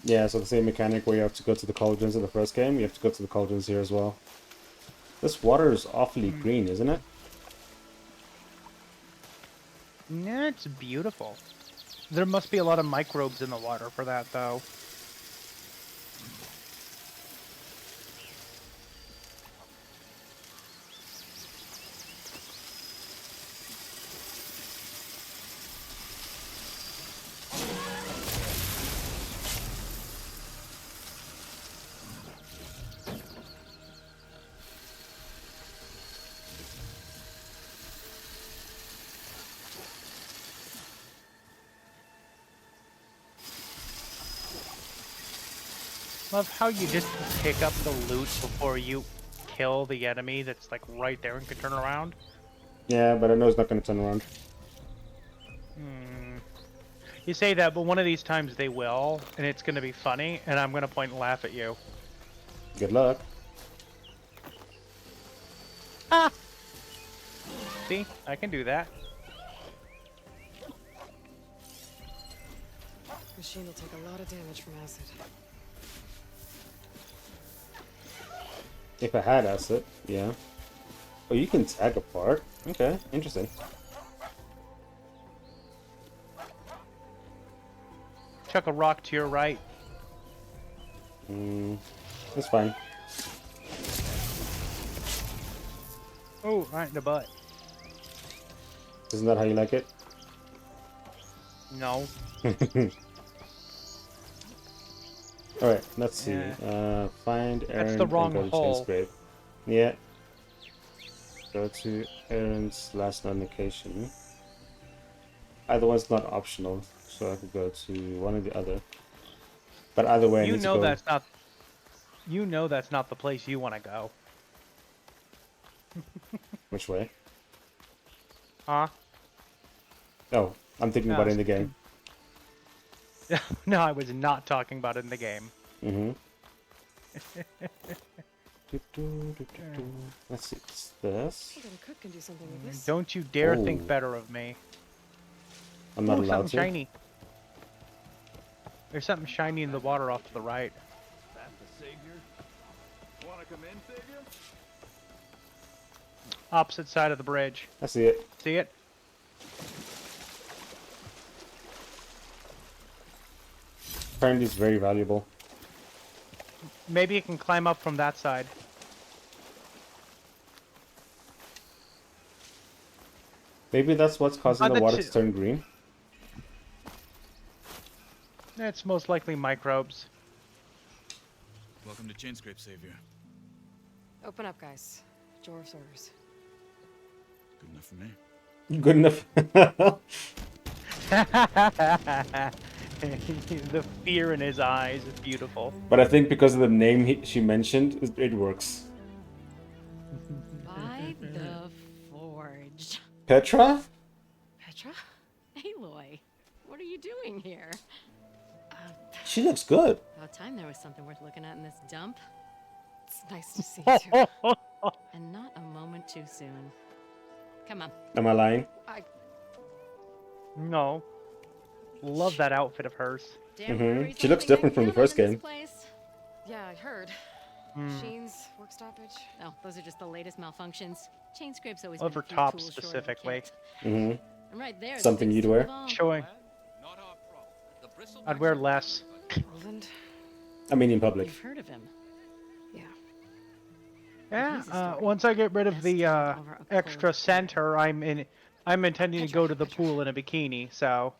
Yeah, so the same mechanic where you have to go to the cauldrons in the first game, you have to go to the cauldrons here as well. This water is awfully green, isn't it? Yeah, it's beautiful. There must be a lot of microbes in the water for that, though. Love how you just pick up the loot before you kill the enemy that's like right there and can turn around. Yeah, but I know it's not going to turn around. You say that, but one of these times they will, and it's going to be funny, and I'm going to point and laugh at you. Good luck. Ah! See? I can do that. Machine will take a lot of damage from acid. If I had acid, yeah. Oh, you can tag apart. Okay, interesting. Chuck a rock to your right. That's fine. Oh, right in the butt. Isn't that how you like it? No. Alright, let's see. Yeah. Find Aaron. That's the wrong and go to hole. Chain Scrape. Yeah. Go to Aaron's last known location. Either one's not optional, so I could go to one or the other. But either way, I You need know to go. that's not. You know that's not the place you want to go. Which way? Huh? Oh, I'm thinking about it in the game. No, I was not talking about it in the game. Mm-hmm. Let's see. It's this. I bet a cook can do something with this. Don't you dare Oh. think better of me. I'm not Ooh, allowed something to. shiny. There's something shiny in the water off to the right. That the savior? Wanna come in, savior? Opposite side of the bridge. I see it. See it? Apparently it's very valuable. Maybe it can climb up from that side. Maybe that's what's causing the that's water it. to turn green. It's most likely microbes. Welcome to Chainscrape, Savior. Open up, guys. Jorv's orders. Good enough for me. Good enough. The fear in his eyes is beautiful. But I think because of the name she mentioned, it works. By the forge. Petra? Petra? Aloy, what are you doing here? She looks good. About time there was something worth looking at in this dump. It's nice to see you too. And not a moment too soon. Come on. Am I lying? No. Love that outfit of hers. Mm-hmm. She looks different from the first game. Yeah, I heard. Hmm. Machines, work stoppage. Oh, those are just the latest malfunctions. Chainscrape's always Love been her a few top tools short of a specifically. kit. Mm-hmm. And right there, the Something big you'd seal wear? of all. Showing. I'd wear less. Roland? I mean, in public. You've heard of him. Yeah. Once I get rid of the extra center, I'm intending to go to the pool in a bikini. So.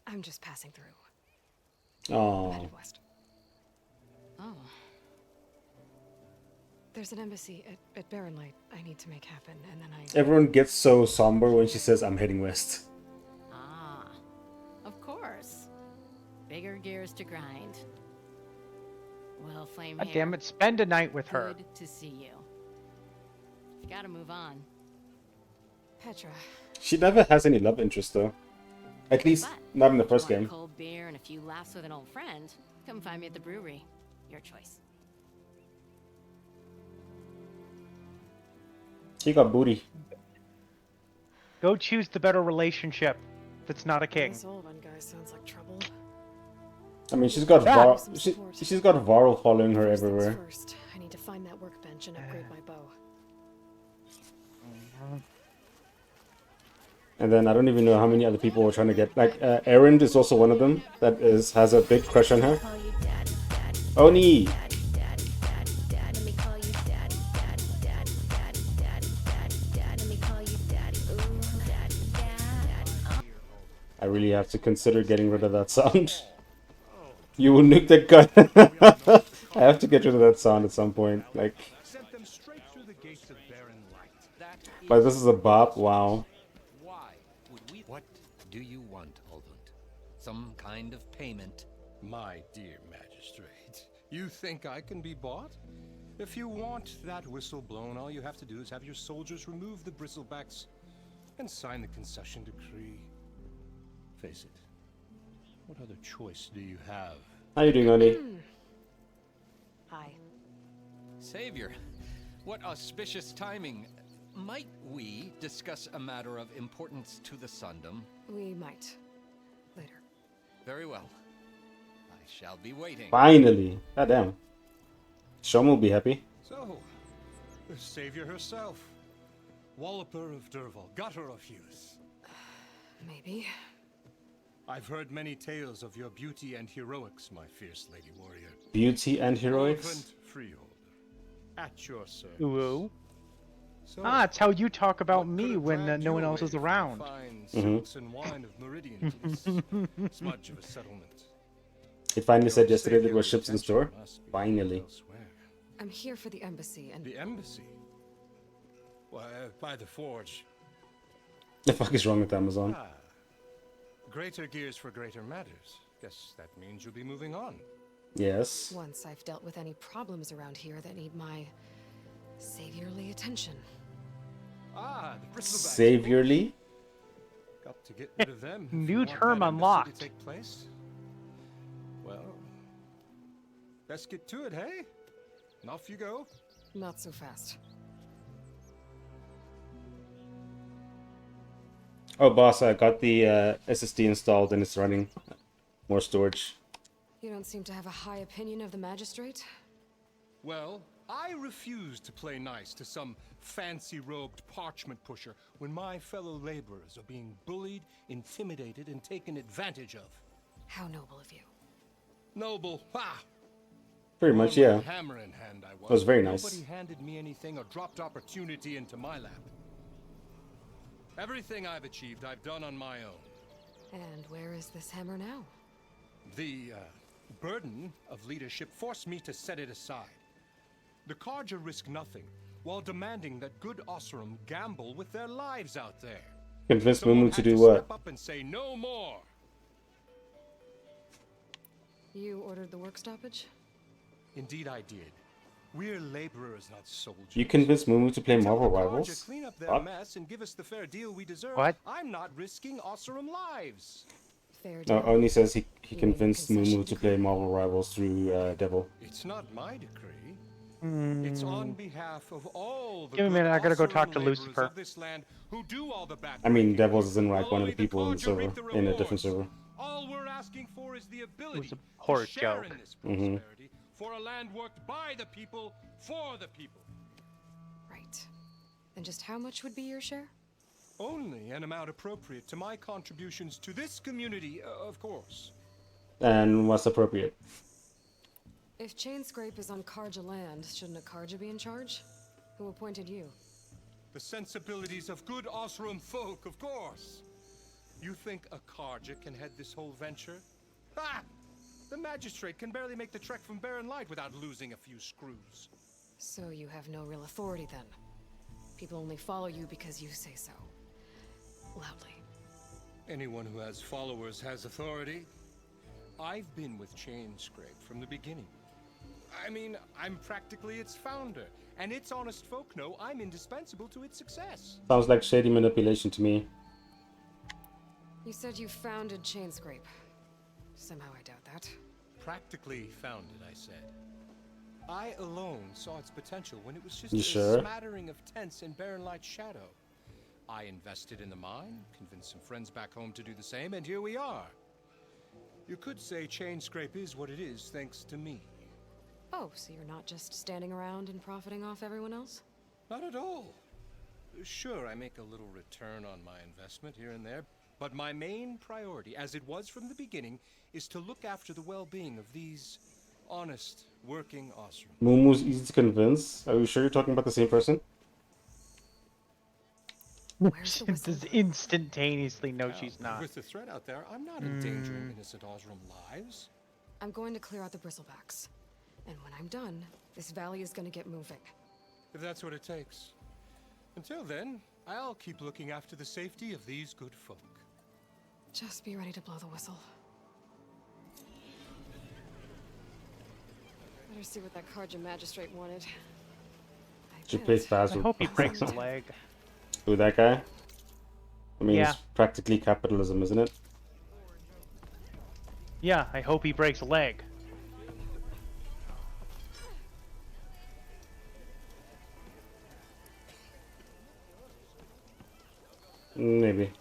I'm just passing through. Oh. Headed west. Oh. There's an embassy at Barren Light I need to make happen, and then Everyone gets so somber when she says, I'm heading west. Ah. Of course. Bigger gears to grind. Well, Flame God Hair, damn it! Spend a night with her. good to see you. You gotta move on. Petra. She never has any love interest, though. At least, not in the first Want a game. cold beer and a few laughs with an old friend? Come find me at the brewery. Your choice. She got booty. Go choose the better relationship. If it's not a king. This Olvan guy sounds like trouble. I mean, she's got she's got Varl following her First things everywhere. first, I need to find that workbench and upgrade my bow. And then I don't even know how many other people were trying to get. Like, Aaron is also one of them that has a big crush on her. Oni! I really have to consider getting rid of that sound. You will nuke that gun. I have to get rid of that sound at some point. Like, Sent them straight through the gates of Barren Light. but this is a bop. Wow. What do you want, Olvund? Some kind of payment? My dear magistrate, you think I can be bought? If you want that whistle blown, all you have to do is have your soldiers remove the bristlebacks and sign the concession decree. Face it. What other choice do you have? How you doing, Oni? Hi. Savior, what auspicious timing. Might we discuss a matter of importance to the Sundom? We might. Later. Very well. I shall be waiting. Finally. Goddamn. Shom will be happy. So, the savior herself. Walloper of Durval, gutter of youth. Maybe. I've heard many tales of your beauty and heroics, my fierce lady warrior. Beauty and heroics? Relevant Freeholder. At your service. Ooh. So, It's how you talk about me when no one else is around. fine silks and wine of Meridian peace. Smudge of a settlement. It finally said yesterday there were ships in the store. Finally. I'm here for the embassy and... The embassy? Why, by the forge. The fuck is wrong with Amazon? Ah. Greater gears for greater matters. Guess that means you'll be moving on. Yes. Once I've dealt with any problems around here that need my saviorly attention. Ah, the bristlebacks. Saviorly? Got to get rid of them. New term unlocked. To take place. Well, let's get to it, hey? And off you go. Not so fast. Oh, boss, I got the SSD installed and it's running. More storage. You don't seem to have a high opinion of the magistrate. Well, I refuse to play nice to some fancy-robed parchment pusher when my fellow laborers are being bullied, intimidated, and taken advantage of. How noble of you. Noble, ha! Pretty much, yeah. Hammer in hand, I was. That was very nice. Nobody handed me anything or dropped opportunity into my lap. Everything I've achieved, I've done on my own. And where is this hammer now? The burden of leadership forced me to set it aside. The Carja risk nothing, while demanding that good Osram gamble with their lives out there. Convince Someone Mumu had to do step what? up and say no more. You ordered the work stoppage? Indeed I did. We're laborers, not soldiers. You convinced Mumu to play Until Marvel the Carja Rivals? clean up their What? mess and give us the fair deal we deserve. What? I'm not risking Osram lives. Fair No, deal. Oni says he You convinced made a Mumu concession to play Marvel Rivals through Devil. It's not my decree. It's on behalf of all the Give me a good minute, I gotta go Osram talk to laborers Lucifer. of this land who do all the back I mean, breaking. Devils isn't like one of Only the people in the Carja server, reap the in a different rewards. server. All we're asking for is the ability a poor to share joke. in this Mhm. prosperity for a land worked by the people for the people. Right. And just how much would be your share? Only an amount appropriate to my contributions to this community, of course. And what's appropriate? If Chainscrape is on Karja land, shouldn't a Karja be in charge? Who appointed you? The sensibilities of good Osram folk, of course. You think a Carja can head this whole venture? Ha! The magistrate can barely make the trek from Barren Light without losing a few screws. So you have no real authority then. People only follow you because you say so. Loudly. Anyone who has followers has authority. I've been with Chainscrape from the beginning. I mean, I'm practically its founder, and its honest folk know I'm indispensable to its success. Sounds like shady manipulation to me. You said you founded Chainscrape. Somehow I doubt that. Practically founded, I said. I alone saw its potential when it was just You a sure? smattering of tents in Barren Light's shadow. I invested in the mine, convinced some friends back home to do the same, and here we are. You could say Chainscrape is what it is thanks to me. Oh, so you're not just standing around and profiting off everyone else? Not at all. Sure, I make a little return on my investment here and there, but my main priority, as it was from the beginning, is to look after the well-being of these honest, working Osram. Mumu's easy to convince. Are you sure you're talking about the same person? Just instantaneously no, she's not. With the threat out there, I'm not endangering innocent Osram lives. I'm going to clear out the bristlebacks. And when I'm done, this valley is going to get moving. If that's what it takes. Until then, I'll keep looking after the safety of these good folk. Just be ready to blow the whistle. Better see what that Karja magistrate wanted. She plays fast. I hope he breaks a leg. Who, that guy? I mean, Yeah. it's practically capitalism, isn't it? Yeah, I hope he breaks a leg. Maybe.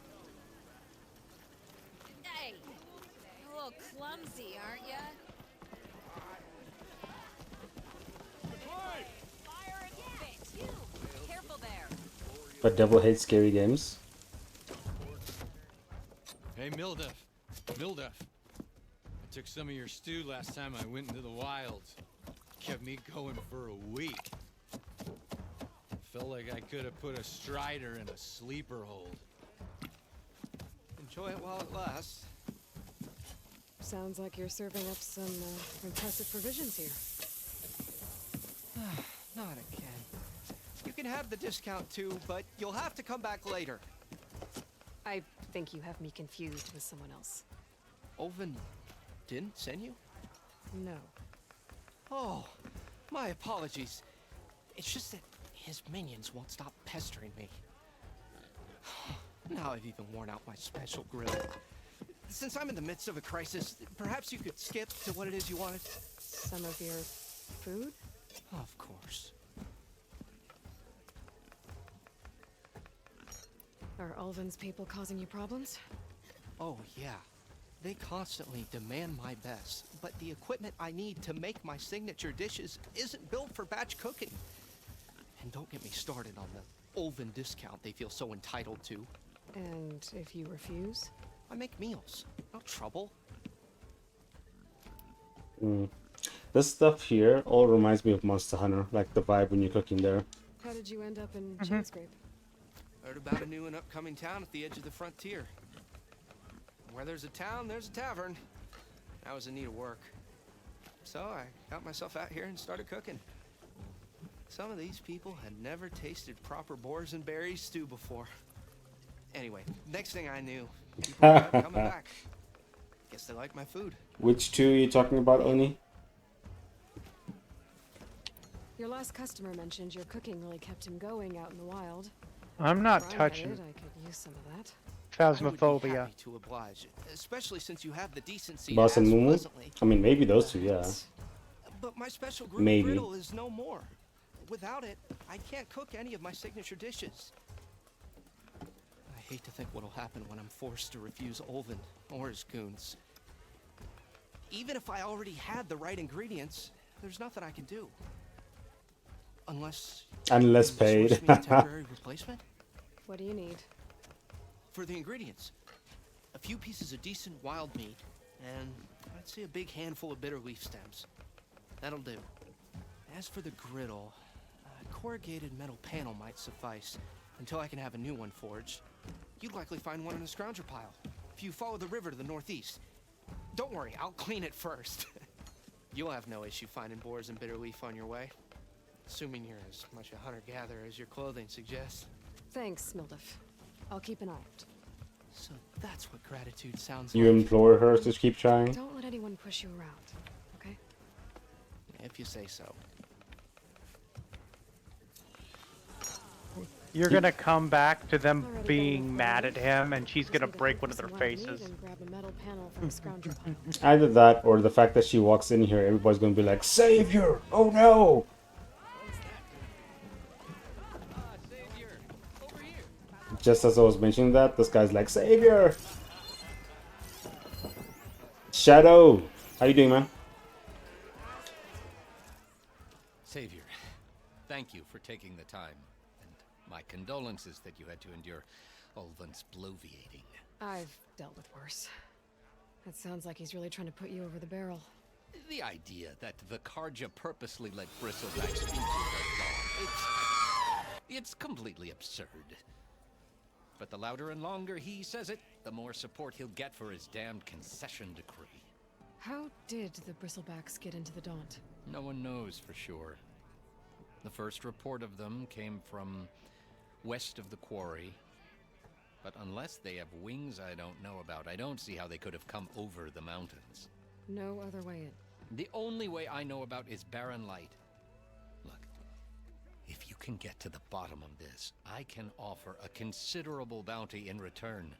Hey, you're a little clumsy, aren't ya? Fire and spit, you! Careful there. But Devil hates scary games. Hey, Mildef. Mildef. I took some of your stew last time I went into the wilds. Kept me going for a week. Felt like I could have put a strider in a sleeper hold. Enjoy it while it lasts. Sounds like you're serving up some impressive provisions here. Not again. You can have the discount too, but you'll have to come back later. I think you have me confused with someone else. Oven didn't send you? No. Oh, my apologies. It's just that his minions won't stop pestering me. Now I've even worn out my special grill. Since I'm in the midst of a crisis, perhaps you could skip to what it is you wanted? Some of your food? Of course. Are Ulvin's people causing you problems? Oh, yeah. They constantly demand my best, but the equipment I need to make my signature dishes isn't built for batch cooking. And don't get me started on the Ulvin discount they feel so entitled to. And if you refuse? I make meals. No trouble. This stuff here all reminds me of Monster Hunter, like the vibe when you're cooking there. How did you end up in Chainscrape? Heard about a new and upcoming town at the edge of the frontier. Where there's a town, there's a tavern. I was in need of work. So I got myself out here and started cooking. Some of these people had never tasted proper boars and berries stew before. Anyway, next thing I knew, people started coming back. Guess they like my food. Which two are you talking about, Oni? Your last customer mentioned your cooking really kept him going out in the wild. I'm not If I touching had it, I could use some of that. I would be Phasmophobia. happy to oblige, especially since you have the decency to Boss ask and Mumu? pleasantly. I mean, maybe those two, yeah. But my special group Maybe. griddle is no more. Without it, I can't cook any of my signature dishes. I hate to think what'll happen when I'm forced to refuse Ulvin or his goons. Even if I already had the right ingredients, there's nothing I can do. Unless paid. source me a temporary replacement? What do you need? For the ingredients, a few pieces of decent wild meat, and I'd say a big handful of bitter leaf stems. That'll do. As for the griddle, a corrugated metal panel might suffice until I can have a new one forged. You'd likely find one in a scrounger pile if you follow the river to the northeast. Don't worry, I'll clean it first. You'll have no issue finding boars and bitter leaf on your way, assuming you're as much a hunter-gatherer as your clothing suggests. Thanks, Mildef. I'll keep an eye out. So that's what gratitude sounds You like. implore her to keep trying. Don't let anyone push you around, okay? If you say so. You're gonna come back to them being mad at him, and she's gonna break one of their faces. And grab a metal panel from a scrounger pile. Either that or the fact that she walks in here, everybody's gonna be like, Savior! Oh no! Just as I was mentioning that, this guy's like, Savior! Shadow! How you doing, man? Savior, thank you for taking the time. And my condolences that you had to endure Ulvin's bloviating. I've dealt with worse. That sounds like he's really trying to put you over the barrel. The idea that the Karja purposely let bristlebacks into the dawn, it's completely absurd. But the louder and longer he says it, the more support he'll get for his damned concession decree. How did the bristlebacks get into the Daunt? No one knows for sure. The first report of them came from west of the quarry. But unless they have wings I don't know about, I don't see how they could have come over the mountains. No other way in. The only way I know about is barren light. Look, if you can get to the bottom of this, I can offer a considerable bounty in return.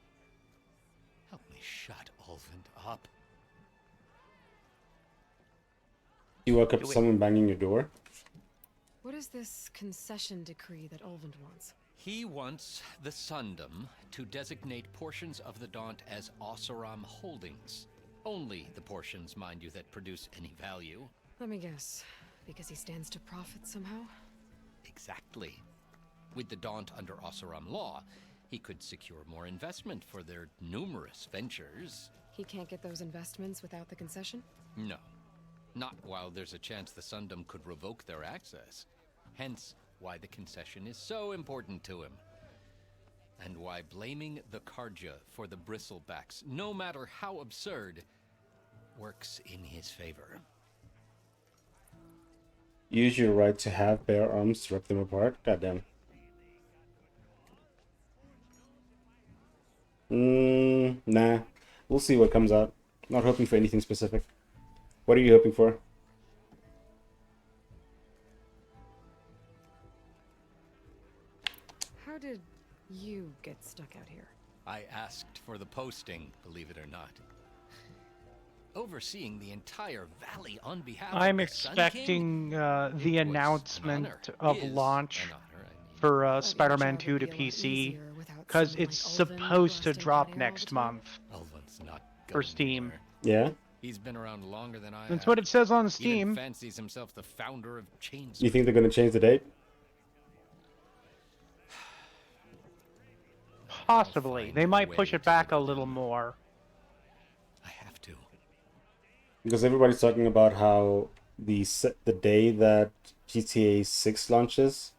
Help me shut Ulvin up. You woke up to someone banging your door? What is this concession decree that Ulvin wants? He wants the Sundom to designate portions of the Daunt as Oseram holdings. Only the portions, mind you, that produce any value. Let me guess. Because he stands to profit somehow? Exactly. With the Daunt under Oseram law, he could secure more investment for their numerous ventures. He can't get those investments without the concession? No. Not while there's a chance the Sundom could revoke their access. Hence, why the concession is so important to him. And why blaming the Karja for the bristlebacks, no matter how absurd, works in his favor. Use your right to have bare arms to rip them apart? Goddamn. Nah. We'll see what comes out. Not hoping for anything specific. What are you hoping for? How did You get stuck out here. I asked for the posting, believe it or not. Overseeing the entire valley on behalf I'm of the Sun King? expecting the It was an announcement honor. of Is launch an honor, I mean. for Spider-Man 2 to PC, because it's supposed to drop next month Ulvin's not for going Steam. anywhere. Yeah? He's been around longer than I That's have. what it says on Even Steam. fancies himself the founder of Chains. You think they're gonna change the date? Possibly. They might push it back a little more. I have to. Because everybody's talking about how the day that GTA 6 launches,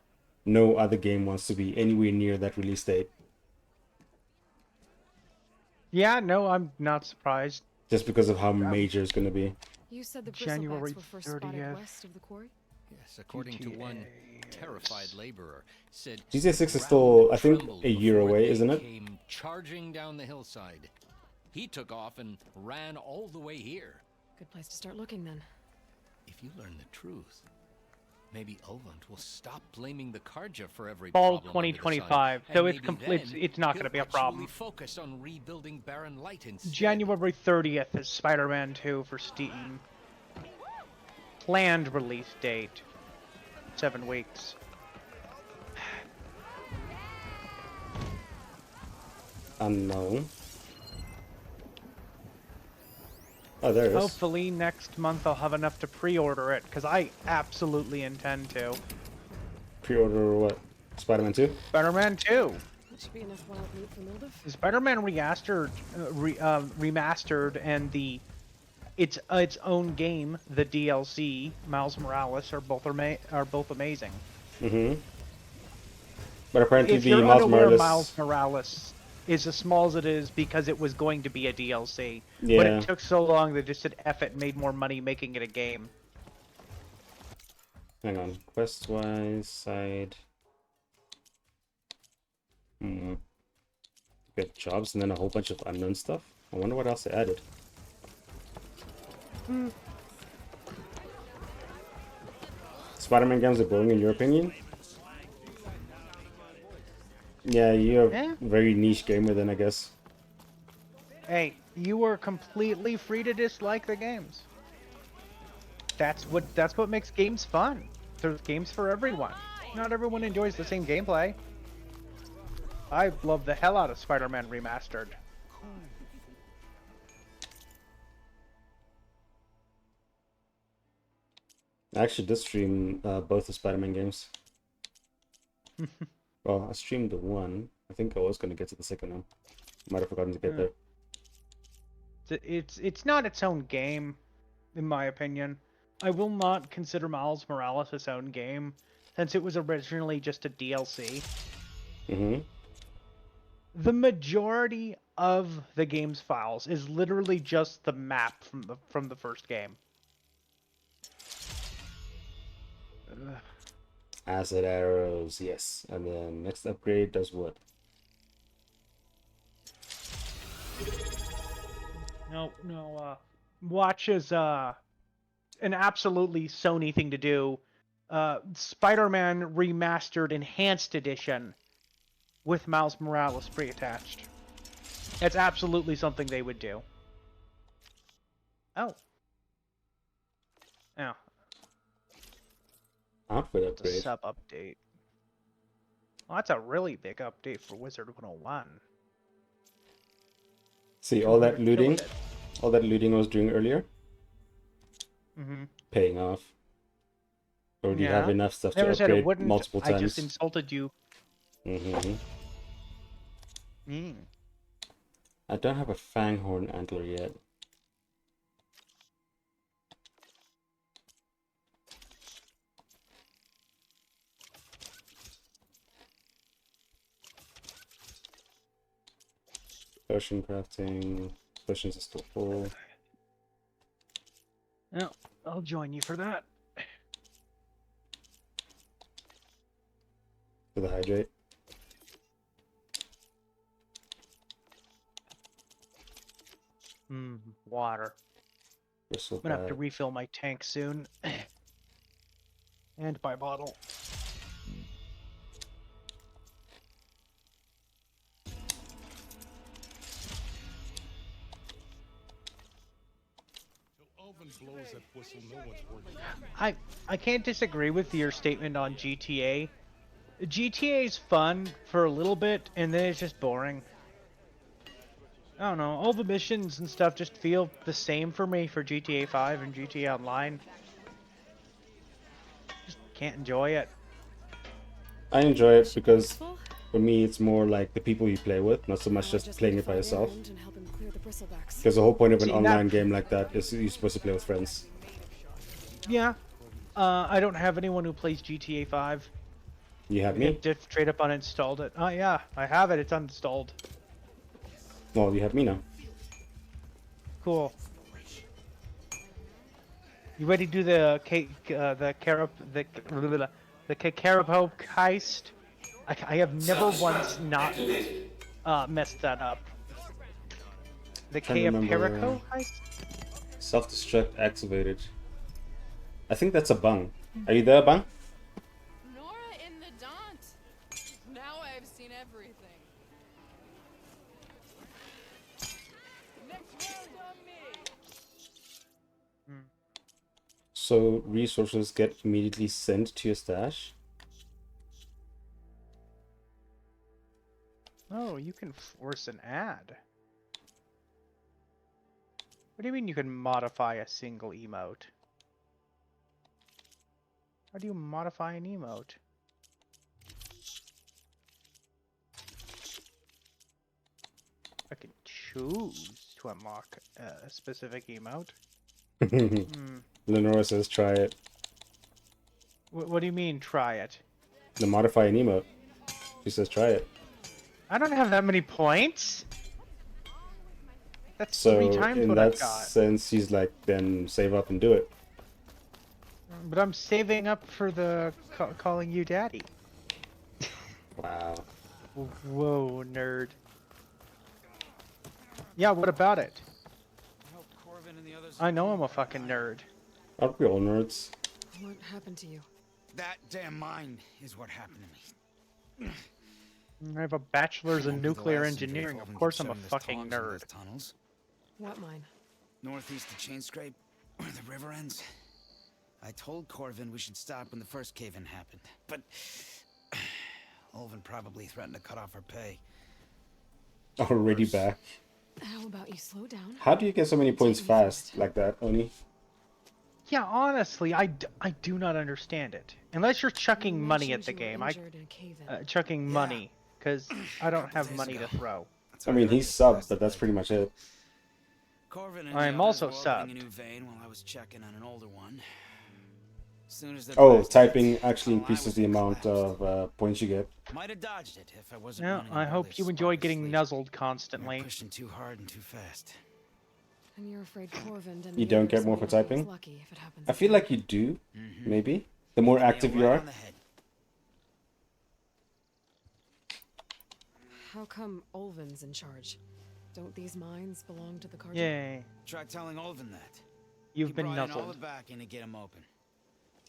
no other game wants to be anywhere near that release date. Yeah, no, I'm not surprised. Just because of how major it's gonna be. You said the January bristlebacks were first spotted 30th. west of the quarry? Yes, according to one terrified laborer, said GTA 6 is ground still, I think, trembled a year before away, they isn't it? Came charging down the hillside. He took off and ran all the way here. Good place to start looking then. If you learn the truth, maybe Ulvund will stop blaming the Karja for every Fall problem under the sun, 2025, and so it's maybe complete. then It's not he'll going to be a actually problem. Focus on rebuilding Barren Light instead. January 30th is Spider-Man 2 for Steam. Planned release date: 7 weeks. Unknown. Oh, there it is. Hopefully next month I'll have enough to pre-order it, because I absolutely intend to. Pre-order what? Spider-Man 2? Spider-Man 2. That should be enough wild loot for Mildif. Spider-Man remastered, and its own game, the DLC, Miles Morales, are both amazing. Mm-hmm. But apparently If the you're Miles unaware, Morales... Miles Morales is as small as it is because it was going to be a DLC. But Yeah. it took so long they just said F it and made more money making it a game. Hang on. Quest-wise, side... Get jobs and then a whole bunch of unknown stuff. I wonder what else they added. Spider-Man games are boring in your opinion? Yeah, you're a very niche gamer then, I guess. Hey, you are completely free to dislike the games. That's what makes games fun. There's games for everyone. Not everyone enjoys the same gameplay. I love the hell out of Spider-Man Remastered. I actually did stream both the Spider-Man games. Well, I streamed the one. I think I was going to get to the second one. Might have forgotten to get there. It's not its own game, in my opinion. I will not consider Miles Morales its own game, since it was originally just a DLC. Mm-hmm. The majority of the game's files is literally just the map from the first game. Ugh. Acid arrows, yes. And then next upgrade does what? No. Watch is an absolutely Sony thing to do. Spider-Man Remastered Enhanced Edition with Miles Morales pre-attached. It's absolutely something they would do. Oh. Outfit It's a upgrade. sub update. Well, that's a really big update for Wizard 101. See, all that looting I was doing earlier, paying off. Already have enough stuff to Never said it upgrade wouldn't. multiple times. I just insulted you. I don't have a Fanghorn antler yet. Potion crafting. Potions are still full. No, I'll join you for that. For the hydrate. Water. Bristle I'm gonna have to back. refill my tank soon. And my bottle. one blows that whistle, no one's working. I can't disagree with your statement on GTA. GTA is fun for a little bit, and then it's just boring. I don't know. All the missions and stuff just feel the same for me for GTA 5 and GTA Online. Just can't enjoy it. I enjoy it because for me it's more like the people you play with, not so much just playing it by yourself. Because the whole point of an online game like that is you're supposed to play with friends. Yeah. I don't have anyone who plays GTA 5. You have me? Just straight up uninstalled it. Oh yeah, I have it. It's uninstalled. Well, you have me now. Cool. You ready to do the Carapo heist? I have never once not messed that up. The Carapo heist? Self-destruct activated. I think that's a bung. Are you there, bung? Nora in the Daunt. Now I've seen everything. Next round on me. So resources get immediately sent to your stash. Oh, you can force an ad. What do you mean you can modify a single emote? How do you modify an emote? I can choose to unlock a specific emote. Lenora says try it. What do you mean, try it? The modify an emote. She says try it. I don't have that many points. That's So 3 times in what that I've got. sense, he's like, then save up and do it. But I'm saving up for the calling you daddy. Wow. Whoa, nerd. Yeah, what about it? I know I'm a fucking nerd. Aren't we all nerds? What happened to you? That damn mine is what happened to me. I have a bachelor's in Won't be the nuclear last Sindri engineering. Colvin Of course keeps I'm a showing us fucking tongs in nerd. those tunnels. What mine? Northeast of Chain Scrape, where the river ends. I told Corvin we should stop when the first cave-in happened, but Olvin probably threatened to cut off our pay. Already back. How about you slow down? How do you get so many points fast like that, Oni? Yeah, honestly, I do not understand it. Unless you're chucking money at the game. Chucking money, because I don't have money to throw. I mean, he's subbed, but that's pretty much it. Corvin and I'm the others also were opening subbed. a new vein while I was checking on an older one. Soon as the Oh, blast typing hit, actually while I increases was the in amount collapse. of points you get. Might have dodged it if I wasn't Yeah, running I on hope Billy's you enjoy spark of getting sleep. nuzzled We constantly. were pushing too hard and too fast. And you're afraid Corvin and You the don't others get more will for be typing? lucky if it happens I feel again. like you do, maybe. The more active you are. How come Olvin's in charge? Don't these mines belong to the Carja? Yay. Try telling Olvin that. You've He been brought in all nuzzled. the backing to get him open.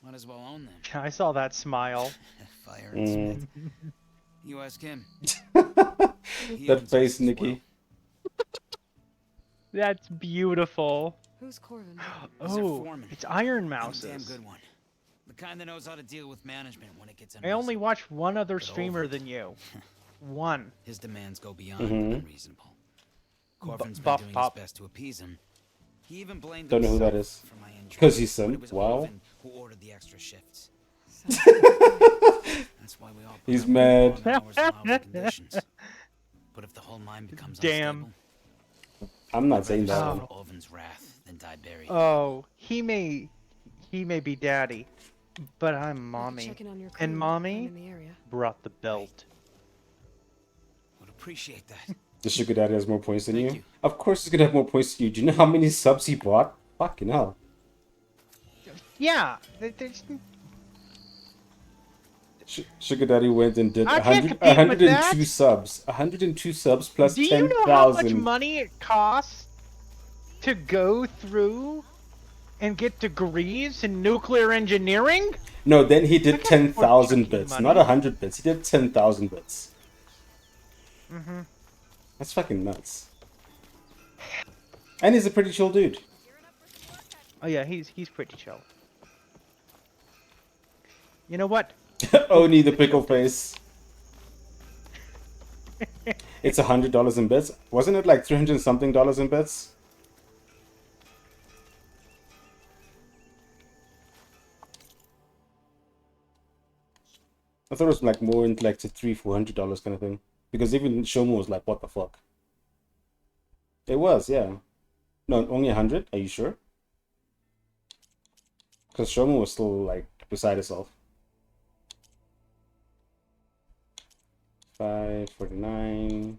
Might as well own them. I saw that smile. Fire and Smith. You ask him. He That owns face, us as Nikki. That's beautiful. Who's Corvin? He's our Oh, foreman. it's Iron And a Mouses. damn good one. The kind that knows how to deal with management when it gets I only watch one other But streamer Olvin. than you. One. His demands go beyond Mhm. unreasonable. Corvin's been Buff doing Pop. his best to appease him. He even blamed Don't know who that himself is. for my injury. Because he's but some. it was Wow. Olvin who ordered the extra shifts. That's why we all put He's up with mad. long hours and lousy conditions. But if the whole mine becomes Damn. unstable, I'm not saying I'd that. rather suffer Olvin's wrath than die buried. Oh, he may be daddy, but I'm mommy. check in on your crew And if mommy I'm in the area. brought the belt. Would appreciate that. The sugar daddy has more points than you? Of course he's gonna have more points than you. Do you know how many subs he bought? Fucking hell. Yeah, there's Sugar daddy went and did I can't 100, compete with 102 that. subs. 102 subs plus Do you know how much 10,000. money it costs to go through and get degrees in nuclear engineering? No, then he did I can't afford 10,000 chucking bits. money. Not 100 bits. He did 10,000 bits. Mm-hmm. That's fucking nuts. And he's a pretty chill dude. Oh yeah, he's pretty chill. You know what? Only the pickle face. It's $100 in bits. Wasn't it like 300 something dollars in bits? I thought it was like more into like $300-400 kind of thing. Because even Shomu was like, what the fuck? It was, yeah. No, only 100? Are you sure? Because Shomu was still like beside itself. 549,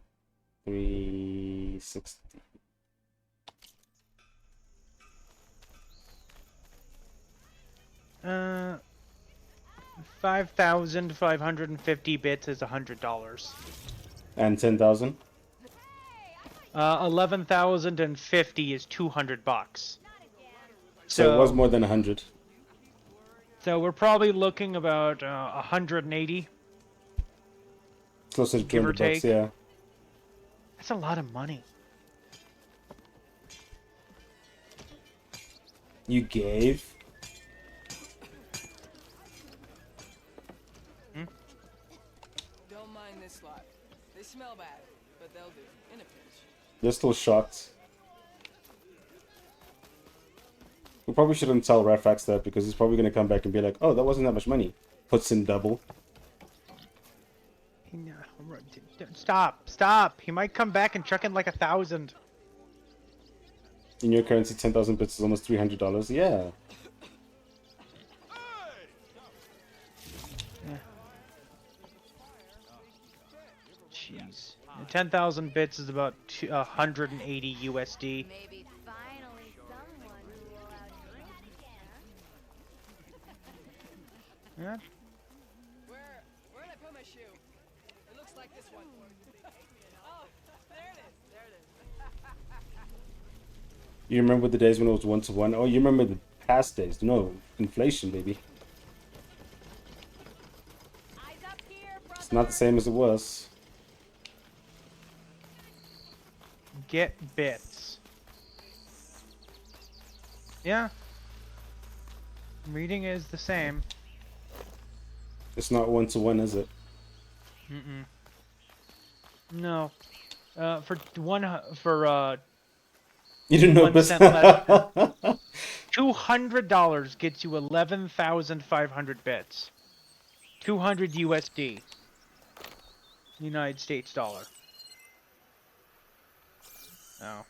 360. Uh, 5,550 bits is $100. And 10,000? 11,050 is $200. So it was more than 100. So we're probably looking about 180. Closer to Give or 200 bucks, take. yeah. That's a lot of money. You gave? Don't mind this lot. They smell bad, but they'll do in a pinch. They're still shocked. We probably shouldn't tell Rafax that because he's probably going to come back and be like, oh, that wasn't that much money. Puts in double. Stop. He might come back and chuck in like 1,000. In your currency, 10,000 bits is almost $300. Yeah. Jeez. 10,000 bits is about 180 USD. Maybe finally someone who will outdrink you. Yeah. Where did I put my shoe? It looks like this one. Oh, there it is. You remember the days when it was 1-to-1? Oh, you remember the past days. No, inflation, baby. It's not the same as it was. Get bits. Yeah. Reading is the same. It's not 1-to-1, is it? Mm-mm. No. For You didn't know 1 this? cent less than $200 gets you 11,500 bits. 200 USD. United States dollar. Oh.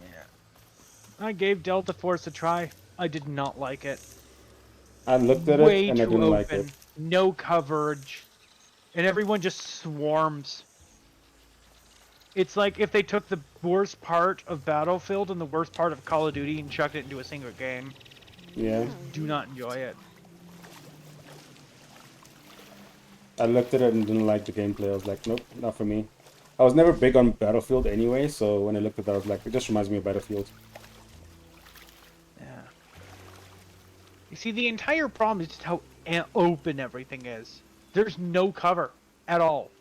Yeah. I gave Delta Force a try. I did not like it. I looked at Way it and I too didn't open. like it. No coverage. And everyone just swarms. It's like if they took the worst part of Battlefield and the worst part of Call of Duty and chucked it into a single game. Yeah. Do not enjoy it. I looked at it and didn't like the gameplay. I was like, nope, not for me. I was never big on Battlefield anyway, so when I looked at that, I was like, it just reminds me of Battlefield. Yeah. You see, the entire problem is just how open everything is. There's no cover at all.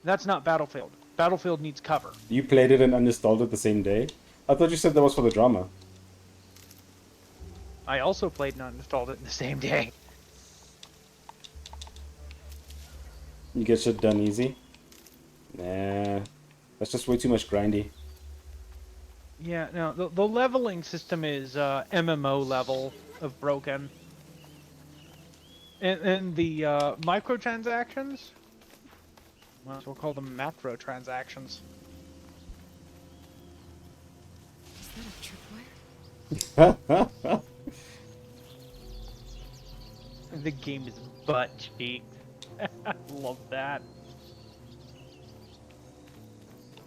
That's not Battlefield. Battlefield needs cover. You played it and uninstalled it the same day? I thought you said that was for the drama. I also played and uninstalled it in the same day. You get shit done easy? Nah. That's just way too much grindy. Yeah, no, the leveling system is MMO level of broken. And the microtransactions? Well, we'll call them macro transactions. Is that a tripwire? The game is butt cheeks. Love that.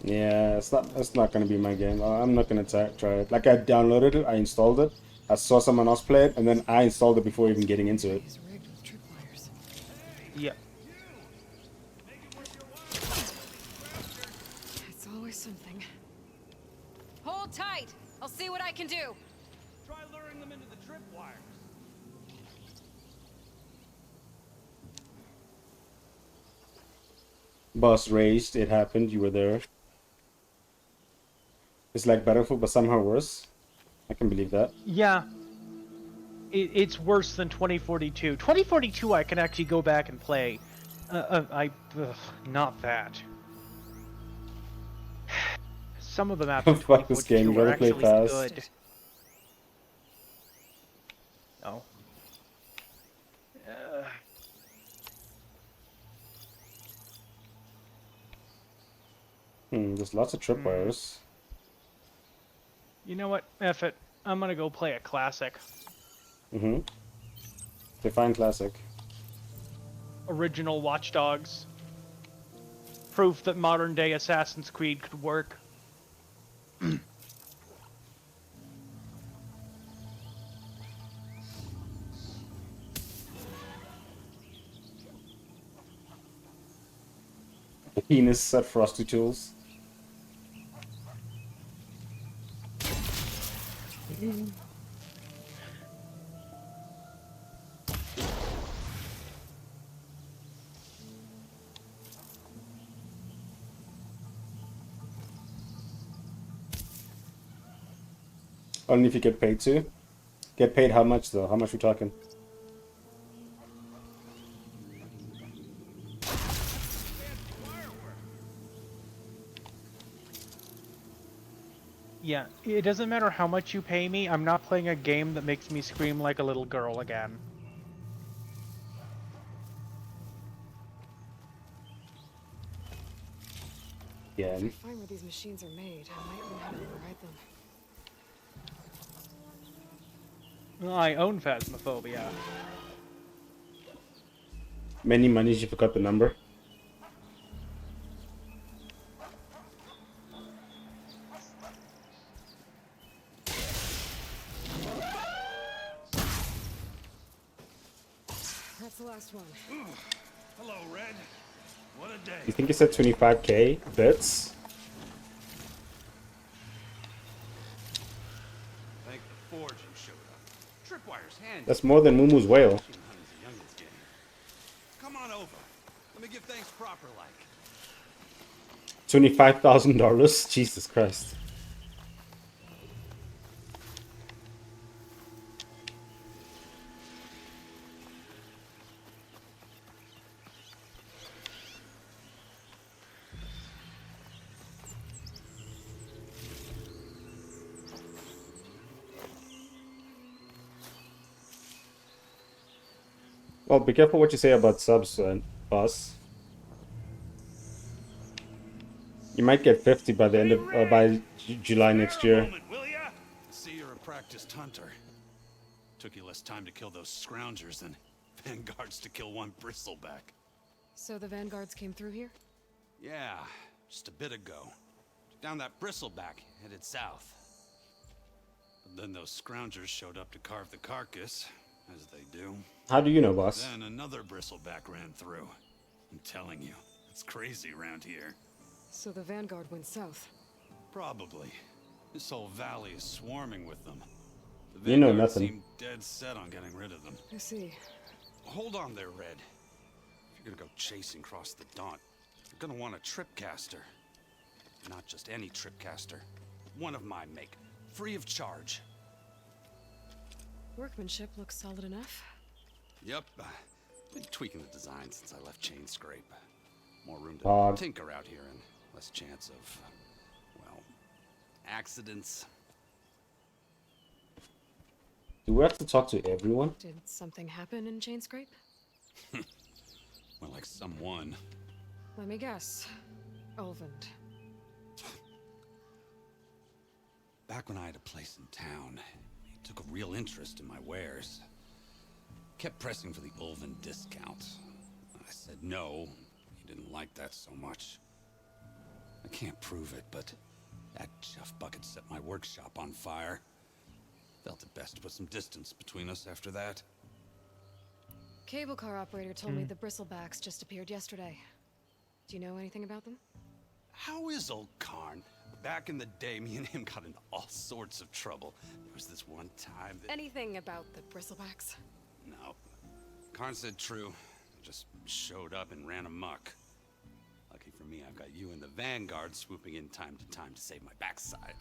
Yeah, it's not gonna be my game. I'm not gonna try it. Like, I downloaded it, I installed it, I saw someone else play it, and then I installed it before even getting into it. Yeah. It's always something. Hold tight. I'll see what I can do. Try luring them into the tripwires. Boss raised, it happened, you were there. It's like Battlefield, but somehow worse. I can believe that. Yeah. It's worse than 2042. 2042 I can actually go back and play. Not that. Some of the maps in Fuck this game. 2042 You were gotta play actually fast. good. Oh. There's lots of tripwires. You know what? F it. I'm gonna go play a classic. Define classic. Original Watch Dogs. Proof that modern day Assassin's Creed could work. Penis at Frosty Tools. Only if you get paid to. Get paid how much though? How much we talking? Yeah, it doesn't matter how much you pay me, I'm not playing a game that makes me scream like a little girl again. Yeah. If I find where these machines are made, I might learn how to override them. Well, I own Phasmophobia. Many monies, you forgot the number. That's the last one. Hello, Red. What a day. You think he said 25k bits? Thank the forge you showed up. Tripwire's handy. That's more than Mumu's whale. Come on over. Let me give thanks proper like. $25,000? Jesus Christ. Well, be careful what you say about subs, boss. You might get 50 by the end of by July next year. See, you're a practiced hunter. Took you less time to kill those scroungers than vanguards to kill one bristleback. So the vanguards came through here? Yeah, just a bit ago. Down that bristleback, headed south. But then those scroungers showed up to carve the carcass, as they do. How do you know, boss? Then another bristleback ran through. I'm telling you, it's crazy around here. So the vanguard went south? Probably. This whole valley is swarming with them. The You know vanguard nothing. seemed dead set on getting rid of them. I see. Hold on there, Red. If you're gonna go chasing across the Daunt, you're gonna want a tripcaster. Not just any tripcaster. One of my make. Free of charge. Workmanship looks solid enough. Yep. Been tweaking the design since I left Chain Scrape. More room to tinker out here and less chance of, well, accidents. Do we have to talk to everyone? Did something happen in Chain Scrape? More like someone. Let me guess. Ulvund. Back when I had a place in town, he took a real interest in my wares. Kept pressing for the Ulvund discount. I said no. He didn't like that so much. I can't prove it, but that chuff bucket set my workshop on fire. Felt it best to put some distance between us after that. Cable car operator told me the bristlebacks just appeared yesterday. Do you know anything about them? How is old Karn? Back in the day, me and him got into all sorts of trouble. There was this one time that... Anything about the bristlebacks? No. Karn said true. Just showed up and ran amok. Lucky for me, I've got you and the Vanguard swooping in time to save my backside.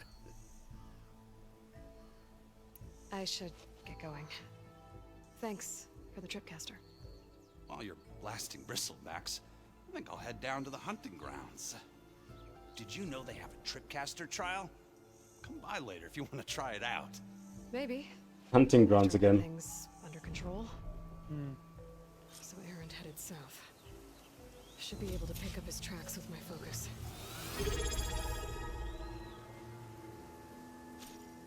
I should get going. Thanks for the tripcaster. While you're blasting bristlebacks, I think I'll head down to the hunting grounds. Did you know they have a tripcaster trial? Come by later if you want to try it out. Maybe. Hunting grounds again. Things under control. So Errand headed south. Should be able to pick up his tracks with my focus.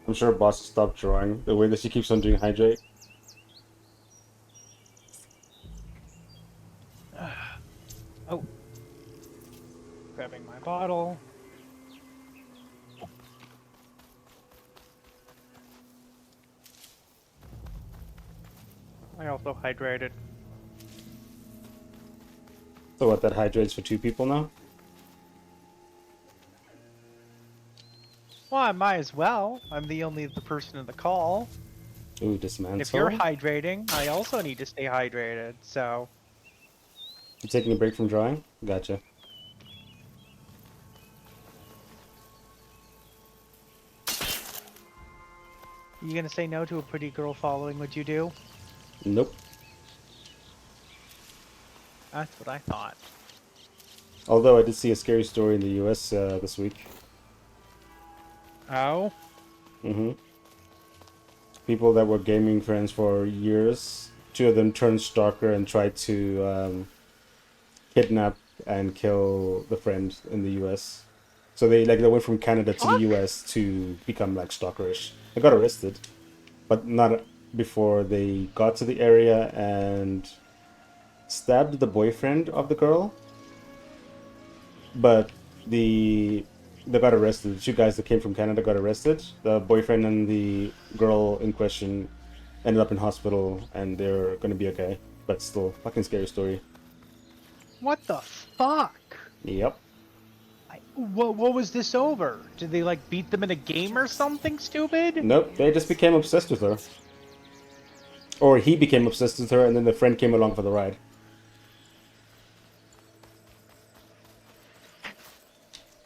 I'm sure boss will stop drawing the way that she keeps on doing hydrate. Oh. Grabbing my bottle. I also hydrated. So what, that hydrates for 2 people now? Well, I might as well. I'm the only person in the call. Ooh, dismantle. If you're hydrating, I also need to stay hydrated, so... You taking a break from drawing? Gotcha. You gonna say no to a pretty girl following what you do? Nope. That's what I thought. Although I did see a scary story in the US this week. Oh? Mm-hmm. People that were gaming friends for years, 2 of them turned stalker and tried to kidnap and kill the friend in the US. So they went from Canada to the US to become like stalkerish. They got arrested, but not before they got to the area and stabbed the boyfriend of the girl. But they got arrested. The 2 guys that came from Canada got arrested. The boyfriend and the girl in question ended up in hospital, and they're gonna be okay. But still, fucking scary story. What the fuck? Yep. What was this over? Did they like beat them in a game or something stupid? Nope, they just became obsessed with her. Or he became obsessed with her, and then the friend came along for the ride.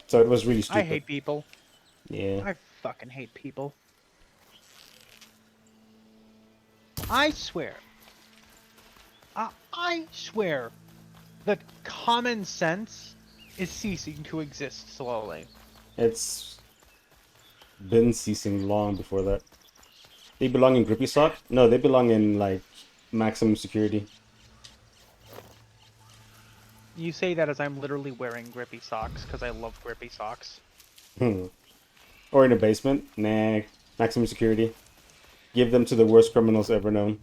So it was really stupid. I hate people. Yeah. I fucking hate people. I swear. I swear that common sense is ceasing to exist slowly. It's been ceasing long before that. They belong in Grippy Sock? No, they belong in, like, maximum security. You say that as I'm literally wearing grippy socks, because I love grippy socks. Or in a basement? Nah, maximum security. Give them to the worst criminals ever known.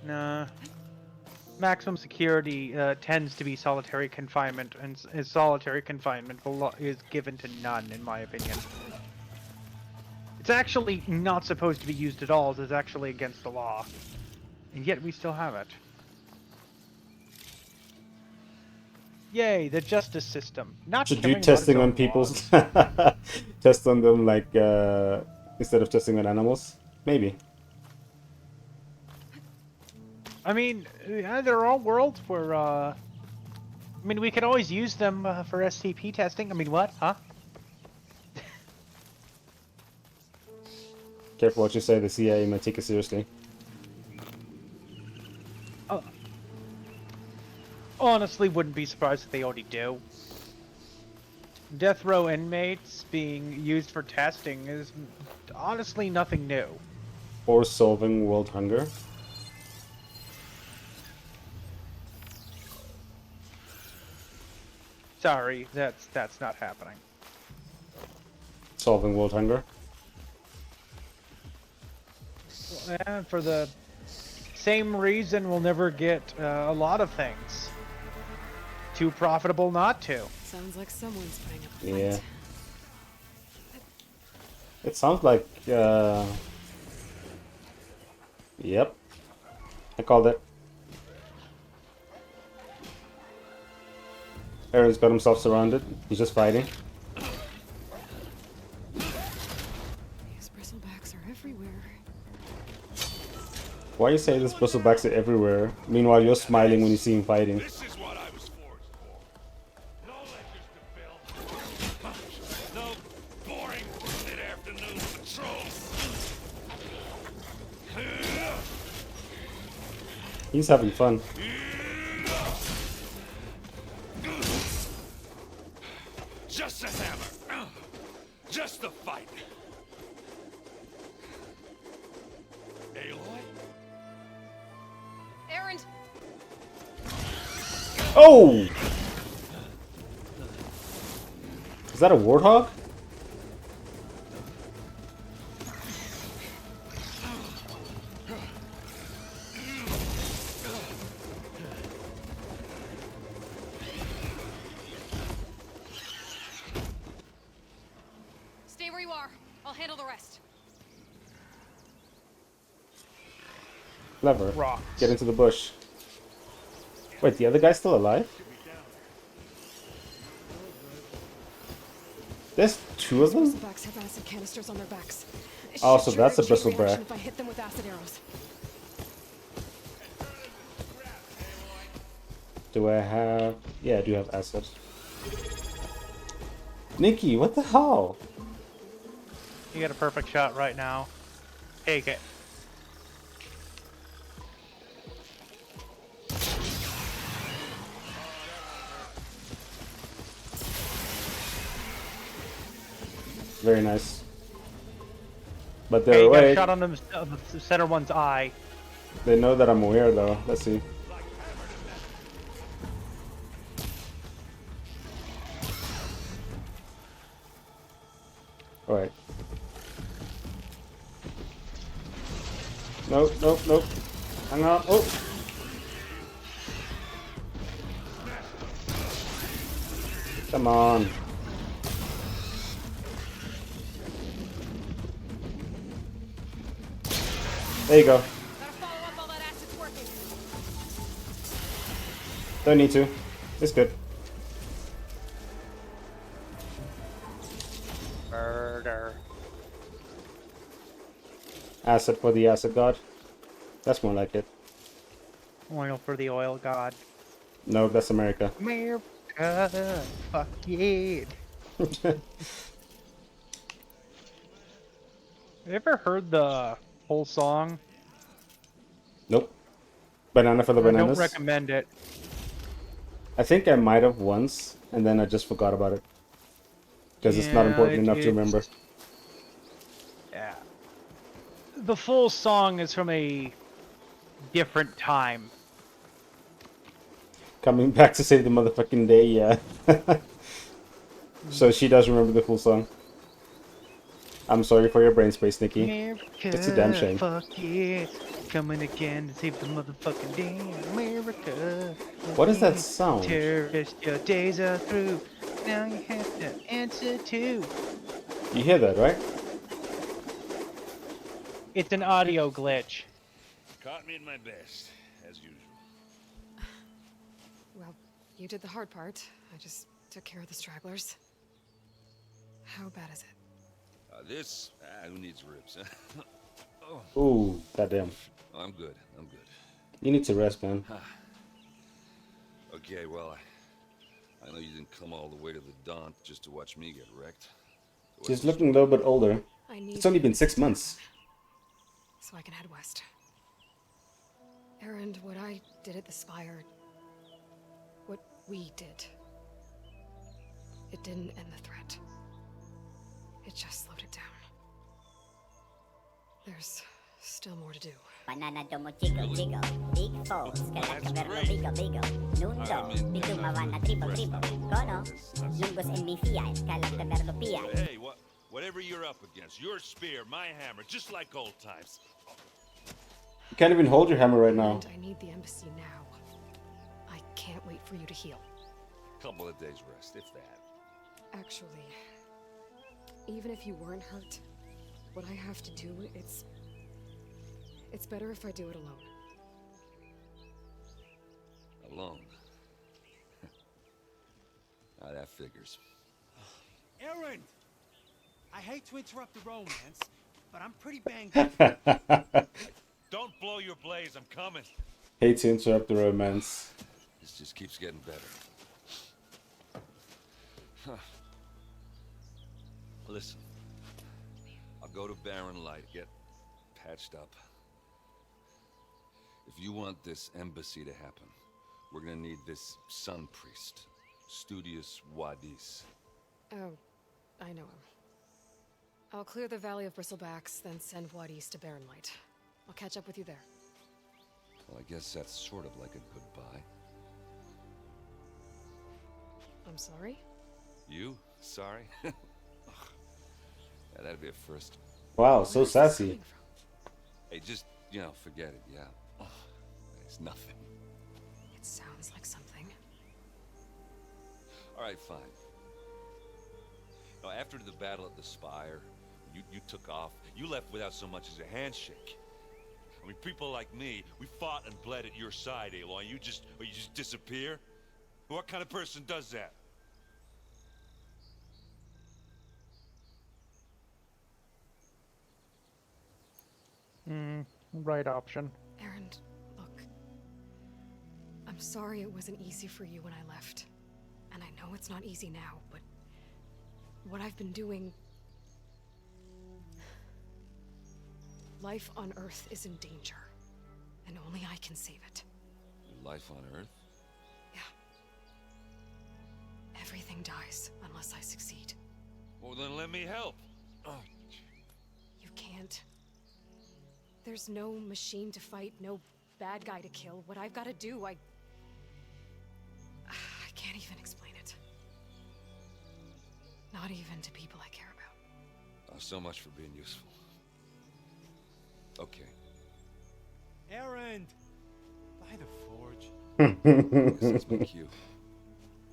Nah. Maximum security tends to be solitary confinement, and solitary confinement is given to none, in my opinion. It's actually not supposed to be used at all, it's actually against the law. And yet we still have it. Yay, the justice system. Not Should killing do testing what on its own people's... laws. Test on them, like, instead of testing on animals? Maybe. I mean, yeah, there are worlds where, I mean, we could always use them for SCP testing. I mean, what? Huh? Careful what you say, the CIA might take it seriously. Honestly, wouldn't be surprised if they already do. Death row inmates being used for testing is honestly nothing new. Or solving world hunger. Sorry, that's not happening. Solving world hunger. And for the same reason, we'll never get a lot of things. Too profitable not to. Sounds like someone's putting up a fight. Yeah. It sounds like, Yep. I called it. Aaron's got himself surrounded. He's just fighting. These bristlebacks are everywhere. Why you say this bristlebacks are everywhere? Meanwhile, you're smiling when you see him fighting. This is what I was forged for. No ledgers to fill. No boring mid-afternoon He's having fun. Just a hammer. Just the fight. Aloy? Aaron! Oh! Is that a warthog? Stay where you are. I'll handle the rest. Clever. Rocks. Get into the bush. Wait, the other guy's still alive? There's two of them? Bristlebacks have acid canisters on their backs. It Oh, should so that's a trigger a chain bristleback. reaction if I hit them with acid arrows. Do I have... Yeah, I do have acid. Nikki, what the hell? You get a perfect shot right now. Take it. Very nice. But Hey, they're you got a awake. shot on the center one's eye. They know that I'm aware though. Let's see. Alright. Nope, nope, nope. Hang on. Oh! Come on. There you go. Don't need to. It's good. Murder. Acid for the acid god. That's more like it. Oil for the oil god. No, that's America. America. Fuck yeah. Have you ever heard the whole song? Nope. Banana for the I bananas. don't recommend it. I think I might have once, and then I just forgot about it. Because it's not important enough to remember. Yeah. The full song is from a different time. Coming back to save the motherfucking day, yeah. So she does remember the full song. I'm sorry for your brain space, Nikki. America, It's a damn shame. Fuck yeah. Coming again to save the motherfucking day. America. What is that sound? Terrorist, your days are through. Now you have to answer to. You hear that, right? It's an audio glitch. Caught me in my best, as usual. Well, you did the hard part. I just took care of the stragglers. How bad is it? Who needs ribs? Ooh, goddamn. I'm good. I'm good. You need to rest, man. Okay, well, I know you didn't come all the way to the Daunt just to watch me get wrecked. She's looking a little bit older. I need It's only been 6 months. so I can head west. Aaron, what I did at the Spire, what we did, it didn't end the threat. It just slowed it down. There's still more to do. Banana domo chico chico, big foes, kalaka verlo bigo bigo, nundo, bitumawana triple triple, kono, lungos en mi fiat, kalaka verlo piat. Hey, whatever you're up against, your spear, my hammer, just like old times. You can't even hold your hammer right now. And I need the embassy now. I can't wait for you to heal. Couple of days rest, if that. Actually, even if you weren't hurt, what I have to do, it's better if I do it alone. Alone. Now that figures. Aaron! I hate to interrupt the romance, but I'm pretty banged up. Don't blow your blaze, I'm coming. Hate to interrupt the romance. This just keeps getting better. Huh. Listen, I'll go to Barren Light, get patched up. If you want this embassy to happen, we're gonna need this sun priest, Studius Wadis. Oh, I know him. I'll clear the Valley of Bristlebacks, then send Wadis to Barrenlight. I'll catch up with you there. Well, I guess that's sort of like a goodbye. I'm sorry? You? Sorry? Ugh. Yeah, that'd be a first. Wow, so sassy. Hey, just, forget it, yeah. Ugh, it's nothing. It sounds like something. All right, fine. Now, after the battle at the Spire, you took off. You left without so much as a handshake. I mean, people like me, we fought and bled at your side, Aloy. You just disappear? What kind of person does that? Right option. Aaron, look. I'm sorry it wasn't easy for you when I left. And I know it's not easy now, but what I've been doing... Life on Earth is in danger. And only I can save it. Life on Earth? Yeah. Everything dies unless I succeed. Well, then let me help. Oh. You can't. There's no machine to fight, no bad guy to kill. What I've got to do, I can't even explain it. Not even to people I care about. Oh, so much for being useful. Okay. Errand! By the forge. Guess that's my cue.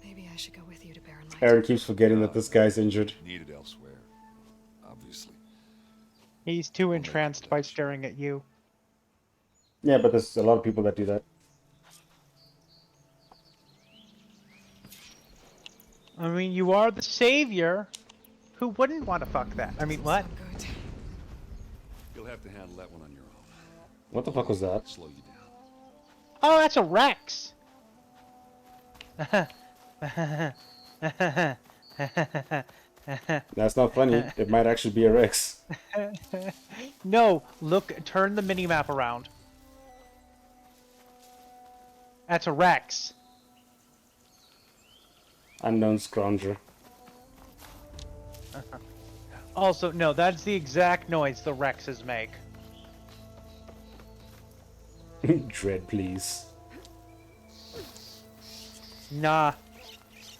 Maybe I should go with you to Barrenlight. Aaron keeps forgetting that this guy's injured. Needed elsewhere, obviously. He's too entranced by staring at you. Yeah, but there's a lot of people that do that. I mean, you are the savior. Who wouldn't want to fuck that? I mean, what? You'll have to handle that one on your own. What the fuck was that? Slow you down. Oh, that's a Rex. That's not funny. It might actually be a Rex. No, look, turn the mini-map around. That's a Rex. Unknown Scrounger. Also, no, that's the exact noise the Rexes make. Dread, please. Nah.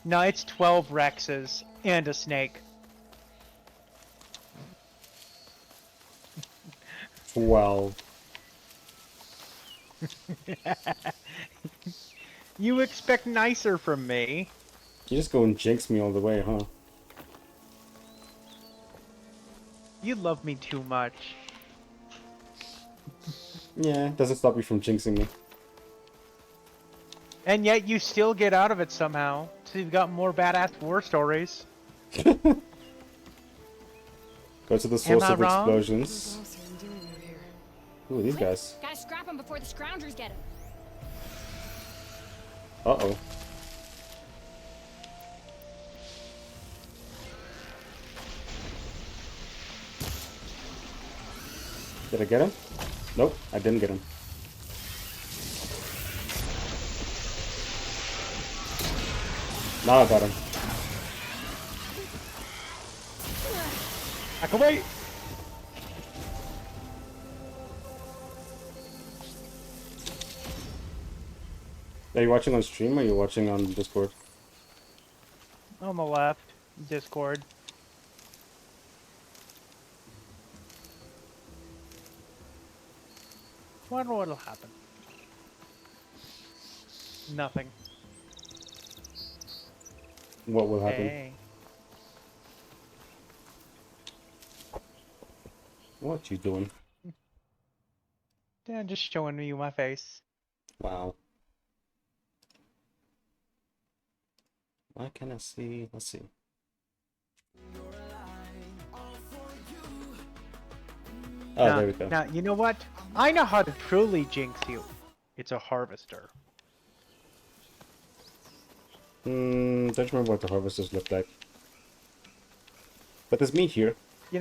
Nah, it's 12 Rexes and a snake. Wow. You expect nicer from me. You just go and jinx me all the way, huh? You love me too much. Yeah, it doesn't stop you from jinxing me. And yet you still get out of it somehow. So you've got more badass war stories. Go to the source Am I of wrong? explosions. Ooh, these guys. Gotta scrap him before the scroungers get him. Uh-oh. Did I get him? Nope, I didn't get him. Now I got him. Back away! Are you watching on stream or are you watching on Discord? On the left, Discord. Wonder what'll happen. Nothing. What will happen? Hey. What you doing? Yeah, just showing you my face. Wow. Why can't I see? Let's see. Oh, now, there we go. Now, you know what? I know how to truly jinx you. It's a harvester. Don't remember what the harvesters look like. But there's meat here. You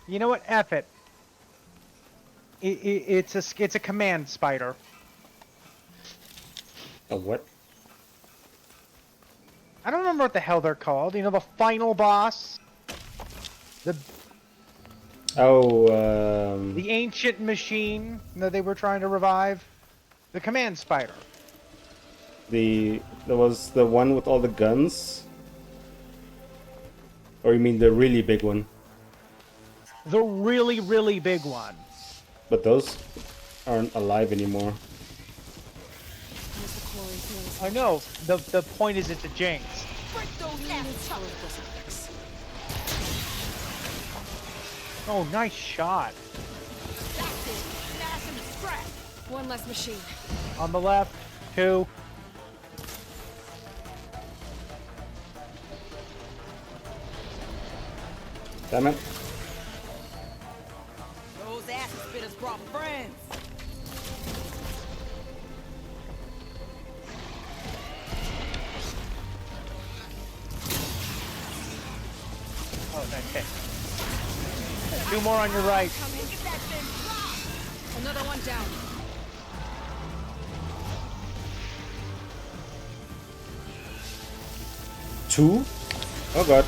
know what? F it. It's a command spider. A what? I don't remember what the hell they're called. You know, the final boss? The ancient machine that they were trying to revive? The command spider. There was the one with all the guns? Or you mean the really big one? The really, really big one. But those aren't alive anymore. I know. The point is it's a jinx. Oh, nice shot. One less machine. On the left, 2. Damn it. Those acid spitters brought friends. Oh, nice hit. 2 more on your right. Another one down. Two? Oh god.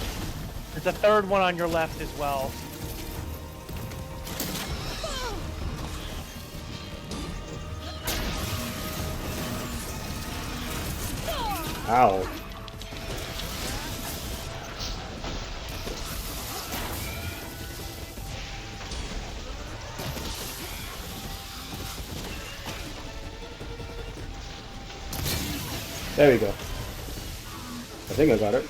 There's a third one on your left as well. Ow. There we go. I think I got it.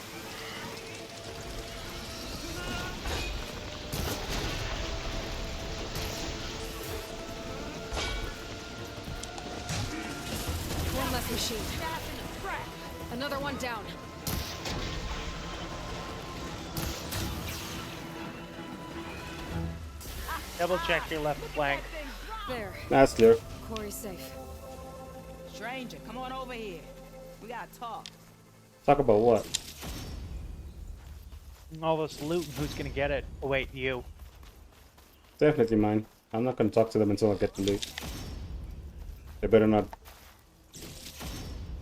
One less machine. Another one down. Double check your left flank. There. That's clear. Corey's safe. Stranger, come on over here. We gotta talk. Talk about what? All this loot, who's gonna get it? Oh wait, you. Definitely mine. I'm not gonna talk to them until I get the loot. They better not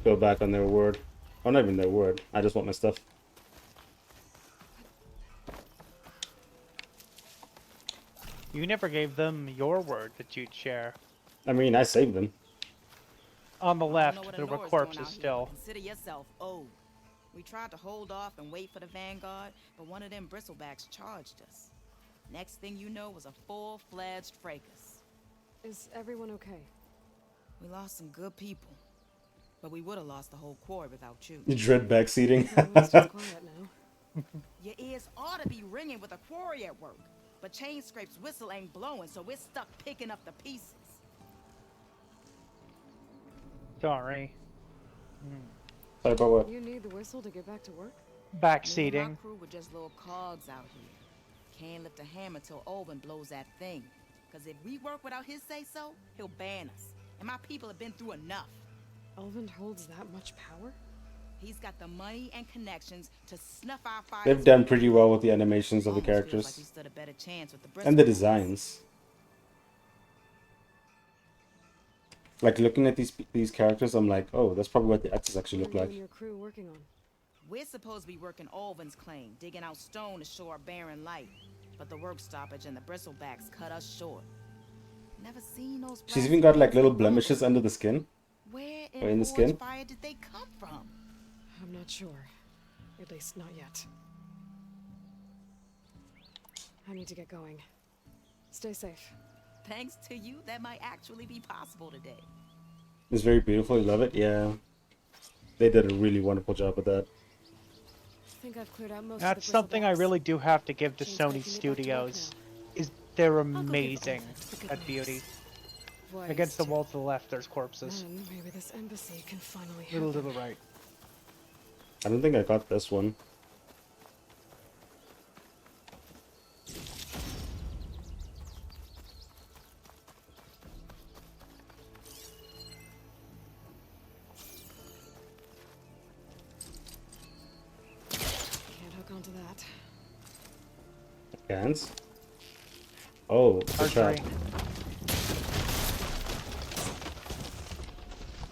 go back on their word. Or not even their word. I just want my stuff. You never gave them your word that you'd share. I mean, I saved them. On the I don't know left, what there were Anora's doing corpses out here, still. but consider yourself owed. We tried to hold off and wait for the vanguard, but one of them bristlebacks charged us. Next thing you know was a full-fledged fracas. Is everyone okay? We lost some good people, but we would have lost the whole quarry without you. You dread backseating. Your ears ought to be ringing with a quarry at work, but Chain Scrape's whistle ain't blowing, so we're stuck picking up the pieces. Sorry. Sorry about what? You need the whistle to get back to work? Me and my Backseating. crew were just little cogs out here. Can't lift a hammer till Olvin blows that thing. Cause if we work without his say-so, he'll ban us. And my people have been through enough. Elvin holds that much power? He's got the money and connections to snuff our fires. They've done pretty well with the animations of the Almost feels like we characters. stood a better chance with the And the Bristol boys. designs. Like looking at these characters, I'm like, oh, that's probably what the axes actually look What are like. you and your crew working on? We're supposed to be working Olvin's claim, digging out stone to show our barren light. But the work stoppage and the bristlebacks cut us short. Never seen those. She's even got like little blemishes under the skin. Where Or in the Forge skin. Fire did they come from? I'm not sure. At least not yet. I need to get going. Stay safe. Thanks to you, that might actually be possible today. It's very beautiful. You love it? Yeah. They did a really wonderful job with that. I think I've cleared out most That's of the something I bristlebacks. really do have to give to Change Sony life, you need back to work Studios. now. Is they're go give amazing Olvin the good at beauty. news. Why Against the is wall to the left, there's corpses. Then maybe this embassy can finally Little happen. to the right. I don't think I got this one. Can't hook onto that. Hands. Oh, it's a trap. Archery.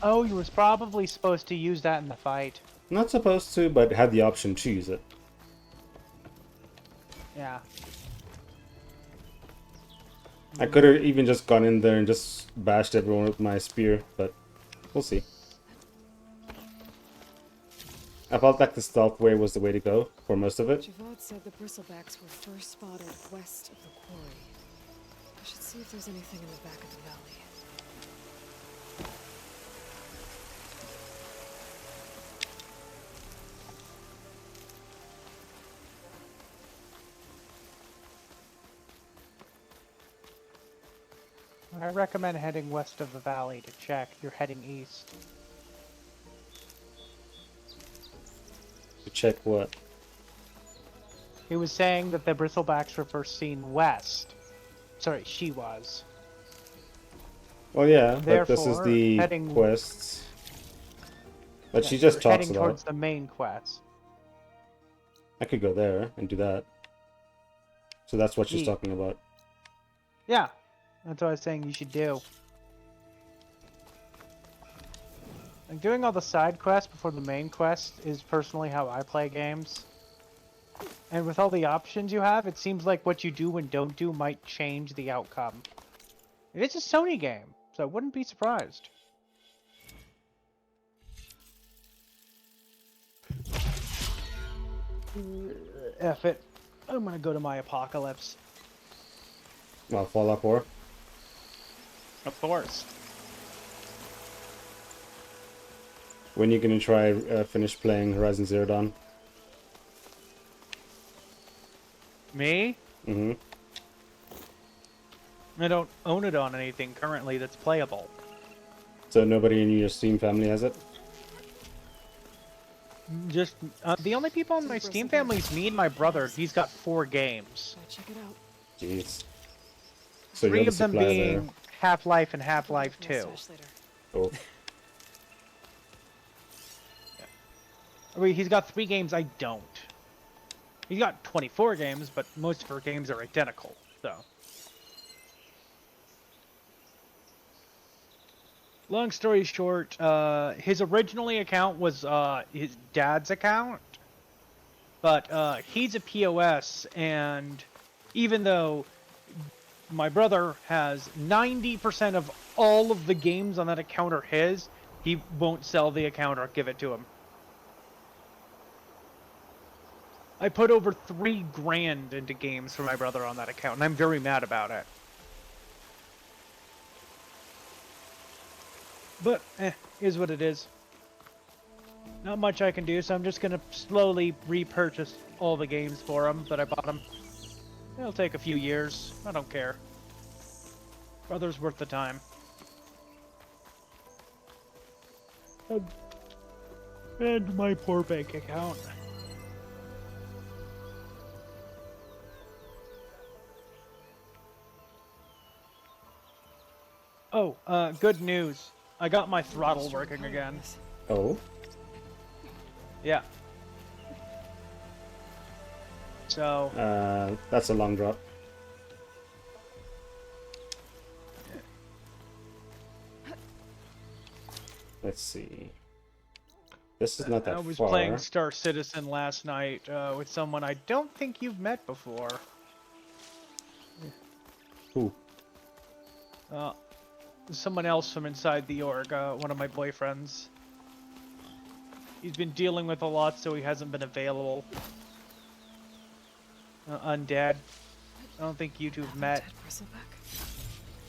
Oh, you was probably supposed to use that in the fight. Not supposed to, but had the option to use it. Yeah. I could have even just gone in there and just bashed everyone with my spear, but we'll see. I felt like the stealth way was the way to go for most of it. Javad said the bristlebacks were first spotted west of the quarry. I should see if there's anything in the back of the valley. I recommend heading west of the valley to check. You're heading east. To check what? He was saying that the bristlebacks were first seen west. Sorry, she was. Well, yeah, but Therefore, this is the heading... quests. But Yeah, she just you're talks heading about. towards the main quest. I could go there and do that. So that's what she's Yeet. talking about. Yeah, that's what I was saying you should do. Like, doing all the side quests before the main quest is personally how I play games. And with all the options you have, it seems like what you do and don't do might change the outcome. It is a Sony game, so I wouldn't be surprised. F it. I'm gonna go to my apocalypse. Well, Fallout 4. Of course. When are you gonna try finish playing Horizon Zero Dawn? Me? Mm-hmm. I don't own it on anything currently that's playable. So nobody in your Steam family has it? Just the only people in my Steam family is me and my brother. He's got 4 games. Check it out. Jeez. So 3 you're the of them supplier being there. Half-Life and Half-Life 2. Cool. I mean, he's got 3 games I don't. He's got 24 games, but most of her games are identical, so. Long story short, his originally account was his dad's account, but he's a POS, and even though my brother has 90% of all of the games on that account are his, he won't sell the account or give it to him. I put over $3 grand into games for my brother on that account, and I'm very mad about it. But, is what it is. Not much I can do, so I'm just gonna slowly repurchase all the games for him that I bought him. It'll take a few years. I don't care. Brother's worth the time. And my poor bank account. Oh, good news. I got my throttle working again. Oh? Yeah. So... that's a long drop. Let's see. This is not that far. I was playing Star Citizen last night with someone I don't think you've met before. Who? Someone else from inside the org, one of my boyfriends. He's been dealing with a lot, so he hasn't been available. Undead. I don't think you two have met.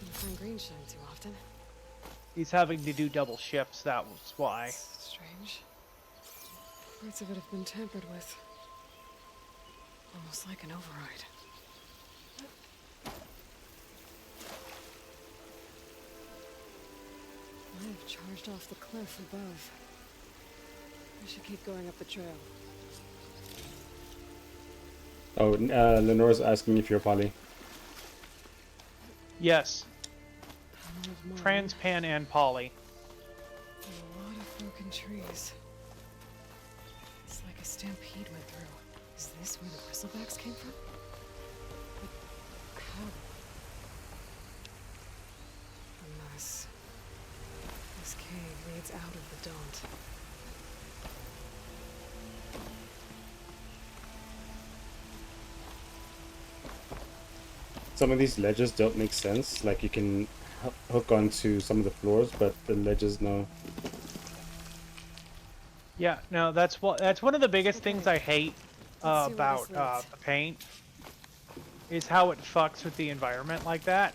Didn't find green shine too often. He's having to do double shifts, that was why. Strange. Parts of it have been tampered with. Almost like an override. I have charged off the cliff above. I should keep going up the trail. Oh, Lenore's asking if you're poly. Yes. Transpan and poly. A lot of broken trees. It's like a stampede went through. Is this where the bristlebacks came from? But how? A mess. This cave gets out of the Daunt. Some of these ledges don't make sense. Like you can hook onto some of the floors, but the ledges no. Yeah, no, that's one of the biggest things I hate about the paint is how it fucks with the environment like that.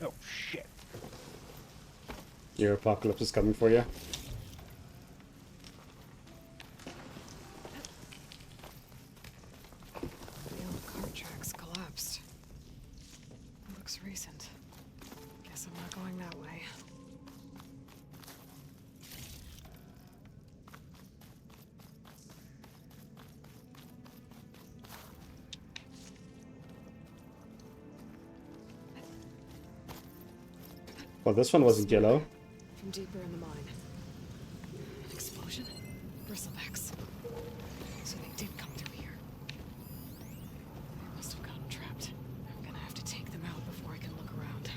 Oh shit. Your apocalypse is coming for you. The old cart tracks collapsed. It looks recent. Guess I'm not going that way. Well, this one wasn't yellow. From deeper in the mine. An explosion? Bristlebacks. So they did come through here. They must have gotten trapped. I'm gonna have to take them out before I can look around.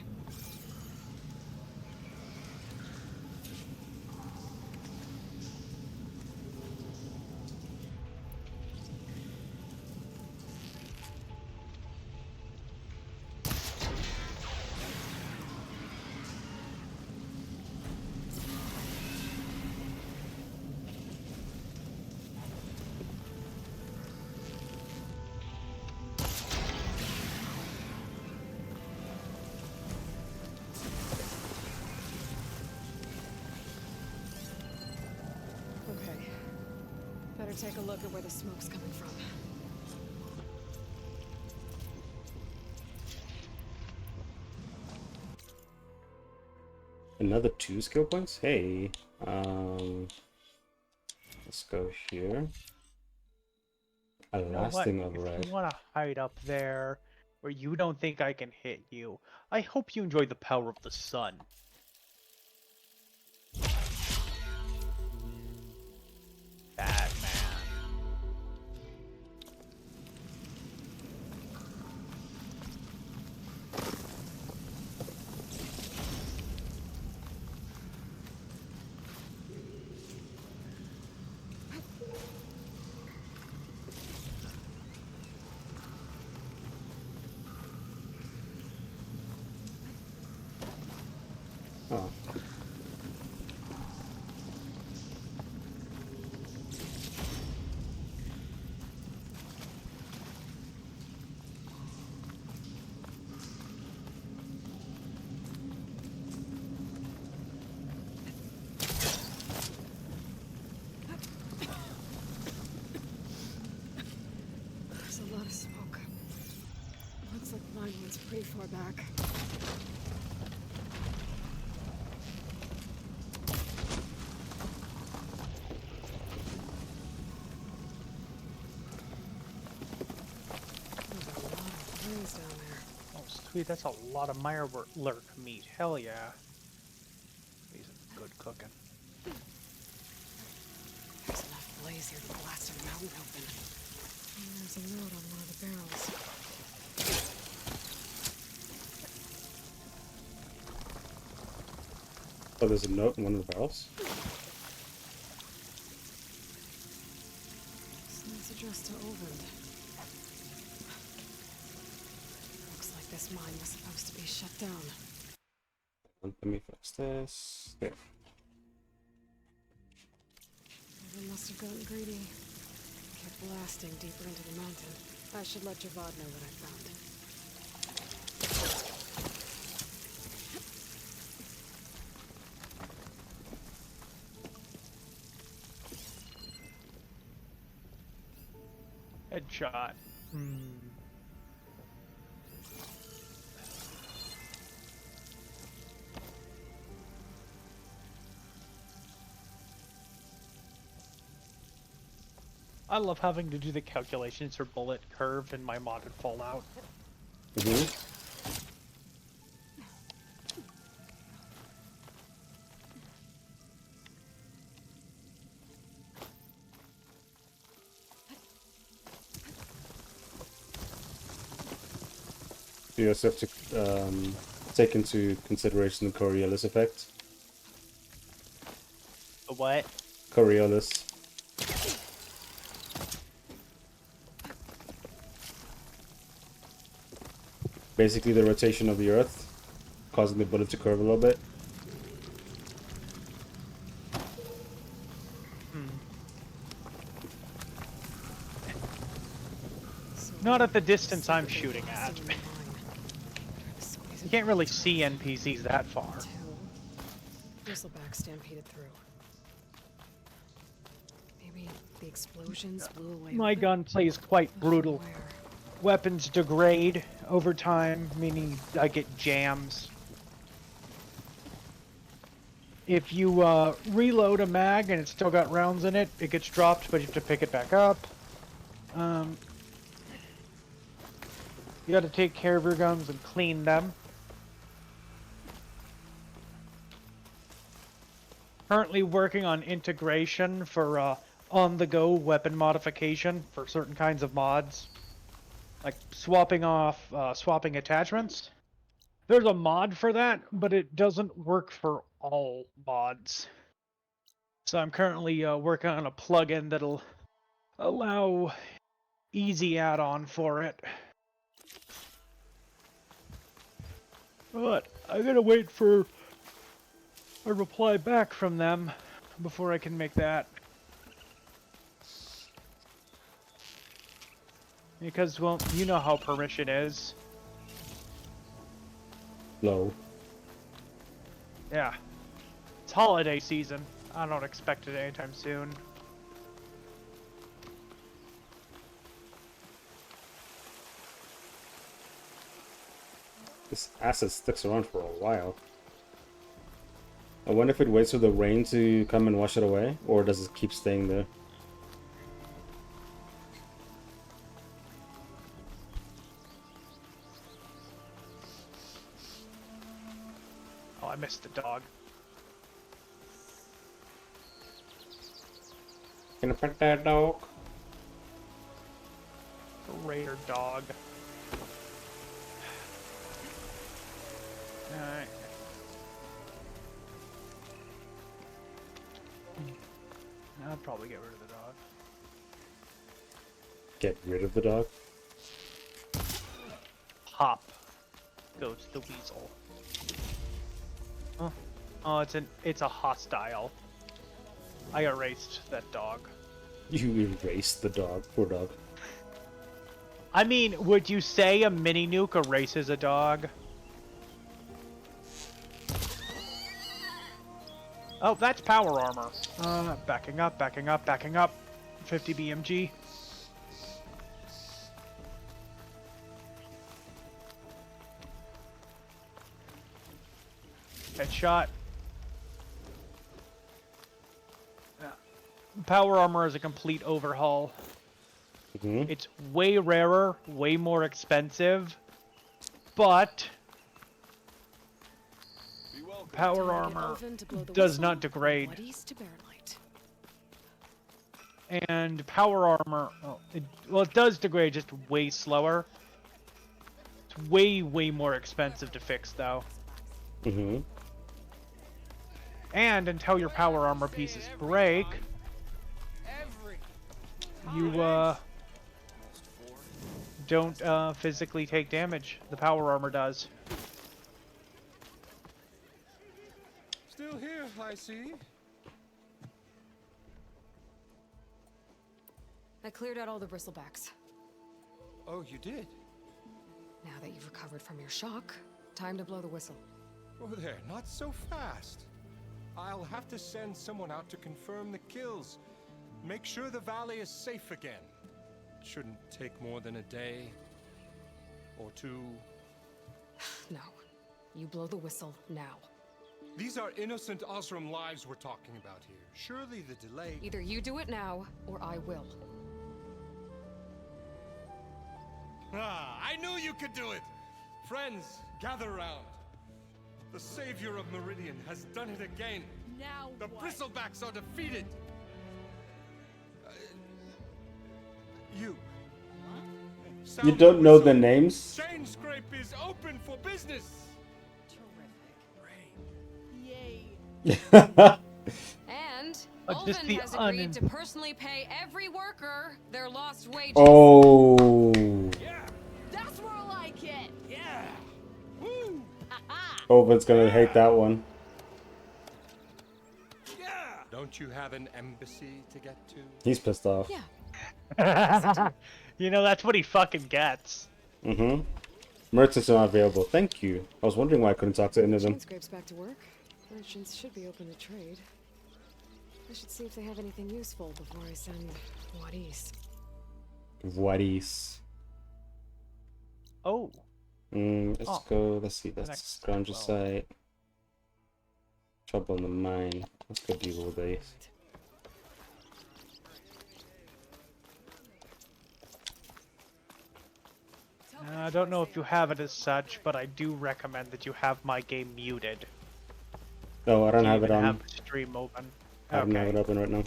Okay. Better take a look at where the smoke's coming from. Another 2 skill points? Hey. Let's go here. A You know what? lasting If override. you want to hide up there where you don't think I can hit you, I hope you enjoy the power of the sun. Batman. Oh. There's a lot of smoke. Looks like the mine went's pretty far back. There's a lot of things down there. Oh, sweet, that's a lot of lurk meat. Hell yeah. He's good cooking. There's enough blaze here to blast a mountain open. And there's a note on one of the barrels. Oh, there's a note in one of the barrels. This note's addressed to Ovind. Looks like this mine was supposed to be shut down. Let me fix this. There. They must have gotten greedy. Kept blasting deeper into the mountain. I should let Javad know what I found. Headshot. I love having to do the calculations for bullet curve in my modded Fallout. You also have to take into consideration the Coriolis effect. The what? Coriolis. Basically the rotation of the Earth, causing the bullet to curve a little bit. Not at the distance I'm shooting at. You can't really see NPCs that far. Bristleback stampeded through. Maybe the explosions blew away. My gunplay is quite brutal. Weapons degrade over time, meaning I get jams. If you reload a mag and it's still got rounds in it, it gets dropped, but you have to pick it back up. You got to take care of your guns and clean them. Currently working on integration for on-the-go weapon modification for certain kinds of mods. Like swapping attachments. There's a mod for that, but it doesn't work for all mods. So I'm currently working on a plugin that'll allow easy add-on for it. But I gotta wait for a reply back from them before I can make that. Because, well, you know how permission is. Low. Yeah. It's holiday season. I don't expect it anytime soon. This asset sticks around for a while. I wonder if it waits for the rain to come and wash it away, or does it keep staying there? Oh, I missed the dog. Can I pet that dog? The raider dog. Alright. I'd probably get rid of the dog. Get rid of the dog? Hop goes the weasel. Oh, oh, it's a hostile. I erased that dog. You erased the dog, poor dog. I mean, would you say a mini nuke erases a dog? Oh, that's power armor. Backing up, backing up, backing up. 50 BMG. Headshot. Power armor is a complete overhaul. It's way rarer, way more expensive, but power armor does not degrade. And power armor, it does degrade, just way slower. It's way, way more expensive to fix, though. And until your power armor pieces break, you don't physically take damage. The power armor does. Still here, I see. I cleared out all the bristlebacks. Oh, you did? Now that you've recovered from your shock, time to blow the whistle. Oh there, not so fast. I'll have to send someone out to confirm the kills. Make sure the valley is safe again. It shouldn't take more than a day or two. No. You blow the whistle now. These are innocent Osram lives we're talking about here. Surely the delay... Either you do it now, or I will. Ah, I knew you could do it! Friends, gather round. The savior of Meridian has done it again. Now the bristlebacks are defeated. You. You don't know the names? Chainscrape is open for business. And just Olvin the has agreed to personally pay every worker their lost wages. Oh. That's more like it. Yeah. Owen's gonna hate that one. Don't you have an embassy to get to? He's pissed off. Yeah. You know, that's what he fucking gets. Mm-hmm. Merchants are not available. Thank you. I was wondering why I couldn't talk to any of them. Chainscrape's back to work. Merchants should be open to trade. I should see if they have anything useful before I send Wadis. Wadis. Oh. Let's go. Let's see. The That's next Scrounger site. Trouble in the mine. Let's go deal with these. I don't know if you have it as such, but I do recommend that you have my game muted. No, I don't have it on. Have stream open. I don't have it open right now.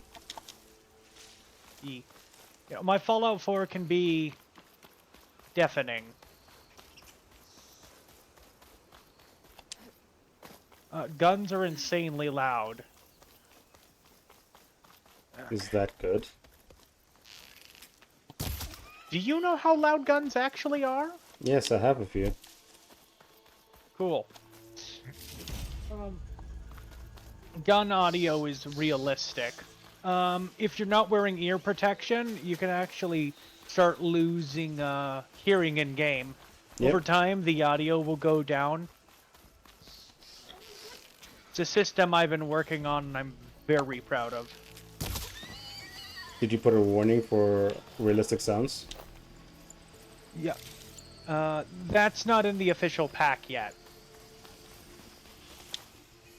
Yeah, my Fallout 4 can be deafening. Guns are insanely loud. Is that good? Do you know how loud guns actually are? Yes, I have a few. Cool. Gun audio is realistic. If you're not wearing ear protection, you can actually start losing hearing in game. Yep. Over time, the audio will go down. It's a system I've been working on and I'm very proud of. Did you put a warning for realistic sounds? Yeah. That's not in the official pack yet.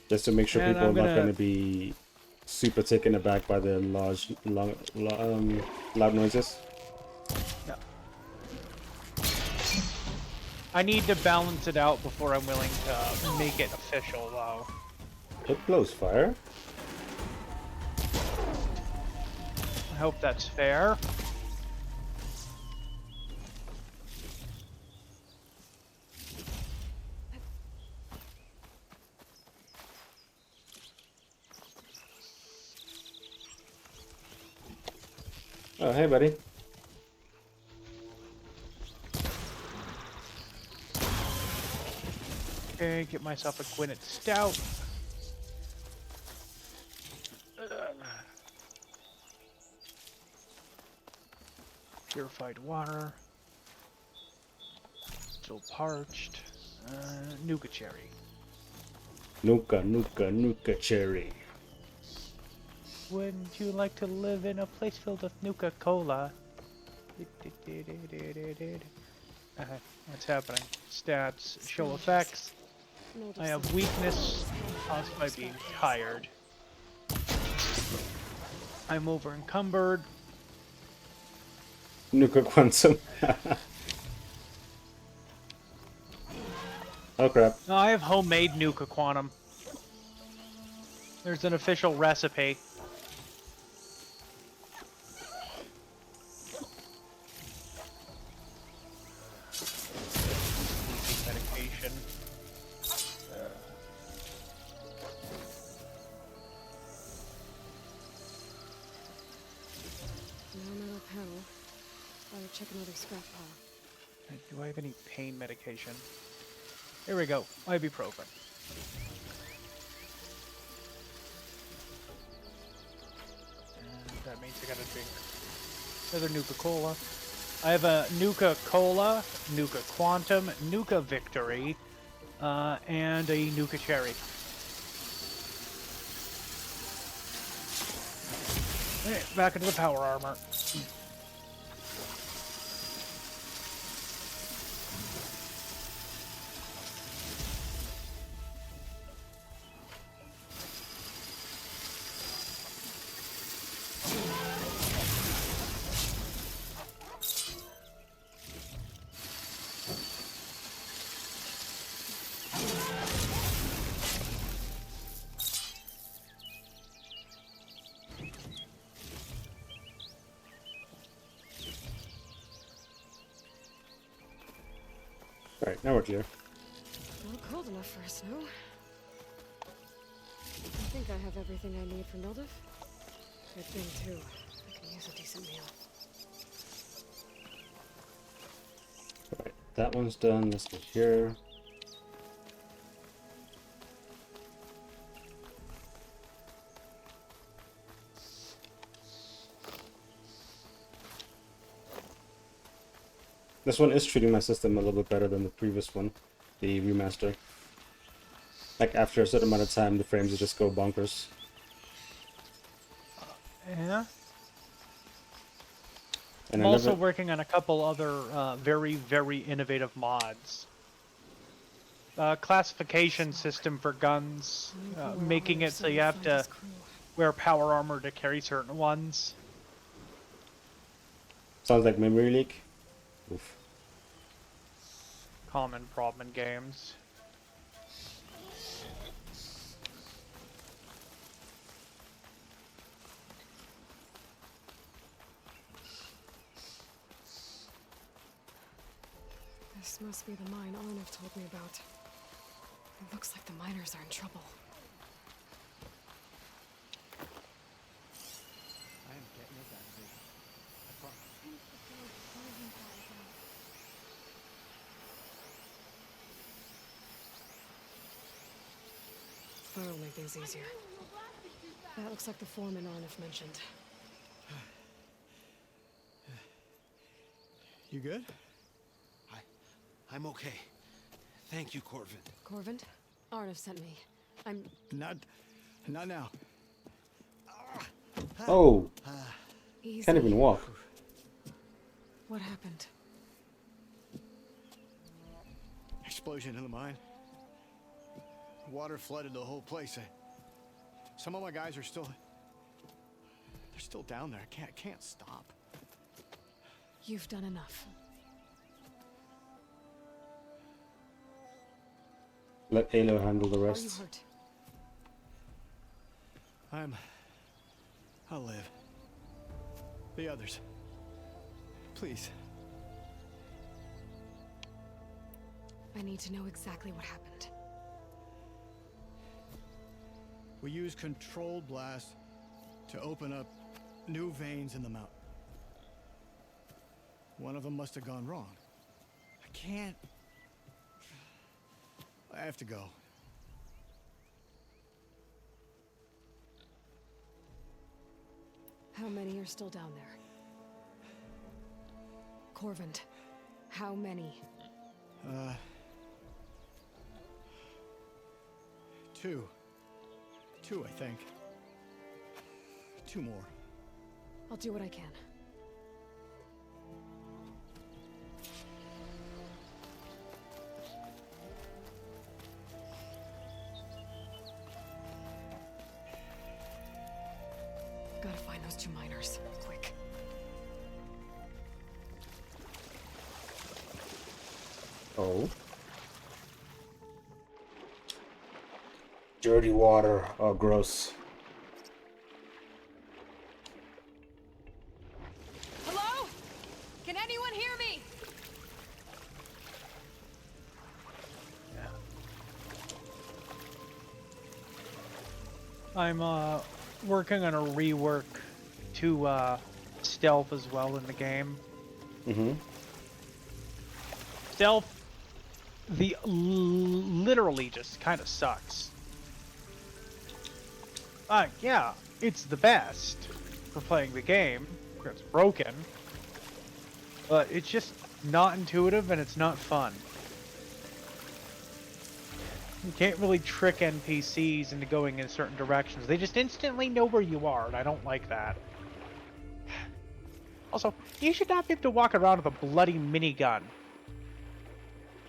Just to make sure And people are I'm not gonna- going to be super taken aback by the loud noises. No. I need to balance it out before I'm willing to make it official, though. It blows fire. I hope that's fair. Oh, hey, buddy. Okay, get myself a Gwyneth Stout. Purified water. Still parched. Nuka cherry. Nuka cherry. Wouldn't you like to live in a place filled with Nuka-Cola? What's happening? Stats, show effects. I have weakness caused by being tired. I'm over encumbered. Nuka Quantum. Oh crap. No, I have homemade Nuka Quantum. There's an official recipe. Medication. No metal panel. Better check another scrap pile. Do I have any pain medication? Here we go. Ibuprofen. And that means I gotta drink another Nuka-Cola. I have a Nuka-Cola, Nuka Quantum, Nuka Victory, and a Nuka Cherry. Okay, back into the power armor. Alright, now we're clear. Not cold enough for a snow. think I have everything I need for Mildev. Good thing, too. I can use a decent meal. Right, that one's done. Let's go here. This one is treating my system a little bit better than the previous one, the remaster. Like after a certain amount of time, the frames will just go bonkers. Yeah. And I'm I also never... working on a couple other very, very innovative mods. Classification system for guns, making it so you have to wear power armor to carry certain ones. Sounds like memory leak. Oof. Common problem in games. This must be the mine Arnav told me about. It looks like the miners are in trouble. I am getting us out of here. I promise. That'll make things easier. That looks like the foreman Arnav mentioned. You good? I'm okay. Thank you, Corvin. Corvin? Arnav sent me. I'm... Not now. Oh! Easy. Can't even walk. What happened? Explosion in the mine. Water flooded the whole place. Some of my guys are still... They're still down there. I can't stop. You've done enough. Let Alo handle the Are you rest. hurt? I'll live. The others. Please. I need to know exactly what happened. We used controlled blast to open up new veins in the mountain. One of them must have gone wrong. I can't... I have to go. How many are still down there? Corvin, how many? Two. Two, I think. Two more. I'll do what I can. Gotta find those two miners, quick. Oh. Dirty water. Oh, gross. Hello? Can anyone hear me? I'm working on a rework to stealth as well in the game. Mm-hmm. Stealth, literally just kind of sucks. Yeah, it's the best for playing the game. It's broken, but it's just not intuitive and it's not fun. You can't really trick NPCs into going in certain directions. They just instantly know where you are, and I don't like that. Also, you should not be able to walk around with a bloody minigun.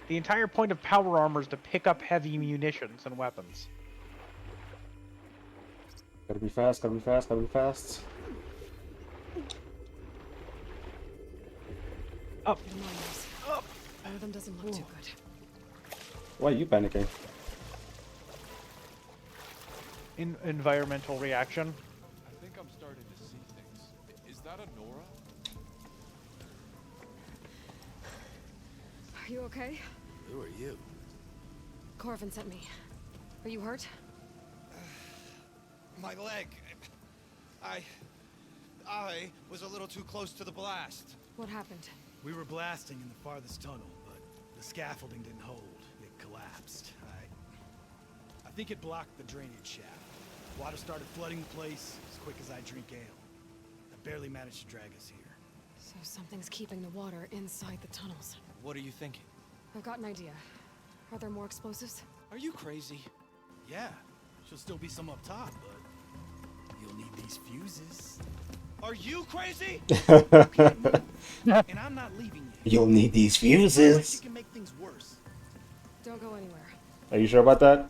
The entire point of power armor is to pick up heavy munitions and weapons. Gotta be fast, gotta be fast, gotta be fast. Up. Up. One of them doesn't look too good. Why are you panicking? Environmental reaction. I think I'm starting to see things. Is that a Nora? Are you okay? Who are you? Corvin sent me. Are you hurt? My leg. I was a little too close to the blast. What happened? We were blasting in the farthest tunnel, but the scaffolding didn't hold. It collapsed. I think it blocked the drainage shaft. Water started flooding the place as quick as I drink ale. I barely managed to drag us here. So something's keeping the water inside the tunnels. What are you thinking? I've got an idea. Are there more explosives? Are you crazy? Yeah, she'll still be some up top, but you'll need these fuses. Are you crazy? And I'm not leaving you. You'll need these Like fuses. she can make things worse. Don't go anywhere. Are you sure about that?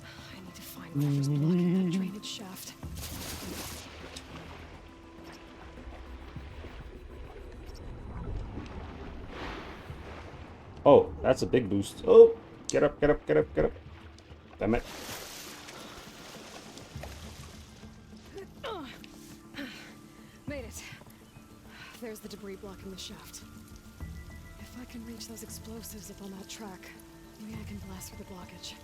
I need to find whatever's blocking that drainage shaft. Oh, that's a big boost. Oh, get up, get up, get up, get up. Damn it. Made it. There's the debris blocking the shaft. If I can reach those explosives up on that track, maybe I can blast through the blockage.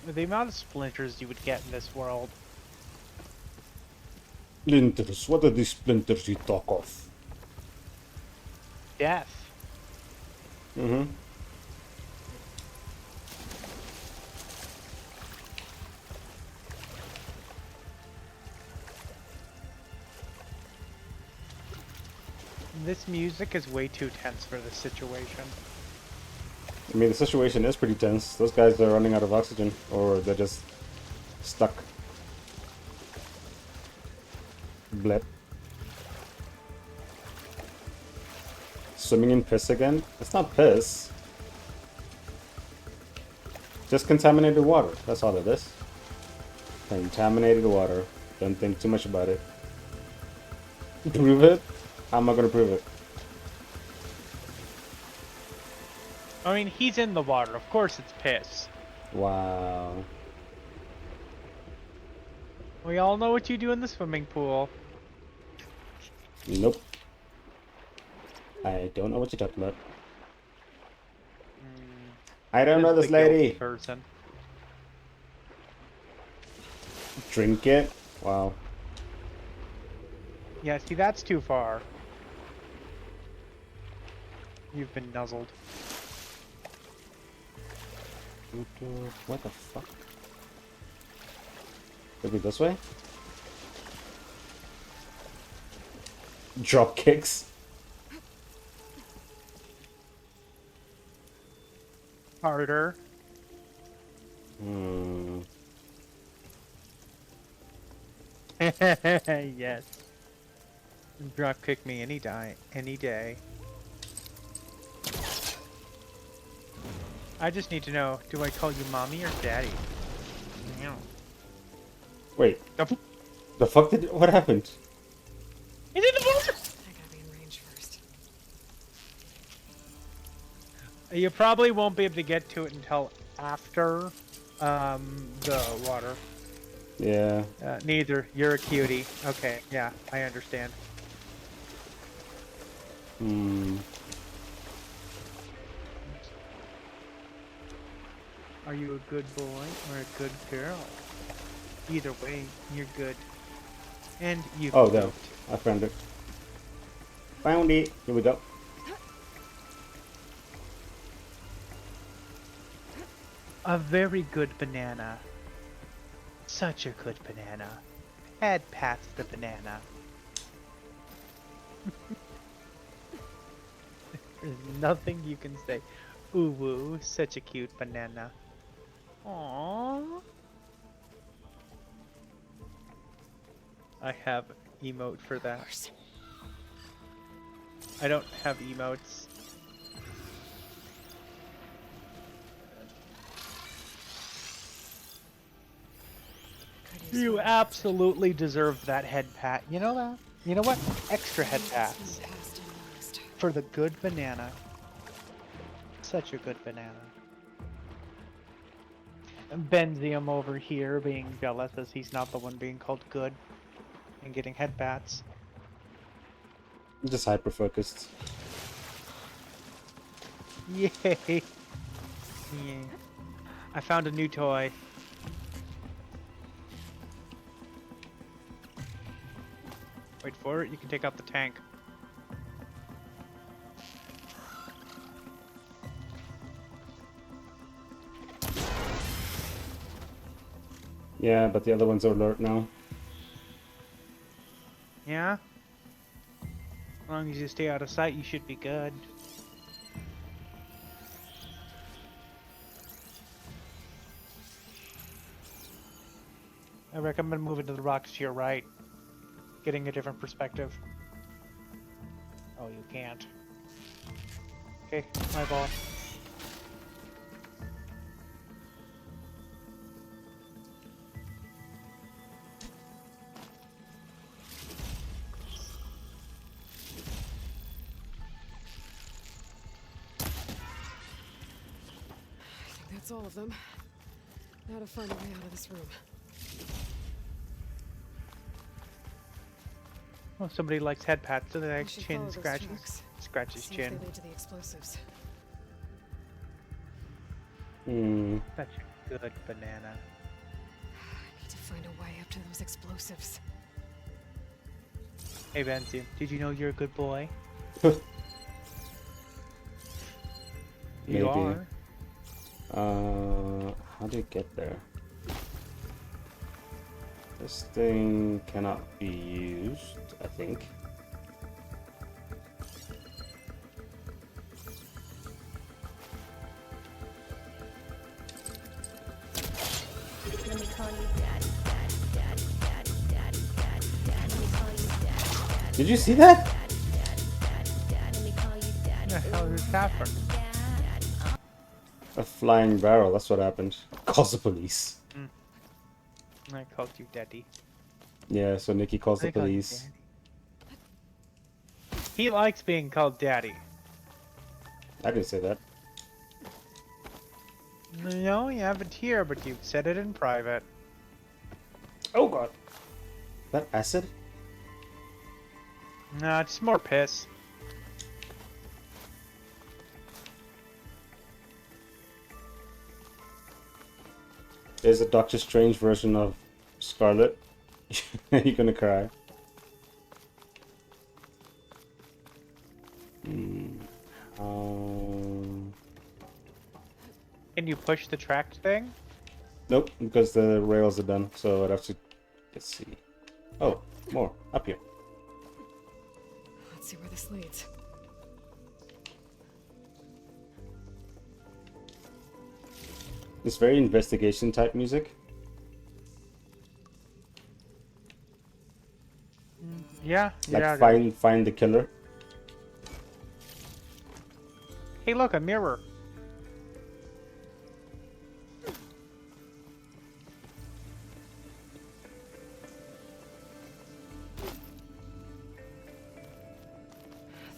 The amount of splinters you would get in this world. Splinters? What are these splinters you talk of? Death. Mm-hmm. This music is way too tense for this situation. I mean, the situation is pretty tense. Those guys are running out of oxygen, or they're just stuck. Blip. Swimming in piss again? It's not piss. Just contaminated water. That's all it is. Contaminated water. Don't think too much about it. Prove it? How am I gonna prove it? I mean, he's in the water. Of course it's piss. Wow. We all know what you do in the swimming pool. Nope. I don't know what you're talking about. I don't know this lady. Person. Drink it? Wow. Yeah, see, that's too far. You've been nuzzled. What the fuck? Maybe this way? Drop kicks? Harder. Hmm. Yes. Drop kick me any day. I just need to know, do I call you mommy or daddy? Meow. Wait. The fuck did... What happened? He's in the water! I gotta be in range first. You probably won't be able to get to it until after the water. Yeah. Neither. You're a cutie. Okay, yeah, I understand. Hmm. Are you a good boy or a good girl? Either way, you're good. And you. Oh, there. I found it. Found it. Here we go. A very good banana. Such a good banana. Head pats the banana. There's nothing you can say. Ooh woo, such a cute banana. Aww. I have emote for that. I don't have emotes. You absolutely deserve that head pat. You know that? You know what? Extra head pats. For the good banana. Such a good banana. Benzium over here being jealous as he's not the one being called good and getting headbats. I'm just hyper focused. Yay! Yeah. I found a new toy. Wait for it, you can take out the tank. Yeah, but the other ones are alert now. Yeah? As long as you stay out of sight, you should be good. I recommend moving to the rocks to your right. Getting a different perspective. Oh, you can't. Okay, my ball. I think that's all of them. Now to find a way out of this room. Oh, somebody likes head pats, so they like I should chin follow those scratches. tracks. Scratch his See chin. if they lead to the explosives. Such a good banana. I need to find a way up to those explosives. Hey Benzi, did you know you're a good boy? Maybe. You are. How do you get there? This thing cannot be used, I think. Let me call you daddy, daddy, daddy, daddy, daddy, daddy, daddy. Let me call you daddy, daddy. Did you see that? Let me call you daddy. What the hell just happened? A flying barrel, that's what happened. Calls the police. I called you daddy. Yeah, so Nikki calls the I called you police. daddy. He likes being called daddy. I didn't say that. No, you haven't here, but you've said it in private. Oh god. That acid? Nah, it's more piss. There's a Doctor Strange version of Scarlet. You're gonna cry. Can you push the tracked thing? Nope, because the rails are done, so I'd have to... Let's see. Oh, more. Up here. Let's see where this leads. It's very investigation type music. Yeah, Like yeah. find the killer. Hey, look, a mirror.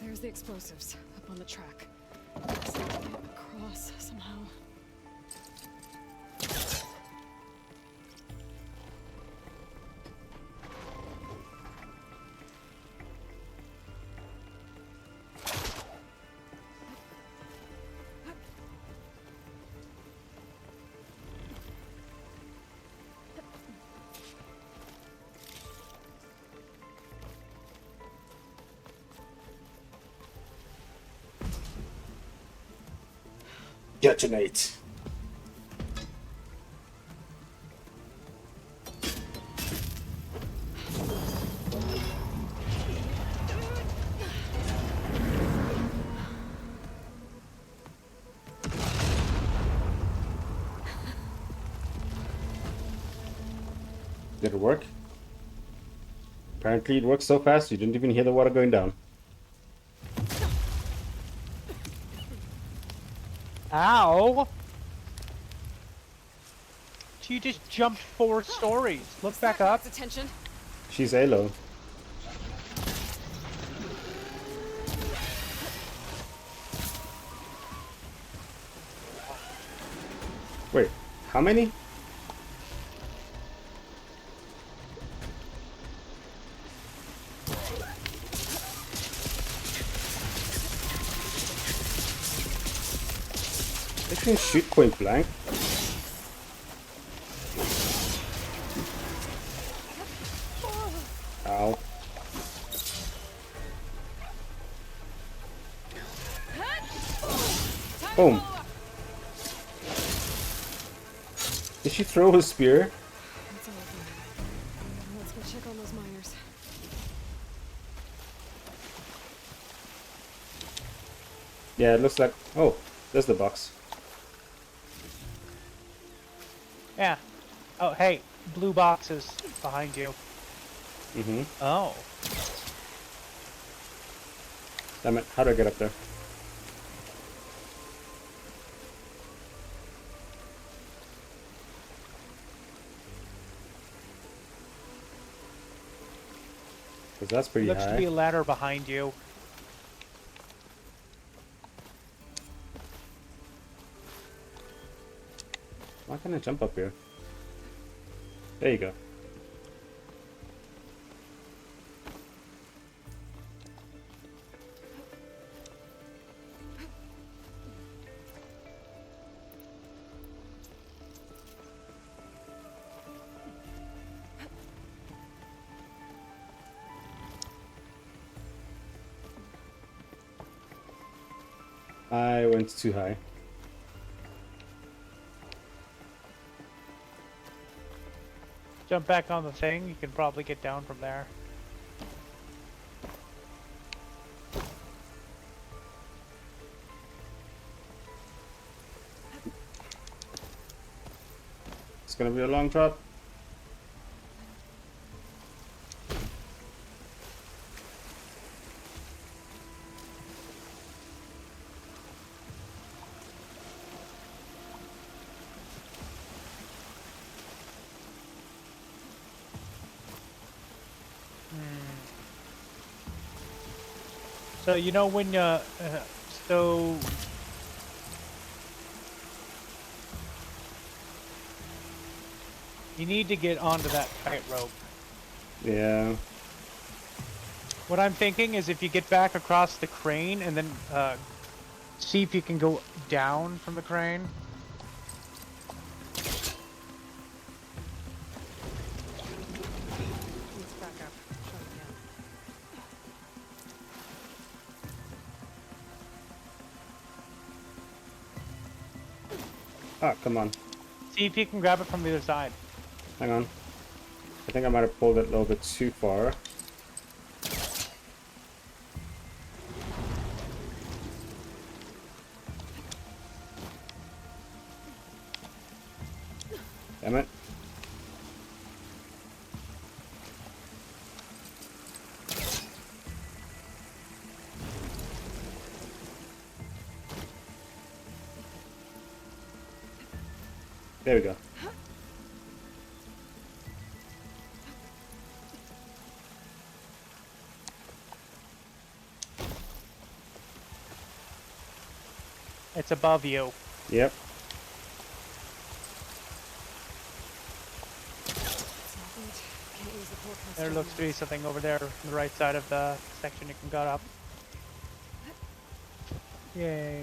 There's the explosives up on the track. Let's get across somehow. Detonate. Did it work? Apparently it worked so fast you didn't even hear the water going down. Ow! She just jumped 4 stories. Look back up. Attention. She's Alo. Wait, how many? can shoot point blank. Ow. Boom. Did she throw a spear? That's all of them. Let's go check on those miners. Yeah, it looks like... Oh, there's the box. Yeah. Oh, hey, blue boxes behind you. Mm-hmm. Oh. Damn it, how do I get up there? Because that's pretty Looks high. to be a ladder behind you. Why can't I jump up here? There you go. I went too high. Jump back on the thing, you can probably get down from there. It's gonna be a long drop. So you know when so you need to get onto that tightrope. Yeah. What I'm thinking is if you get back across the crane and then see if you can go down from the crane. Let's back up. Try again. Ah, come on. See if you can grab it from the other side. Hang on. I think I might have pulled it a little bit too far. Damn it. There we go. It's above you. Yep. There looks to be something over there on the right side of the section you can cut up. Yay.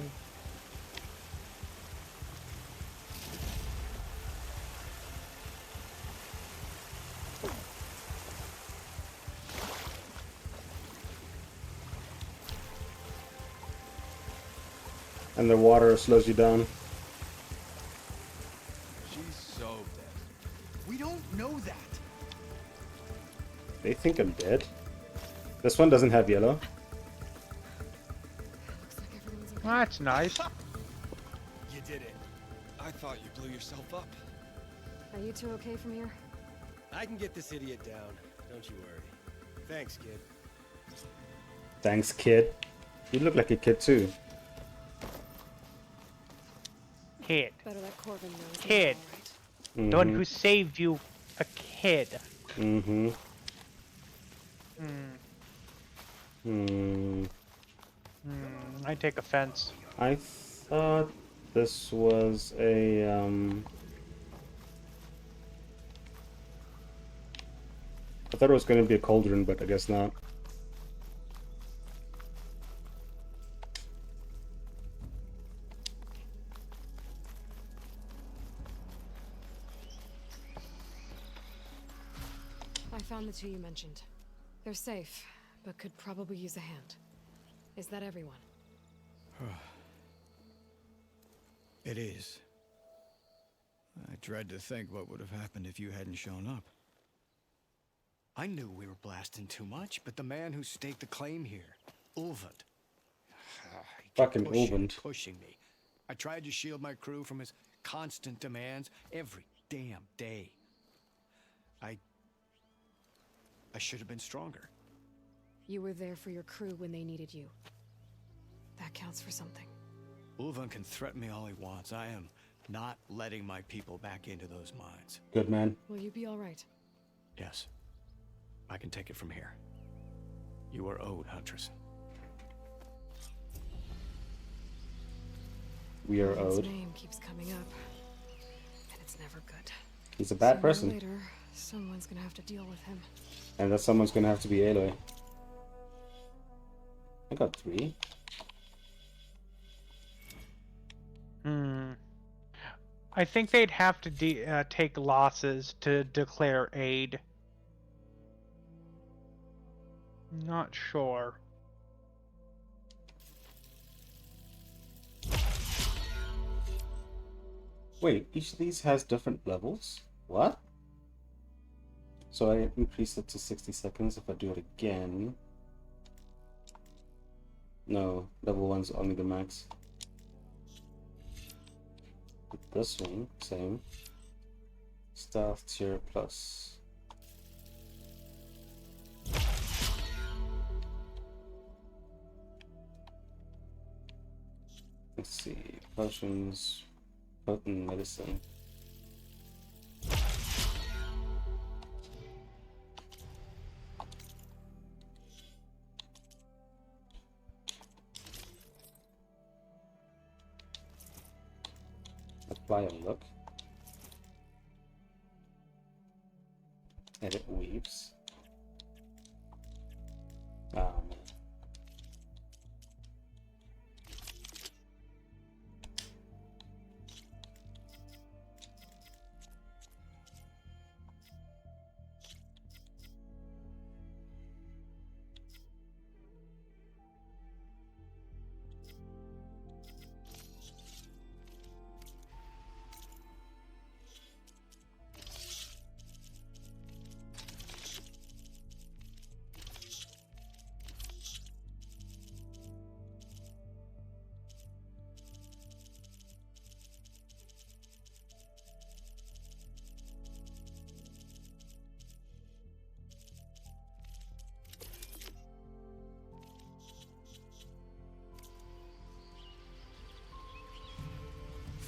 And the water slows you down. She's so dead. We don't know that. They think I'm dead. This one doesn't have yellow. That's nice. You did it. I thought you blew yourself up. Are you two okay from here? I can get this idiot down. Don't you worry. Thanks, kid. Thanks, kid. You look like a kid too. Kid. Better that Corbin knows. Kid. Mm-hmm. The one who saved you, a kid. Mm-hmm. Hmm. I take offense. I thought this was a I thought it was going to be a cauldron, but I guess not. found the two you mentioned. They're safe, but could probably use a hand. Is that everyone? It is. I dread to think what would have happened if you hadn't shown up. I knew we were blasting too much, but the man who staked the claim here, Ulvund. He kept Fucking Ulvund. pushing me. I tried to shield my crew from his constant demands every damn day. I should have been stronger. You were there for your crew when they needed you. That counts for something. Ulvund can threaten me all he wants. I am not letting my people back into those mines. Good man. Will you be all right? Yes. I can take it from here. You are owed, Huntress. We are His owed. name keeps coming up, and it's never good. He's a bad Sooner or person. later, someone's gonna have to deal with him. And that someone's gonna have to be Aloy. I got 3. I think they'd have to take losses to declare aid. Not sure. Wait, each of these has different levels? What? So I increase it to 60 seconds if I do it again. No, level 1's only the max. With this one, same. Stealth tier plus. Let's see, potions, potent medicine. Apply a look. And it weaves. Ah, man.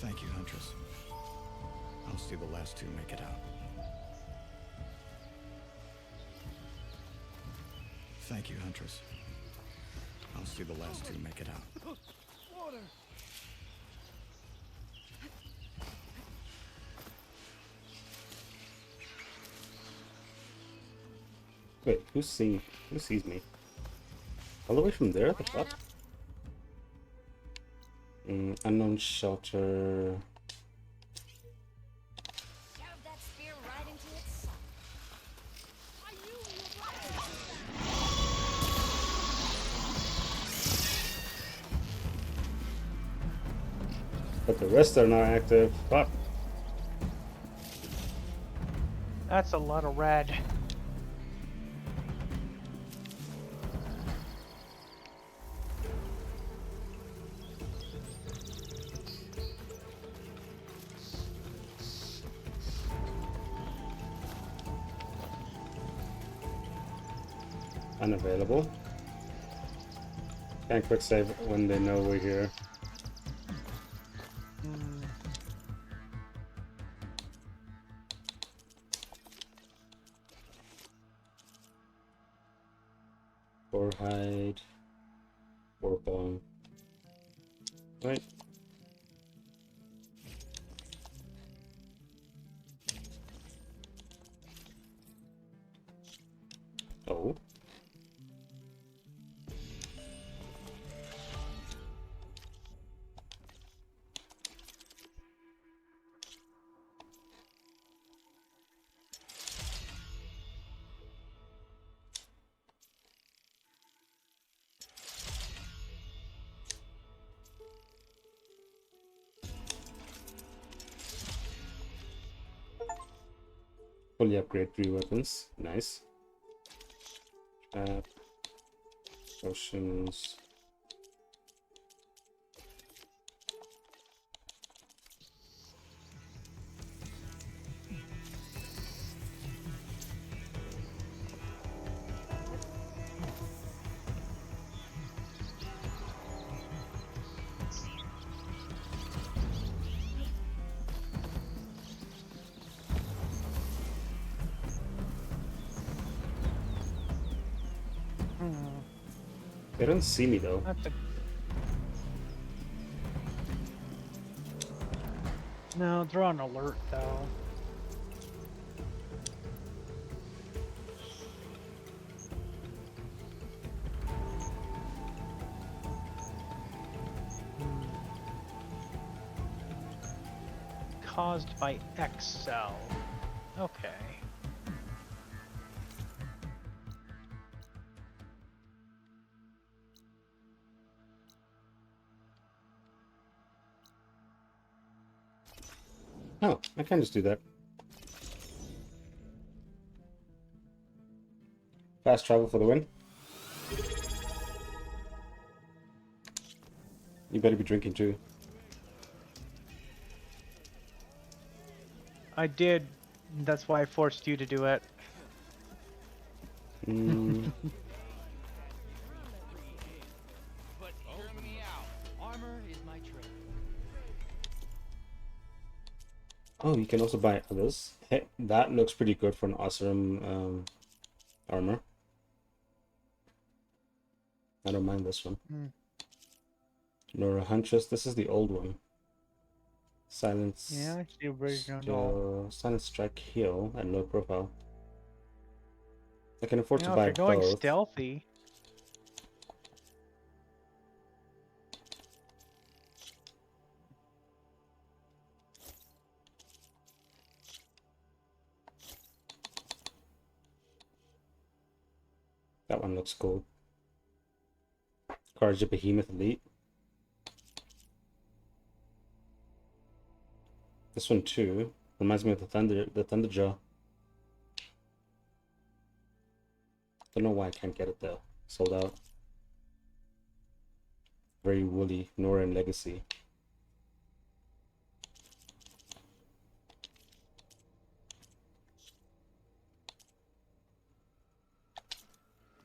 Thank you, Huntress. I'll see the last two make it out. Thank you, Huntress. I'll see the last two make it out. Water! Wait, who sees me? All the way from there? The fuck? Unknown shelter. Shove that spear right into its socket. But the rest are not active. Fuck. That's a lot of red. Unavailable. Can't quick save when they know we're here. Or hide. Or bomb. Right. Oh. Fully upgrade 3 weapons. Nice. Trap. Potions. They don't see me though. No, they're on alert though. Caused by Excel. Okay. Oh, I can just do that. Fast travel for the win. You better be drinking too. I did. That's why I forced you to do it. Mm. But hear me out. Armor is my trade. Oh, you can also buy others. Hey, that looks pretty good for an awesome armor. I don't mind this one. Nora Huntress, this is the old one. Silence. Yeah, it's the original. Silence Strike Heal and low profile. I can afford to If buy you're going both. stealthy. That one looks cool. Courage of Behemoth Elite. This one too reminds me of the Thunderjaw. Don't know why I can't get it though. Sold out. Very woolly. Nora and Legacy.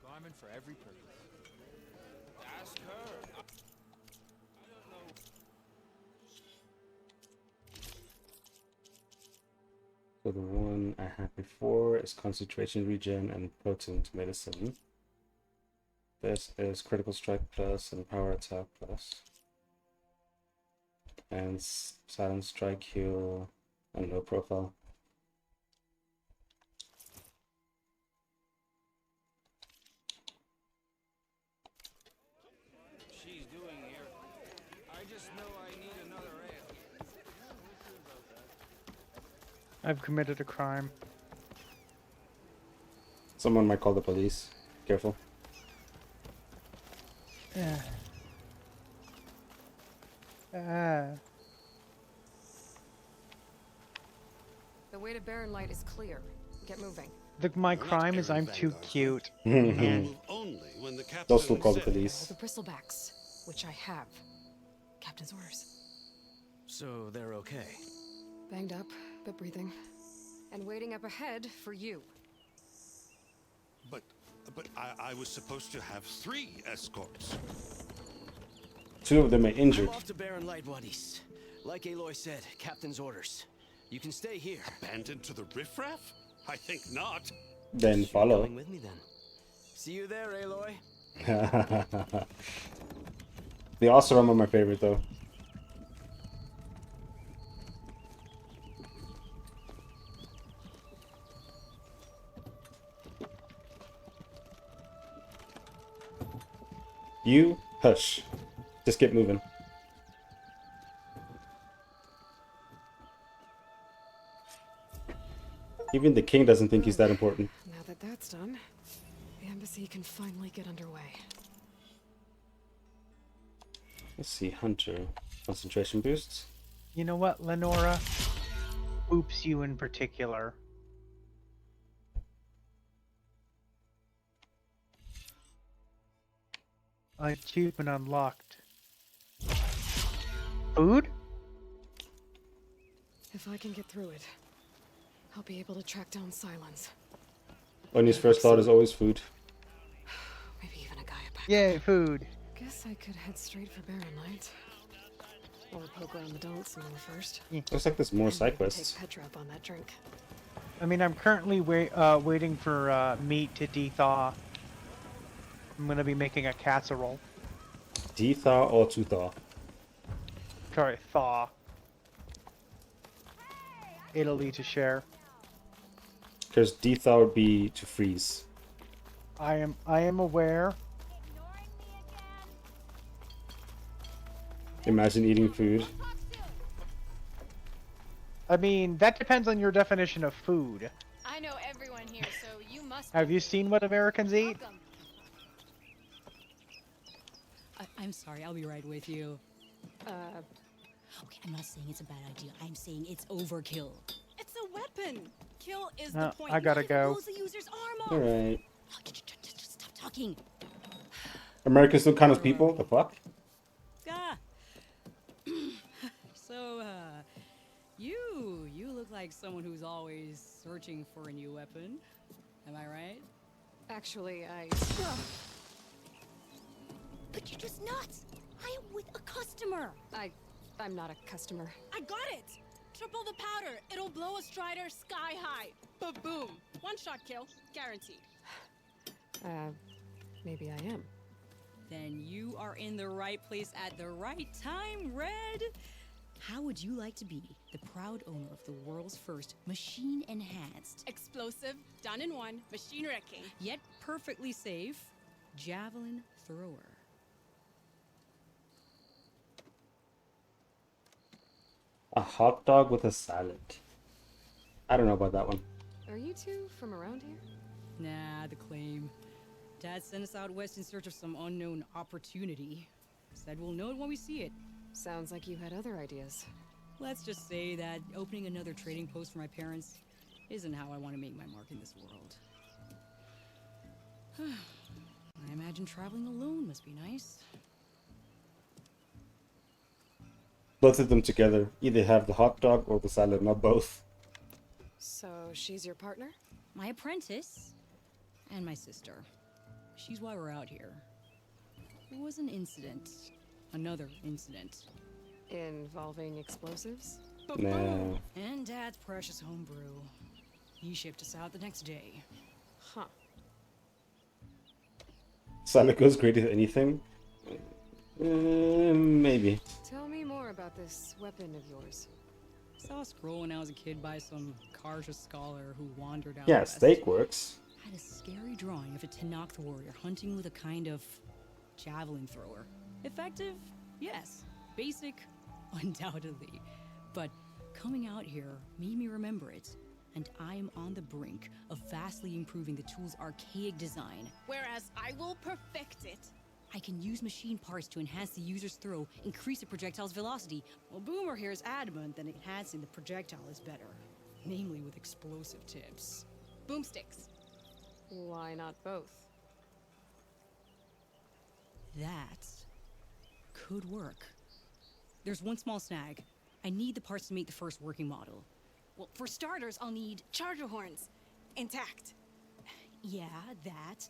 Garment for every purpose. Ask her. So the one I had before is concentration regen and potent medicine. This is critical strike plus and power attack plus. And silent strike heal and low profile. She's doing here. I just know I need another ale. I've committed a crime. Someone might call the police. Careful. Yeah. The way to Barren Light is clear. Get moving. My crime is I'm too cute. Only when the captain They'll still call the says- police. The bristlebacks, which I have. Captain's orders. So they're okay. Banged up, but breathing. And waiting up ahead for you. But I was supposed to have 3 escorts. 2 of them are injured. I'm off to Barren Light, buddies. Like Aloy said, captain's orders. You can stay here. Abandoned to the riffraff? I think not. Then follow. Coming with me then. See you there, Aloy. The Oseram are my favorite though. You hush. Just get moving. Even the king doesn't think he's that important. Now that that's done, the embassy can finally get underway. Let's see, Hunter. Concentration boosts. You know what, Lenora? Oops, you in particular. Achievement unlocked. Food? If I can get through it, I'll be able to track down Silence. Only's first thought is always food. Maybe even a guy back. Yay, food. Guess I could head straight for Barren Light. Or poke around the Don't some more first. Looks like there's more side quests. Take Petra up on that drink. I mean, I'm currently waiting for meat to de-thaw. I'm gonna be making a casserole. De-thaw or to thaw? Sorry, thaw. Italy to share. Because de-thaw would be to freeze. I am aware. Imagine eating food. I mean, that depends on your definition of food. I know everyone here, so you must. Have you seen what Americans eat? I'm sorry, I'll be right with you. Okay, I'm not saying it's a bad idea. I'm saying it's overkill. It's a weapon. Kill is No, the point. I gotta go. Blows the user's arm off. Alright. Just stop talking. Americans don't count as people? The fuck? Ah. So, you look like someone who's always searching for a new weapon. Am I right? Actually, But you're just nuts. I am with a customer. I'm not a customer. I got it. Triple the powder. It'll blow a Strider sky high. Ba-boom. One shot kill, guaranteed. Maybe I am. Then you are in the right place at the right time, Red. How would you like to be the proud owner of the world's first machine-enhanced, Explosive, done in one, machine wrecking, yet perfectly safe, javelin thrower? A hot dog with a salad. I don't know about that one. Are you two from around here? Nah, the claim. Dad sent us out west in search of some unknown opportunity. Said we'll know it when we see it. Sounds like you had other ideas. Let's just say that opening another trading post for my parents isn't how I want to make my mark in this world. I imagine traveling alone must be nice. Both of them together. Either have the hot dog or the salad, not both. So she's your partner? My apprentice and my sister. She's why we're out here. There was an incident. Another incident. Involving explosives? No. And Dad's precious homebrew. He shipped us out the next day. Huh. Salad goes great with anything? Maybe. Tell me more about this weapon of yours. Saw a scroll when I was a kid by some Karja scholar who wandered out Yeah, west. steak works. Had a scary drawing of a Tenakth warrior hunting with a kind of javelin thrower. Effective? Yes. Basic? Undoubtedly. But coming out here made me remember it, and I am on the brink of vastly improving the tool's archaic design. Whereas I will perfect it. I can use machine parts to enhance the user's throw, increase the projectile's velocity. Well, Boomer here is adamant that enhancing the projectile is better, namely with explosive tips. Boomsticks. Why not both? That could work. There's one small snag. I need the parts to make the first working model. Well, for starters, I'll need charger horns. Intact. Yeah, that.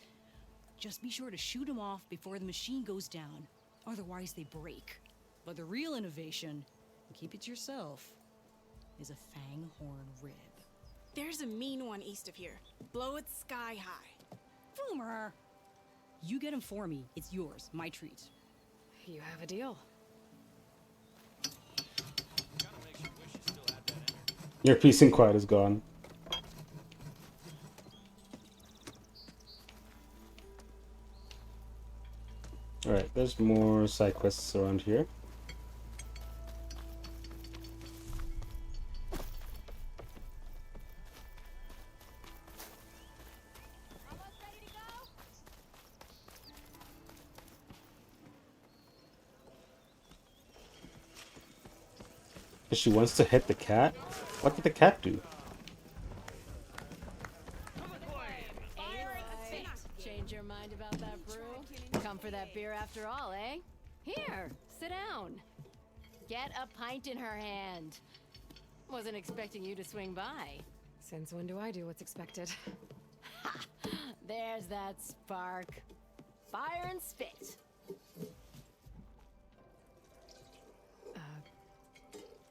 Just be sure to shoot them off before the machine goes down. Otherwise, they break. But the real innovation, and keep it to yourself, is a fang horn rib. There's a mean one east of here. Blow it sky high. Boomer! You get him for me. It's yours. My treat. You have a deal. Your peace and quiet is gone. Alright, there's more side quests around here. She wants to hit the cat? What did the cat do? Change your mind about that brew? Come for that beer after all, eh? Here, sit down. Get a pint in her hand. Wasn't expecting you to swing by. Since when do I do what's expected? Ha! There's that spark. Fire and spit.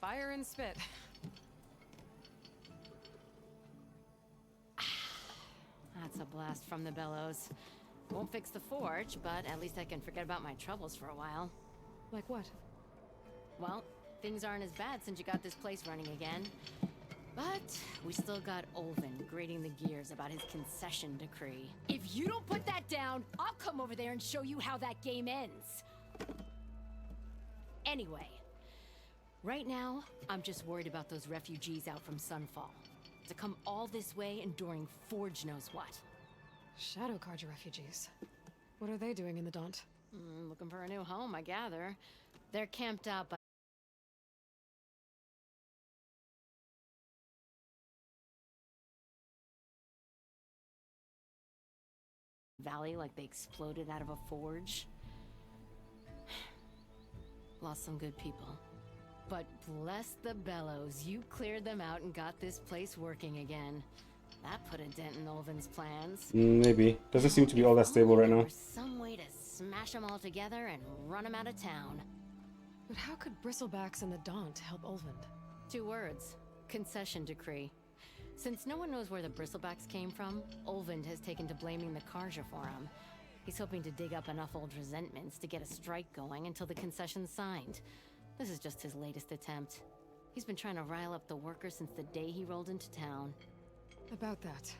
Fire and spit. That's a blast from the bellows. Won't fix the forge, but at least I can forget about my troubles for a while. Like what? Well, things aren't as bad since you got this place running again. But we still got Olvin grating the gears about his concession decree. If you don't put that down, I'll come over there and show you how that game ends. Anyway, right now, I'm just worried about those refugees out from Sunfall. To come all this way enduring Forge knows what. Shadow Carja refugees. What are they doing in the Daunt? Looking for a new home, I gather. They're camped out by valley like they exploded out of a forge. Lost some good people. But bless the bellows, you cleared them out and got this place working again. That put a dent in Olvin's plans. Maybe. Doesn't seem to be all that stable right now. There's some way to smash them all together and run them out of town. But how could Bristlebacks and the Daunt help Olvind? 2 words. Concession decree. Since no one knows where the Bristlebacks came from, Olvind has taken to blaming the Carja for him. He's hoping to dig up enough old resentments to get a strike going until the concession's signed. This is just his latest attempt. He's been trying to rile up the workers since the day he rolled into town. About that,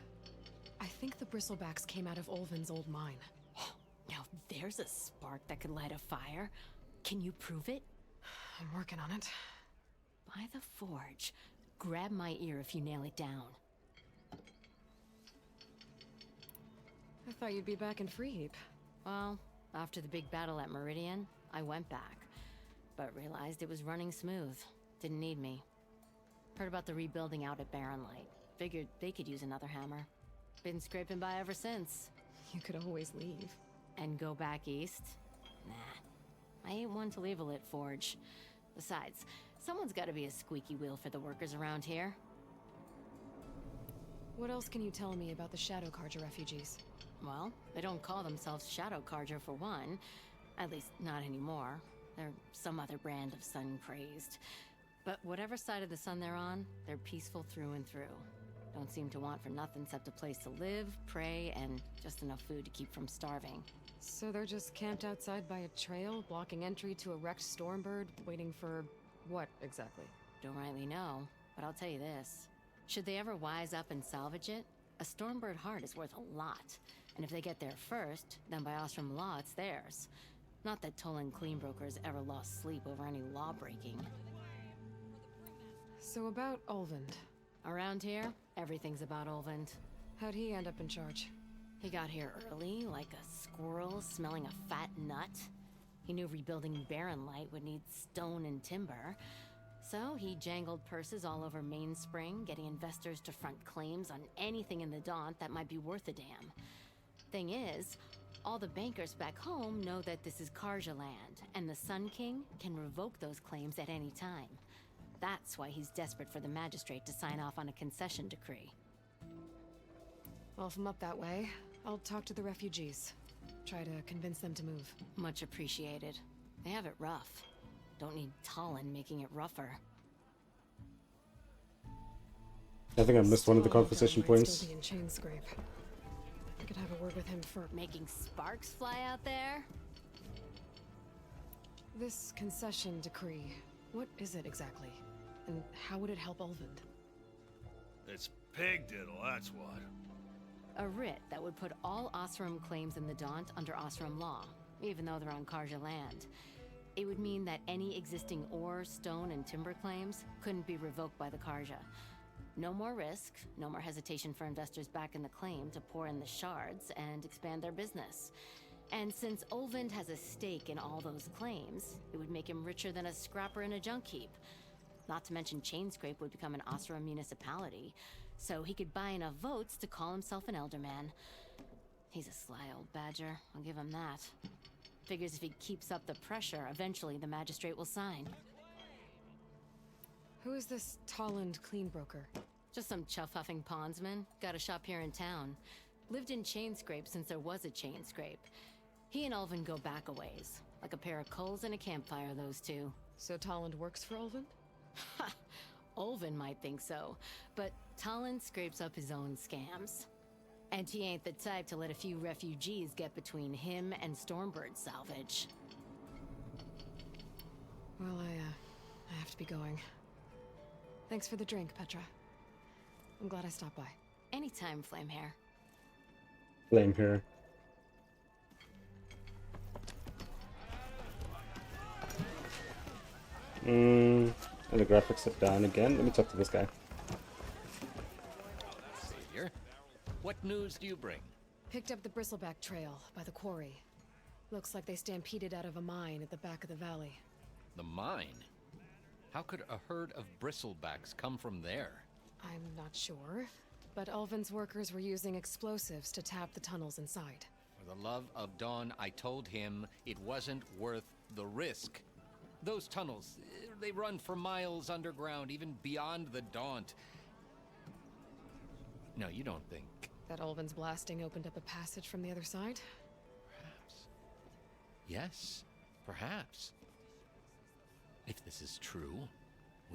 I think the Bristlebacks came out of Olvin's old mine. Now there's a spark that could light a fire. Can you prove it? I'm working on it. By the forge. Grab my ear if you nail it down. I thought you'd be back in Freeheap. Well, after the big battle at Meridian, I went back. But realized it was running smooth. Didn't need me. Heard about the rebuilding out at Barren Light. Figured they could use another hammer. Been scraping by ever since. You could always leave. And go back east? Nah. I ain't one to leave a lit forge. Besides, someone's gotta be a squeaky wheel for the workers around here. What else can you tell me about the Shadow Carja refugees? Well, they don't call themselves Shadow Carja for one. At least, not anymore. They're some other brand of sun-crazed. But whatever side of the sun they're on, they're peaceful through and through. Don't seem to want for nothing except a place to live, pray, and just enough food to keep from starving. So they're just camped outside by a trail, blocking entry to a wrecked Stormbird, waiting for what exactly? Don't rightly know, but I'll tell you this. Should they ever wise up and salvage it, a Stormbird heart is worth a lot. And if they get there first, then by Ostrom law, it's theirs. Not that Tolan Cleanbrokers ever lost sleep over any law-breaking. So about Olvind. Around here, everything's about Olvind. How'd he end up in charge? He got here early, like a squirrel smelling a fat nut. He knew rebuilding Barren Light would need stone and timber. So he jangled purses all over Mainspring, getting investors to front claims on anything in the Daunt that might be worth a damn. Thing is, all the bankers back home know that this is Carja land, and the Sun King can revoke those claims at any time. That's why he's desperate for the magistrate to sign off on a concession decree. Well, if I'm up that way, I'll talk to the refugees. Try to convince them to move. Much appreciated. They have it rough. Don't need Talon making it rougher. I think I missed one of the conversation points. Still be in Chainscrape. I could have a word with him for making sparks fly out there. This concession decree. What is it exactly? And how would it help Olvind? It's pig diddle, that's what. A writ that would put all Osram claims in the Daunt under Osram law, even though they're on Carja land. It would mean that any existing ore, stone, and timber claims couldn't be revoked by the Carja. No more risk, no more hesitation for investors back in the claim to pour in the shards and expand their business. And since Olvind has a stake in all those claims, it would make him richer than a scrapper in a junk heap. Not to mention Chainscrape would become an Osram municipality, so he could buy enough votes to call himself an elderman. He's a sly old badger, I'll give him that. Figures if he keeps up the pressure, eventually the magistrate will sign. Who is this Tolland clean broker? Just some chuff-huffing pondsman. Got a shop here in town. Lived in Chainscrape since there was a Chainscrape. He and Ulvin go back a ways. Like a pair of coals in a campfire, those two. So Tolland works for Ulvin? Ha! Ulvin might think so, but Tolland scrapes up his own scams. And he ain't the type to let a few refugees get between him and Stormbird salvage. Well, I have to be going. Thanks for the drink, Petra. I'm glad I stopped by. Anytime, Flamehair. Flamehair. And the graphics are down again. Let me talk to this guy. Savior, what news do you bring? Picked up the Bristleback trail by the quarry. Looks like they stampeded out of a mine at the back of the valley. The mine? How could a herd of bristlebacks come from there? I'm not sure, but Ulvin's workers were using explosives to tap the tunnels inside. For the love of Dawn, I told him it wasn't worth the risk. Those tunnels, they run for miles underground, even beyond the Daunt. No, you don't think... That Ulvin's blasting opened up a passage from the other side? Perhaps. Yes, perhaps. If this is true,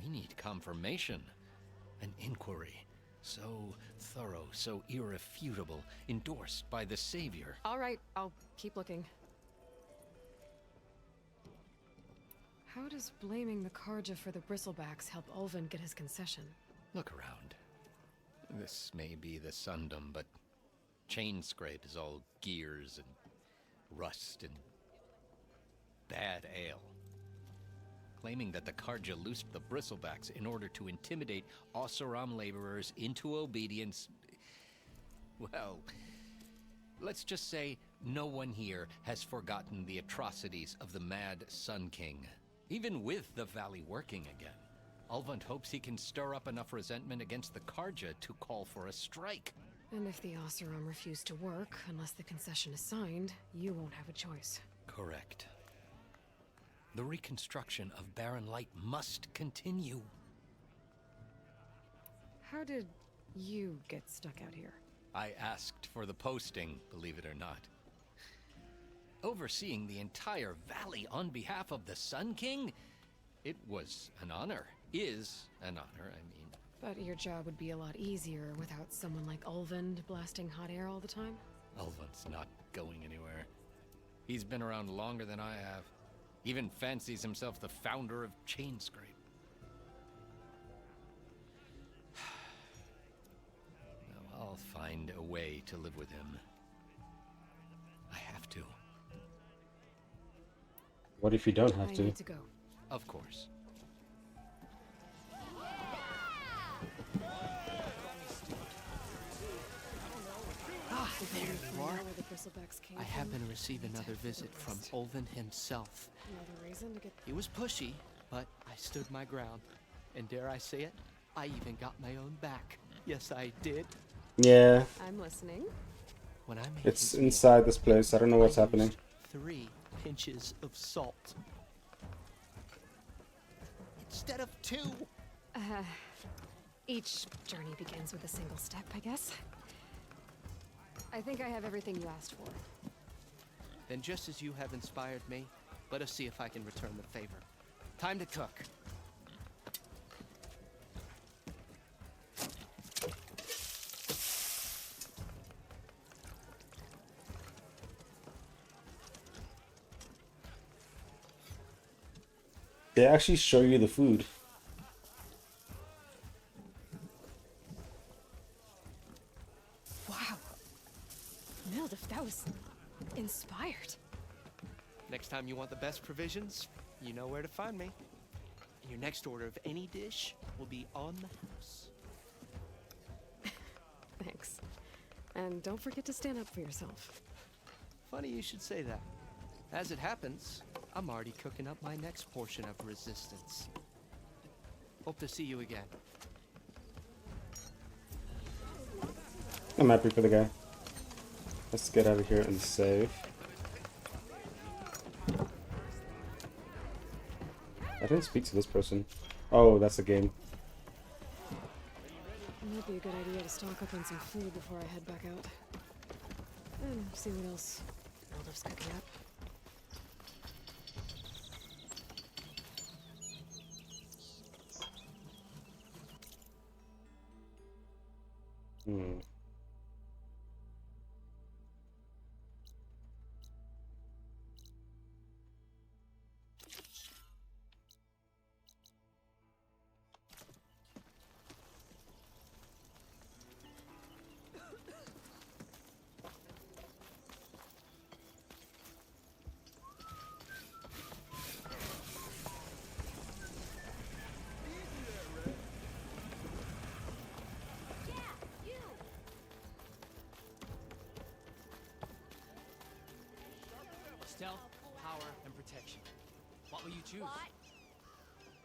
we need confirmation. An inquiry. So thorough, so irrefutable, endorsed by the Savior. All right, I'll keep looking. How does blaming the Karja for the Bristlebacks help Ulvin get his concession? Look around. This may be the Sundom, but Chainscrape is all gears and rust and bad ale. Claiming that the Karja loosed the Bristlebacks in order to intimidate Oseram laborers into obedience. Well, let's just say no one here has forgotten the atrocities of the Mad Sun King. Even with the valley working again, Ulvund hopes he can stir up enough resentment against the Karja to call for a strike. And if the Oseram refuse to work, unless the concession is signed, you won't have a choice. Correct. The reconstruction of Barren Light must continue. How did you get stuck out here? I asked for the posting, believe it or not. Overseeing the entire valley on behalf of the Sun King? It was an honor. Is an honor, I mean. But your job would be a lot easier without someone like Ulvund blasting hot air all the time? Ulvund's not going anywhere. He's been around longer than I have. Even fancies himself the founder of Chainscrape. Now, I'll find a way to live with him. I have to. What if you don't have to? I need to go. Of course. Ah, there you are. Where the Bristlebacks came I have from. been receiving another visit from Ulvin himself. Another reason to get... He was pushy, but I stood my ground. And dare I say it, I even got my own back. Yes, I did. Yeah. I'm listening. When I made It's his inside this place. I don't know what's happening. 3 pinches of salt. Instead of 2. Each journey begins with a single step, I guess. I think I have everything you asked for. Then just as you have inspired me, let us see if I can return the favor. Time to cook. They actually show you the food. Wow. Mild, if that was inspired. Next time you want the best provisions, you know where to find me. Your next order of any dish will be on the house. Thanks. And don't forget to stand up for yourself. Funny you should say that. As it happens, I'm already cooking up my next portion of resistance. Hope to see you again. I'm happy for the guy. Let's get out of here and save. didn't speak to this person. Oh, that's a game. It might be a good idea to stock up on some food before I head back out. And see what else Aldous cooking up. Hmm. Stealth, power, and protection. What will you choose?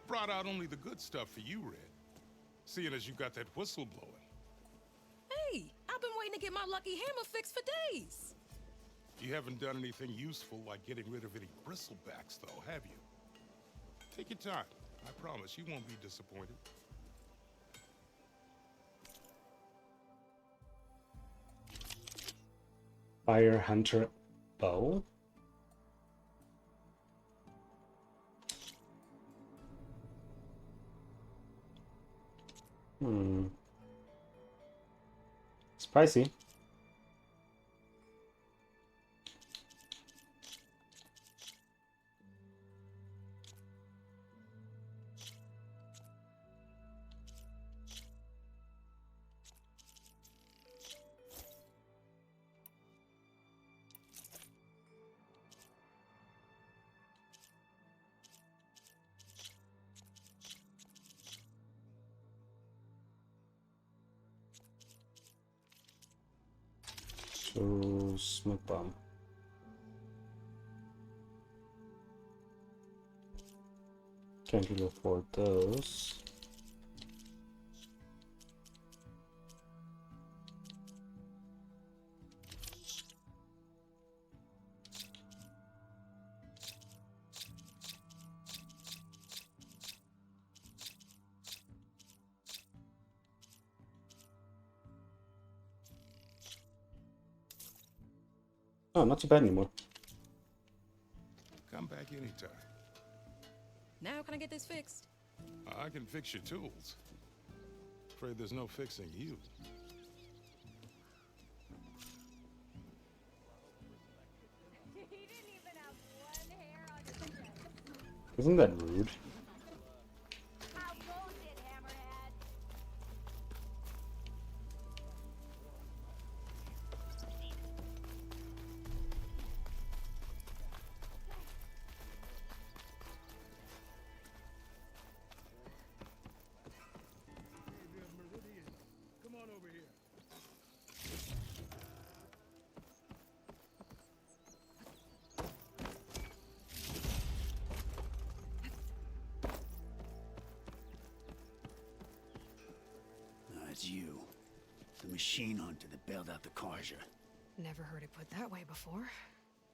Brought out only the good stuff for you, Red. Seeing as you got that whistle blowing. Hey, I've been waiting to get my lucky hammer fixed for days. You haven't done anything useful like getting rid of any bristlebacks, though, have you? Take your time. I promise you won't be disappointed. Fire Hunter bow. It's pricey. So, smoke bomb. Can't really afford those. Oh, not too bad anymore. Come back anytime. Now can I get this fixed? I can fix your tools. Afraid there's no fixing you. Isn't that rude? It's you. The machine hunter that bailed out the Karja. Never heard it put that way before.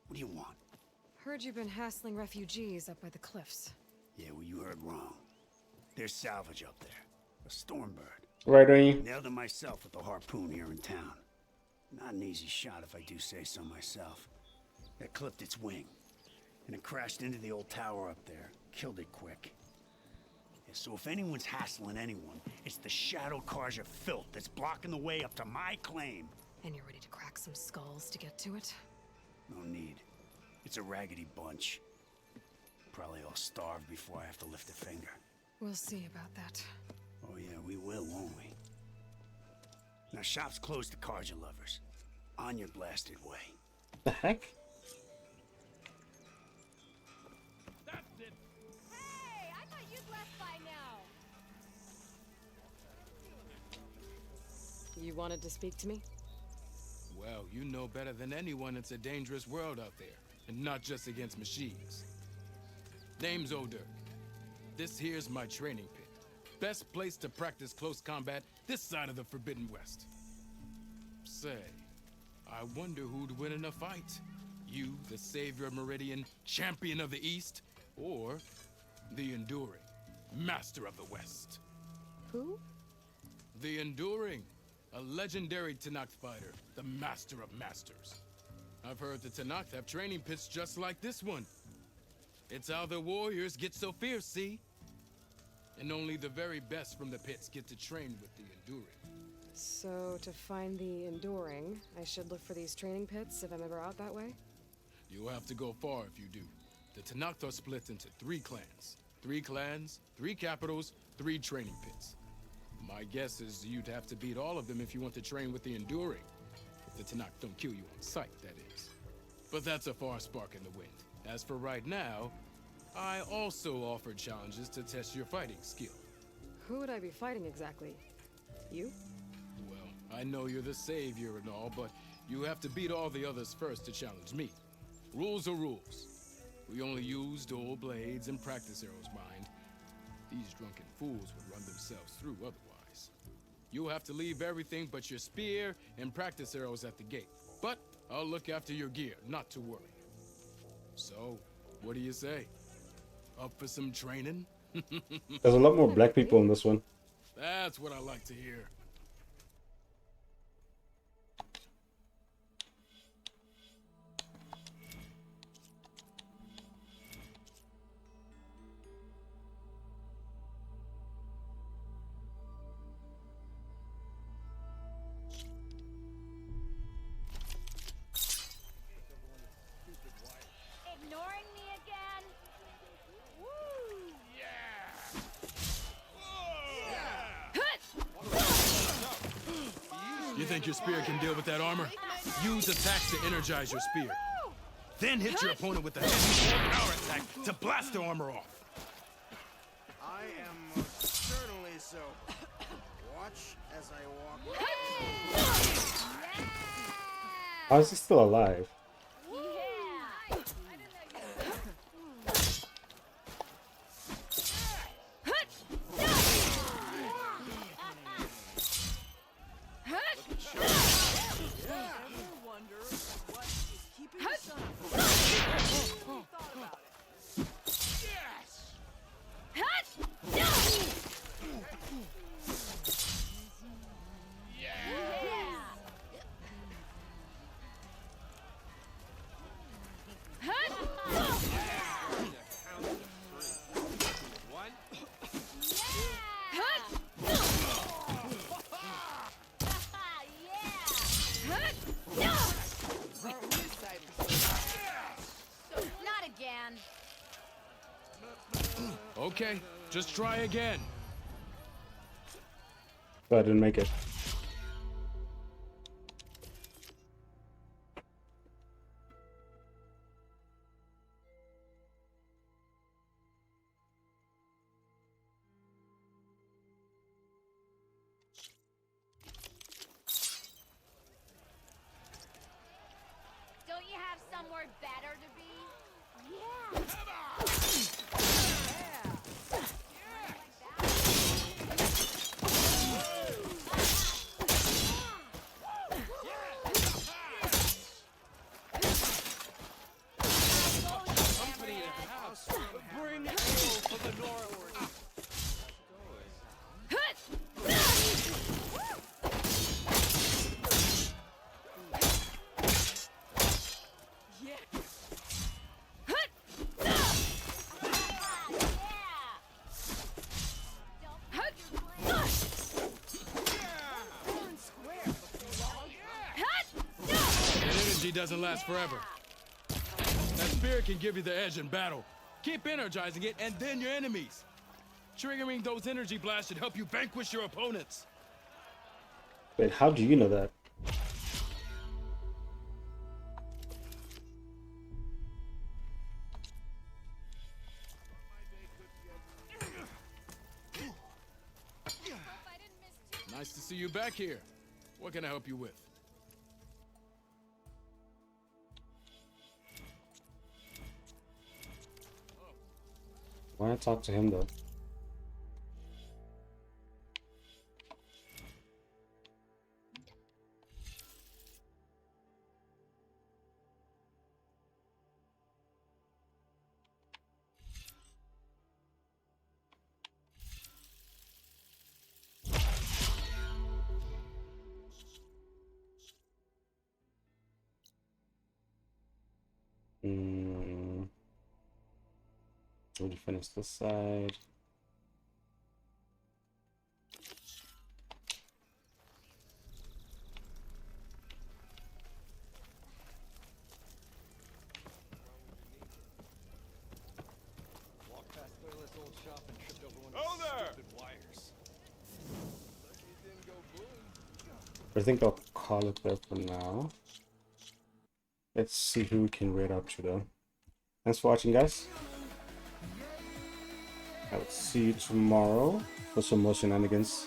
What do you want? Heard you've been hassling refugees up by the cliffs. Yeah, well, you heard wrong. There's salvage up there. A stormbird. Right on you. Nailed him myself with a harpoon here in town. Not an easy shot if I do say so myself. That clipped its wing. And it crashed into the old tower up there. Killed it quick. So if anyone's hassling anyone, it's the Shadow Karja filth that's blocking the way up to my claim. And you're ready to crack some skulls to get to it? No need. It's a raggedy bunch. Probably all starved before I have to lift a finger. We'll see about that. Oh yeah, we will, won't we? Now shop's closed to Karja lovers. On your blasted way. The heck? You wanted to speak to me? Well, you know better than anyone it's a dangerous world out there, and not just against machines. Name's O'Dirk. This here's my training pit. Best place to practice close combat this side of the Forbidden West. Say, I wonder who'd win in a fight. You, the savior of Meridian, champion of the East, or The Enduring, Master of the West. Who? The Enduring, a legendary Tenakth fighter, the Master of Masters. I've heard the Tenakth have training pits just like this one. It's how the warriors get so fierce, see? And only the very best from the pits get to train with the Enduring. So, to find the Enduring, I should look for these training pits if I'm ever out that way? You'll have to go far if you do. The Tenakth are split into 3 clans. 3 clans, 3 capitals, 3 training pits. My guess is you'd have to beat all of them if you want to train with the Enduring. If the Tenakth don't kill you on sight, that is. But that's a far spark in the wind. As for right now, I also offer challenges to test your fighting skill. Who would I be fighting exactly? You? Well, I know you're the savior and all, but you have to beat all the others first to challenge me. Rules are rules. We only use dual blades and practice arrows, mind. These drunken fools would run themselves through otherwise. You'll have to leave everything but your spear and practice arrows at the gate. But I'll look after your gear, not to worry. So, what do you say? Up for some training? There's a lot more black people in this one. That's what I like to hear. Ignoring me again? Woo! You think your spear can deal with that armor? Use attacks to energize your spear. Then hit your opponent with a heavy power attack to blast the armor off. I am most certainly so. Watch as I walk. How is he still alive? Not again. Okay, just try again. But I didn't make it. Don't you have somewhere better to be? Yeah. Bring ale for the Norwood. That energy doesn't last forever. That spear can give you the edge in battle. Keep energizing it, and then your enemies. Triggering those energy blasts should help you vanquish your opponents. Wait, how do you know that? Nice to see you back here. What can I help you with? Why not talk to him though? Already finished this side. Walked past Clearless old shop and tripped over one Oh, of there! those stupid wires. Lucky it didn't go boom. I think I'll call it there for now. Let's see who we can raid up to though. Thanks for watching, guys. I will see you tomorrow for some more shenanigans.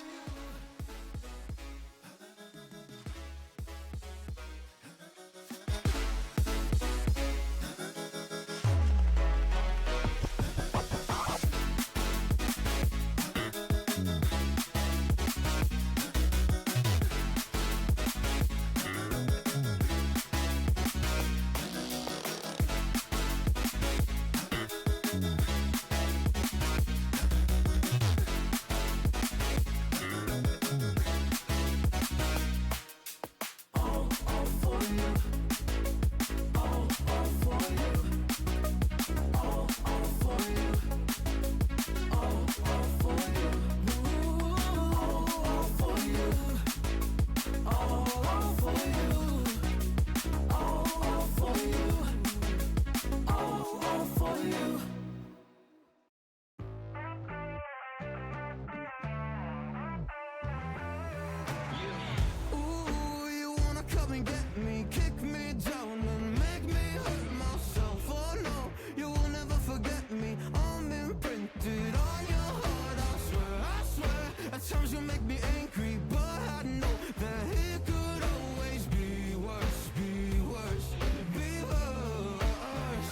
Ooh, you wanna come and get me, kick me down and make me hurt myself. Oh no, you will never forget me. I'm imprinted on your heart, I swear. At times you make me angry, but I know that it could always be worse, be worse, be worse.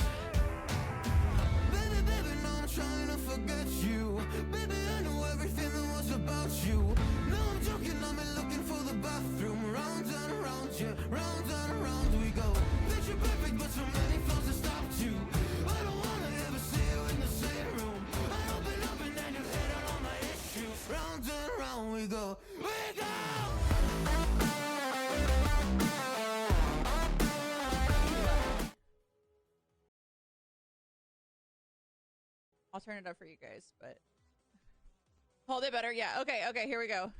Baby, baby, now I'm trying to forget you. Baby, I know everything that was about you. No, I'm joking, I'm looking for the bathroom. Round and around, yeah, round and around we go. Picture perfect, but so many flaws that stopped you. I don't wanna ever see you in the same room. I open up and then you hit on all my issues. Round and around we go, we go. I'll turn it up for you guys, but hold it better. Yeah. Okay. Okay. Here we go.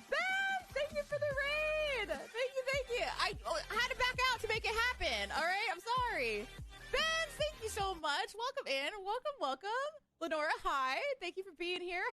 Ben, thank you for the raid. Thank you. Thank you. I had to back out to make it happen. All right. I'm sorry. Ben, thank you so much. Welcome in. Welcome. Welcome. Lenora, hi. Thank you for being here.